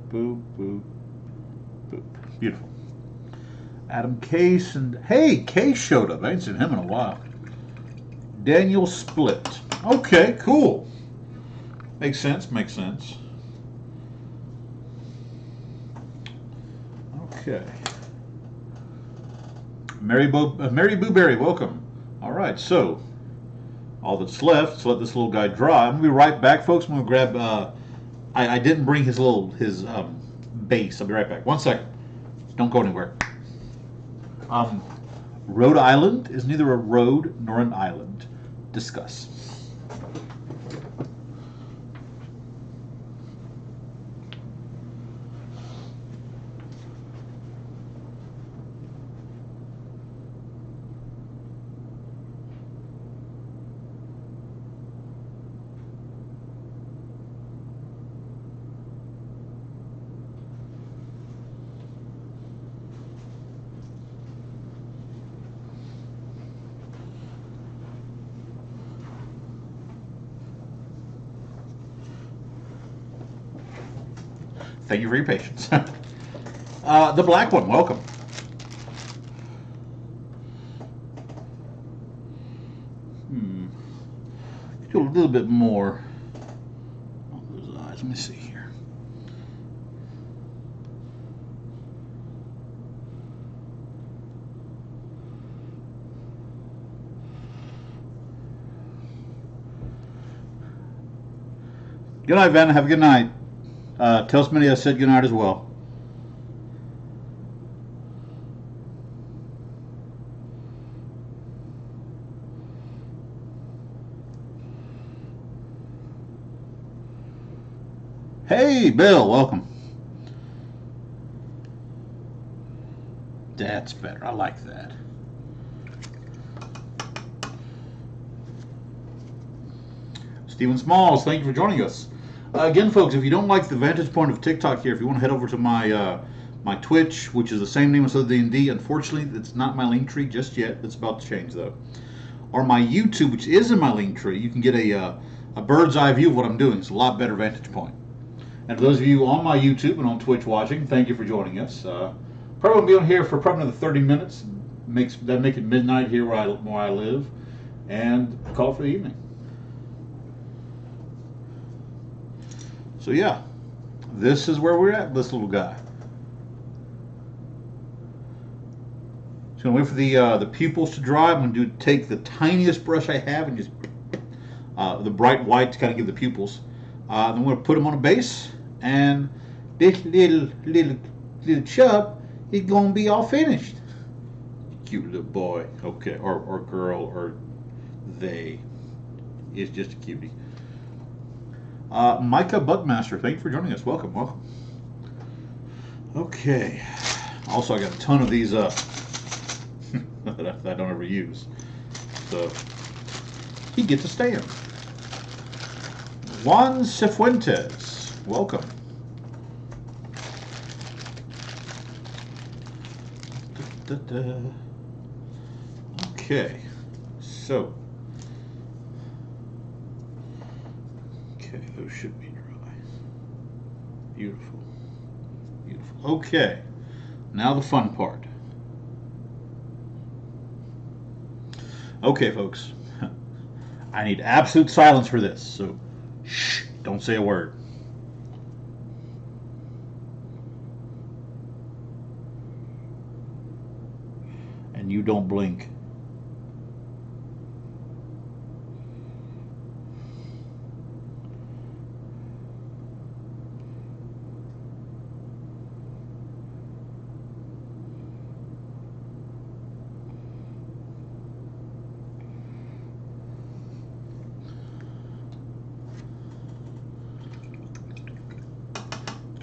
boop, boop, boop. Beautiful. Adam Case, and hey, Case showed up. I ain't seen him in a while. Daniel Split. Okay, cool. Makes sense, makes sense. Okay. Mary Booberry, welcome. All right, so all that's left is let this little guy dry. I'm gonna be right back, folks. I'm gonna grab. I didn't bring his base. I'll be right back. 1 second. Don't go anywhere. Rhode Island is neither a road nor an island. Discuss. Thank you for your patience. The black one, welcome. Do a little bit more on those eyes. Let me see here. Good night, Vanna. Have a good night. Tell Smitty I said good night as well. Hey, Bill, welcome. That's better. I like that. Stephen Smalls, thank you for joining us. Again, folks, if you don't like the vantage point of TikTok here, if you want to head over to my my Twitch, which is the same name as D&D, unfortunately, it's not my link tree just yet. It's about to change, though. Or my YouTube, which is in my link tree, you can get a bird's eye view of what I'm doing. It's a lot better vantage point. And for those of you on my YouTube and on Twitch watching, thank you for joining us. Probably won't be on here for probably another 30 minutes. That make it midnight here where I live, and call it for the evening. So yeah, this is where we're at, this little guy. Just gonna wait for the pupils to dry. I'm gonna take the tiniest brush I have and just the bright white to kind of give the pupils. Then I'm gonna put them on a base, and this little chub is gonna be all finished. Cute little boy, okay, or girl, or they. It's just a cutie. Micah Bugmaster, thank you for joining us. Welcome, welcome. Okay. Also, I got a ton of these that I don't ever use. So, he gets a stand. Juan Cifuentes, welcome. Okay. So. Those should be dry. Beautiful. Beautiful. Okay. Now the fun part. Okay, folks. I need absolute silence for this, so shh, don't say a word. And you don't blink.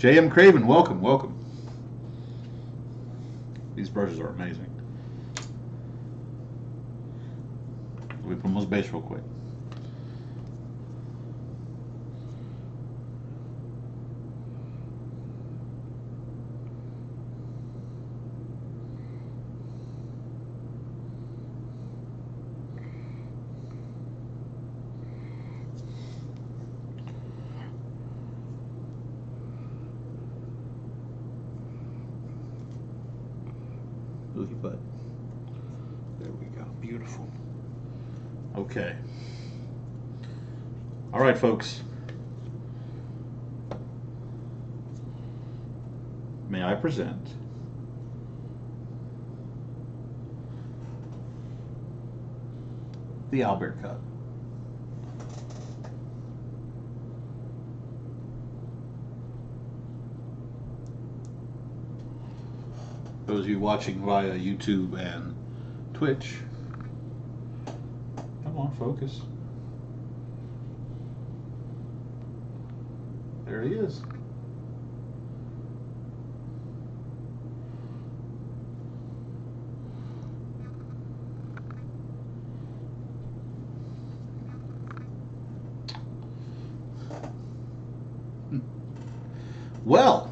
J.M. Craven, welcome, welcome. These brushes are amazing. Let me put them on this base real quick. But there we go. Beautiful. Okay. All right, folks. May I present the Albert Cut. Those of you watching via YouTube and Twitch, come on, focus. There he is. Well,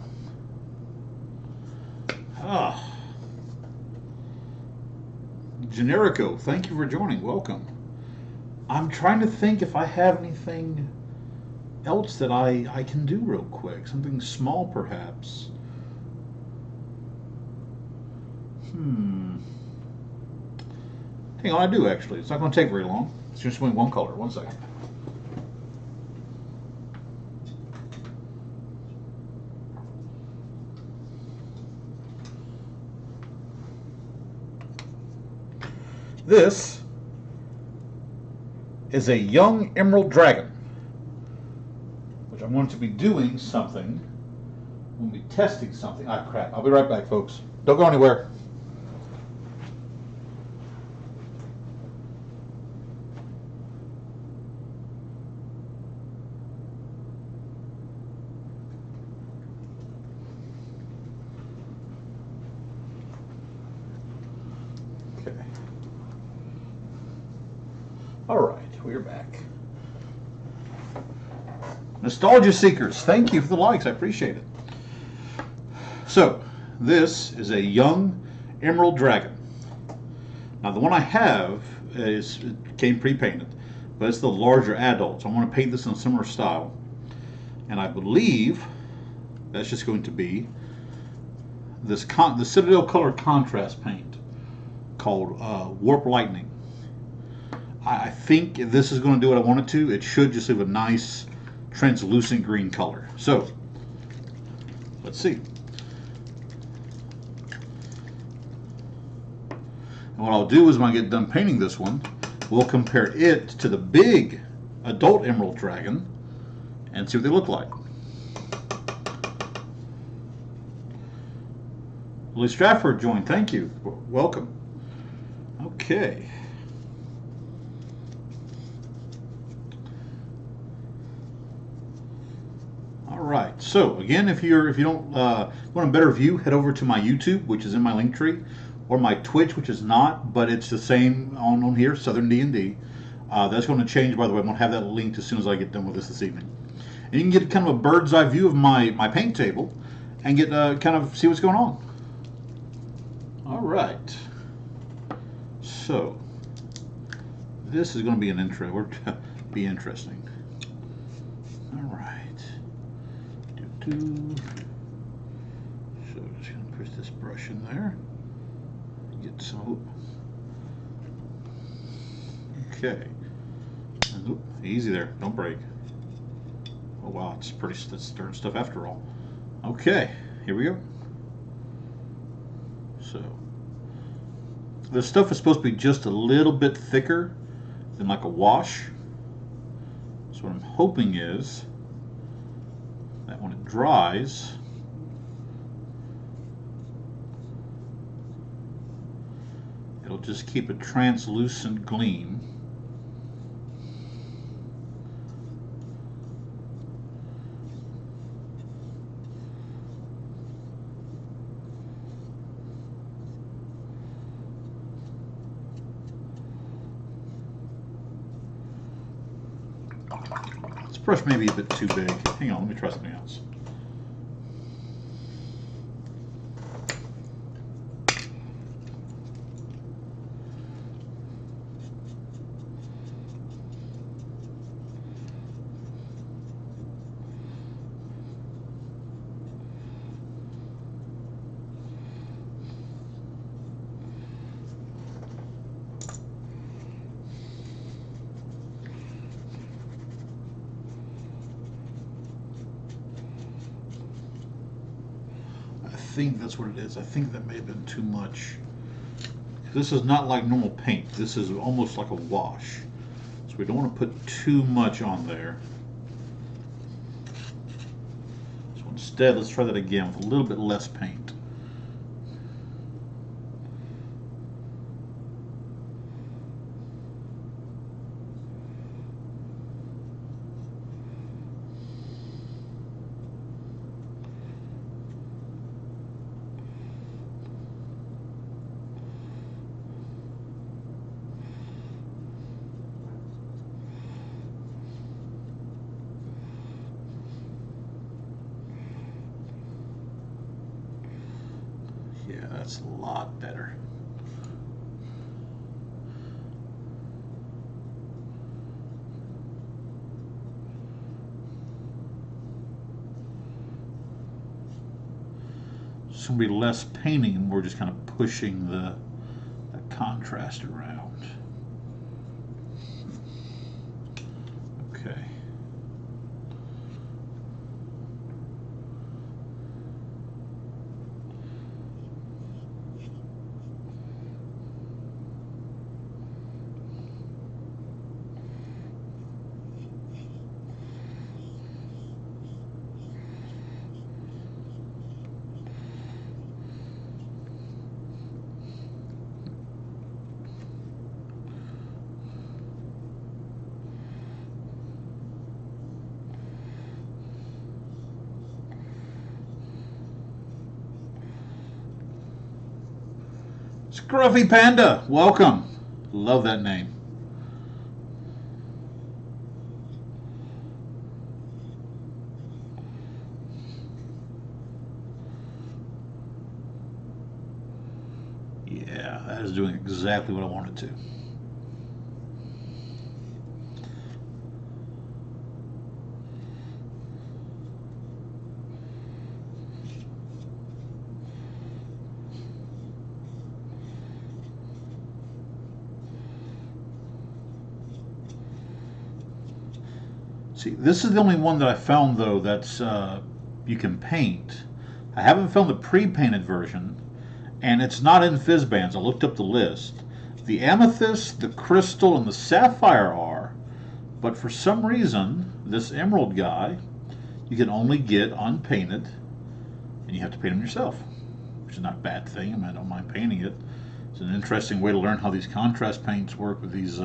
Generico, thank you for joining. Welcome. I'm trying to think if I have anything else that I can do real quick. Something small, perhaps. Hang on, I do actually. It's not going to take very long. It's just only one color. 1 second. This is a young emerald dragon, which I'm going to be doing something. We'll be testing something. Ah, crap. I'll be right back, folks. Don't go anywhere. All right, we're back. Nostalgia Seekers, thank you for the likes. I appreciate it. So, this is a young emerald dragon. Now, the one I have it came pre-painted, but it's the larger adult. So I'm going to paint this in a similar style. And I believe that's just going to be the Citadel Color Contrast paint called Warp Lightning. I think if this is going to do what I want it to, it should just leave a nice translucent green color. So, let's see. And what I'll do is when I get done painting this one, we'll compare it to the big adult emerald dragon and see what they look like. Lee Stratford joined. Thank you. Welcome. Okay. Alright, so again, if you don't want a better view, head over to my YouTube, which is in my link tree, or my Twitch, which is not, but it's the same on here, Southern D&D. That's going to change, by the way. I'm going to have that linked as soon as I get done with this evening. And you can get kind of a bird's eye view of my paint table and get kind of see what's going on. Alright, so this is going to be be interesting. Alright. So just going to push this brush in there. Get some. Okay. And, easy there. Don't break. Oh wow, that's stern stuff after all. Okay, here we go. So this stuff is supposed to be just a little bit thicker than like a wash. So what I'm hoping is that when it dries, it'll just keep a translucent gleam. This brush may be a bit too big. Hang on, let me try something else. I think that's what it is. I think that may have been too much. This is not like normal paint. This is almost like a wash. So we don't want to put too much on there. So instead, let's try that again with a little bit less paint. Yeah, that's a lot better. It's going to be less painting and more just kind of pushing the contrast around. Okay. Scruffy Panda, welcome. Love that name. Yeah, that is doing exactly what I wanted to. See, this is the only one that I found, though, that's you can paint. I haven't found the pre-painted version, and it's not in Fizzbands. I looked up the list. The amethyst, the crystal, and the sapphire are, but for some reason, this emerald guy, you can only get unpainted, and you have to paint him yourself, which is not a bad thing. I mean, I don't mind painting it. It's an interesting way to learn how these contrast paints work with these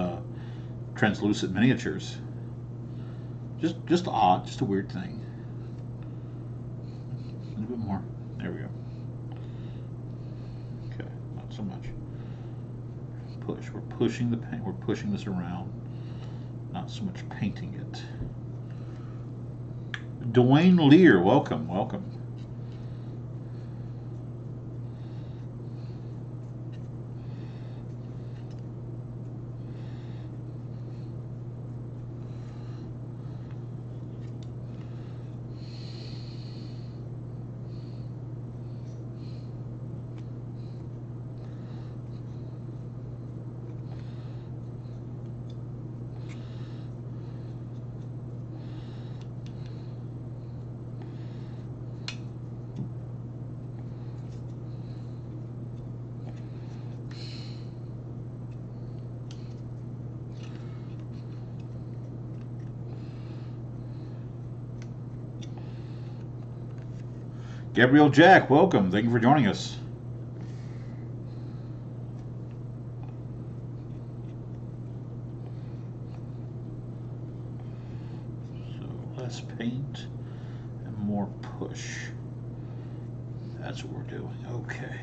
translucent miniatures. Just odd, just a weird thing. A little bit more. There we go. Okay, not so much. Push. We're pushing the paint. We're pushing this around. Not so much painting it. Dwayne Lear, welcome, welcome. Gabriel Jack, welcome. Thank you for joining us. So less paint and more push. That's what we're doing. Okay.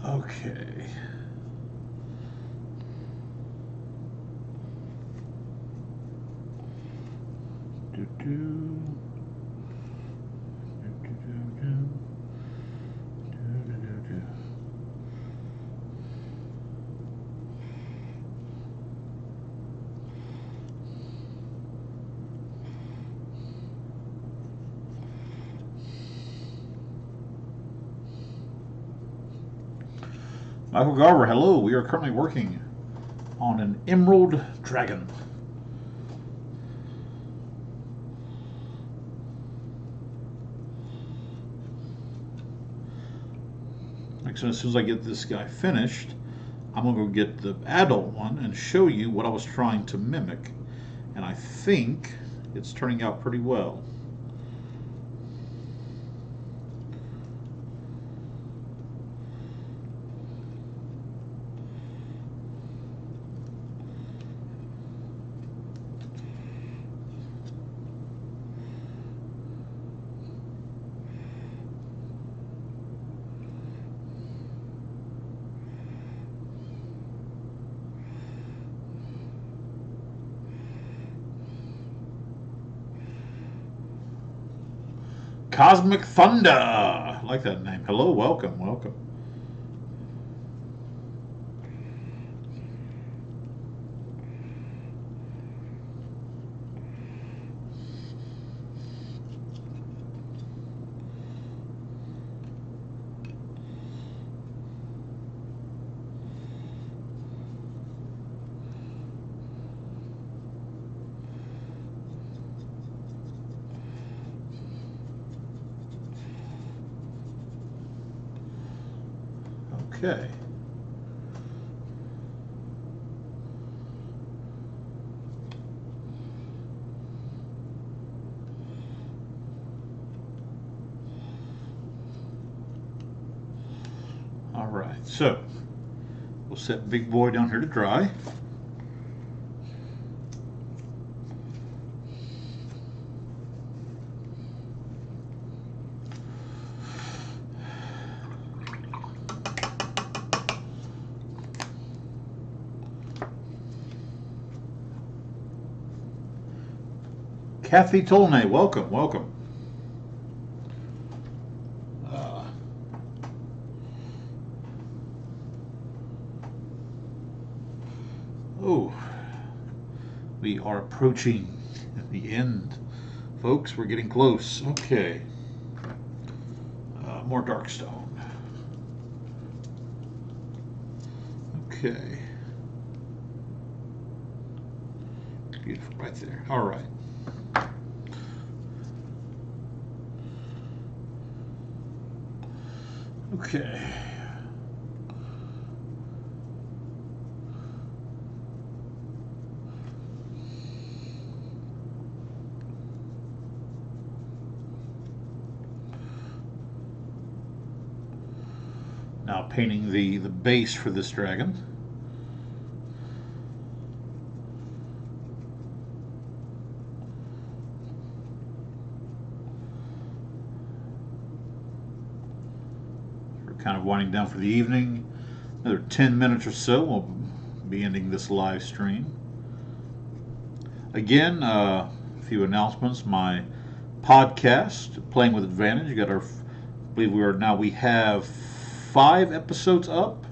Okay. Michael Garber, hello. We are currently working on an Emerald Dragon. So as soon as I get this guy finished, I'm going to go get the adult one and show you what I was trying to mimic. And I think it's turning out pretty well. Cosmic Thunder. I like that name. Hello, welcome, welcome. Okay. All right, so we'll set Big Boy down here to dry. Kathy Tolnay, welcome, welcome. Oh, we are approaching the end, folks. We're getting close. Okay, more Darkstone. Okay, beautiful, right there. All right. Okay. Now painting the base for this dragon. Kind of winding down for the evening. Another 10 minutes or so, we'll be ending this live stream. Again, a few announcements. My podcast, Playing with Advantage, you got our, I believe we have 5 episodes up.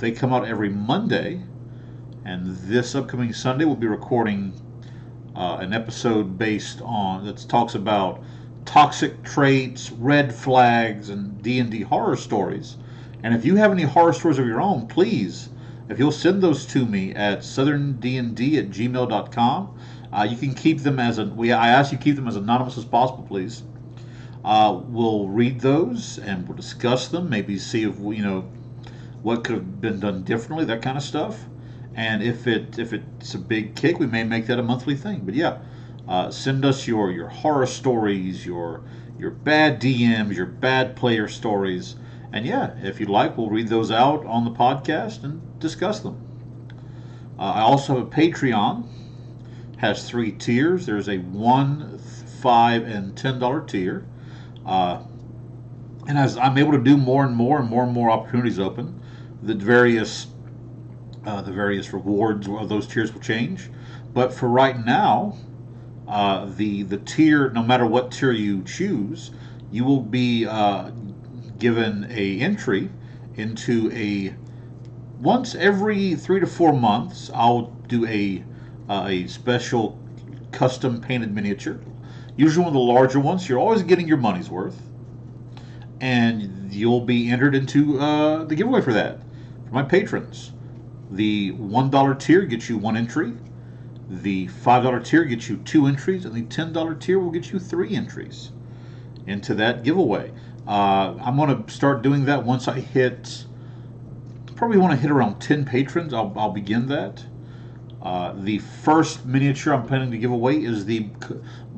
They come out every Monday, and this upcoming Sunday we'll be recording an episode based on that talks about toxic traits, red flags, and D&D horror stories. And if you have any horror stories of your own, please, if you'll send those to me at southerndnd@gmail.com, you can keep them as I ask you keep them as anonymous as possible, please. We'll read those and we'll discuss them, maybe see if what could have been done differently, that kind of stuff. And if it's a big kick, we may make that a monthly thing. But yeah. Send us your horror stories, your bad DMs, your bad player stories, and yeah, if you'd like, we'll read those out on the podcast and discuss them. I also have a Patreon. Has 3 tiers. There's a $1, $5, and $10 tier. And as I'm able to do more and more and more and more opportunities open, the various rewards of those tiers will change. But for right now, the tier, no matter what tier you choose, you will be given a entry into a once every 3 to 4 months. I'll do a special custom painted miniature, usually one of the larger ones. You're always getting your money's worth, and you'll be entered into the giveaway for that. For my patrons, the $1 tier gets you one entry. The $5 tier gets you 2 entries, and the $10 tier will get you 3 entries into that giveaway. I'm going to start doing that once I hit, probably want to hit around 10 patrons. I'll begin that. The first miniature I'm planning to give away is the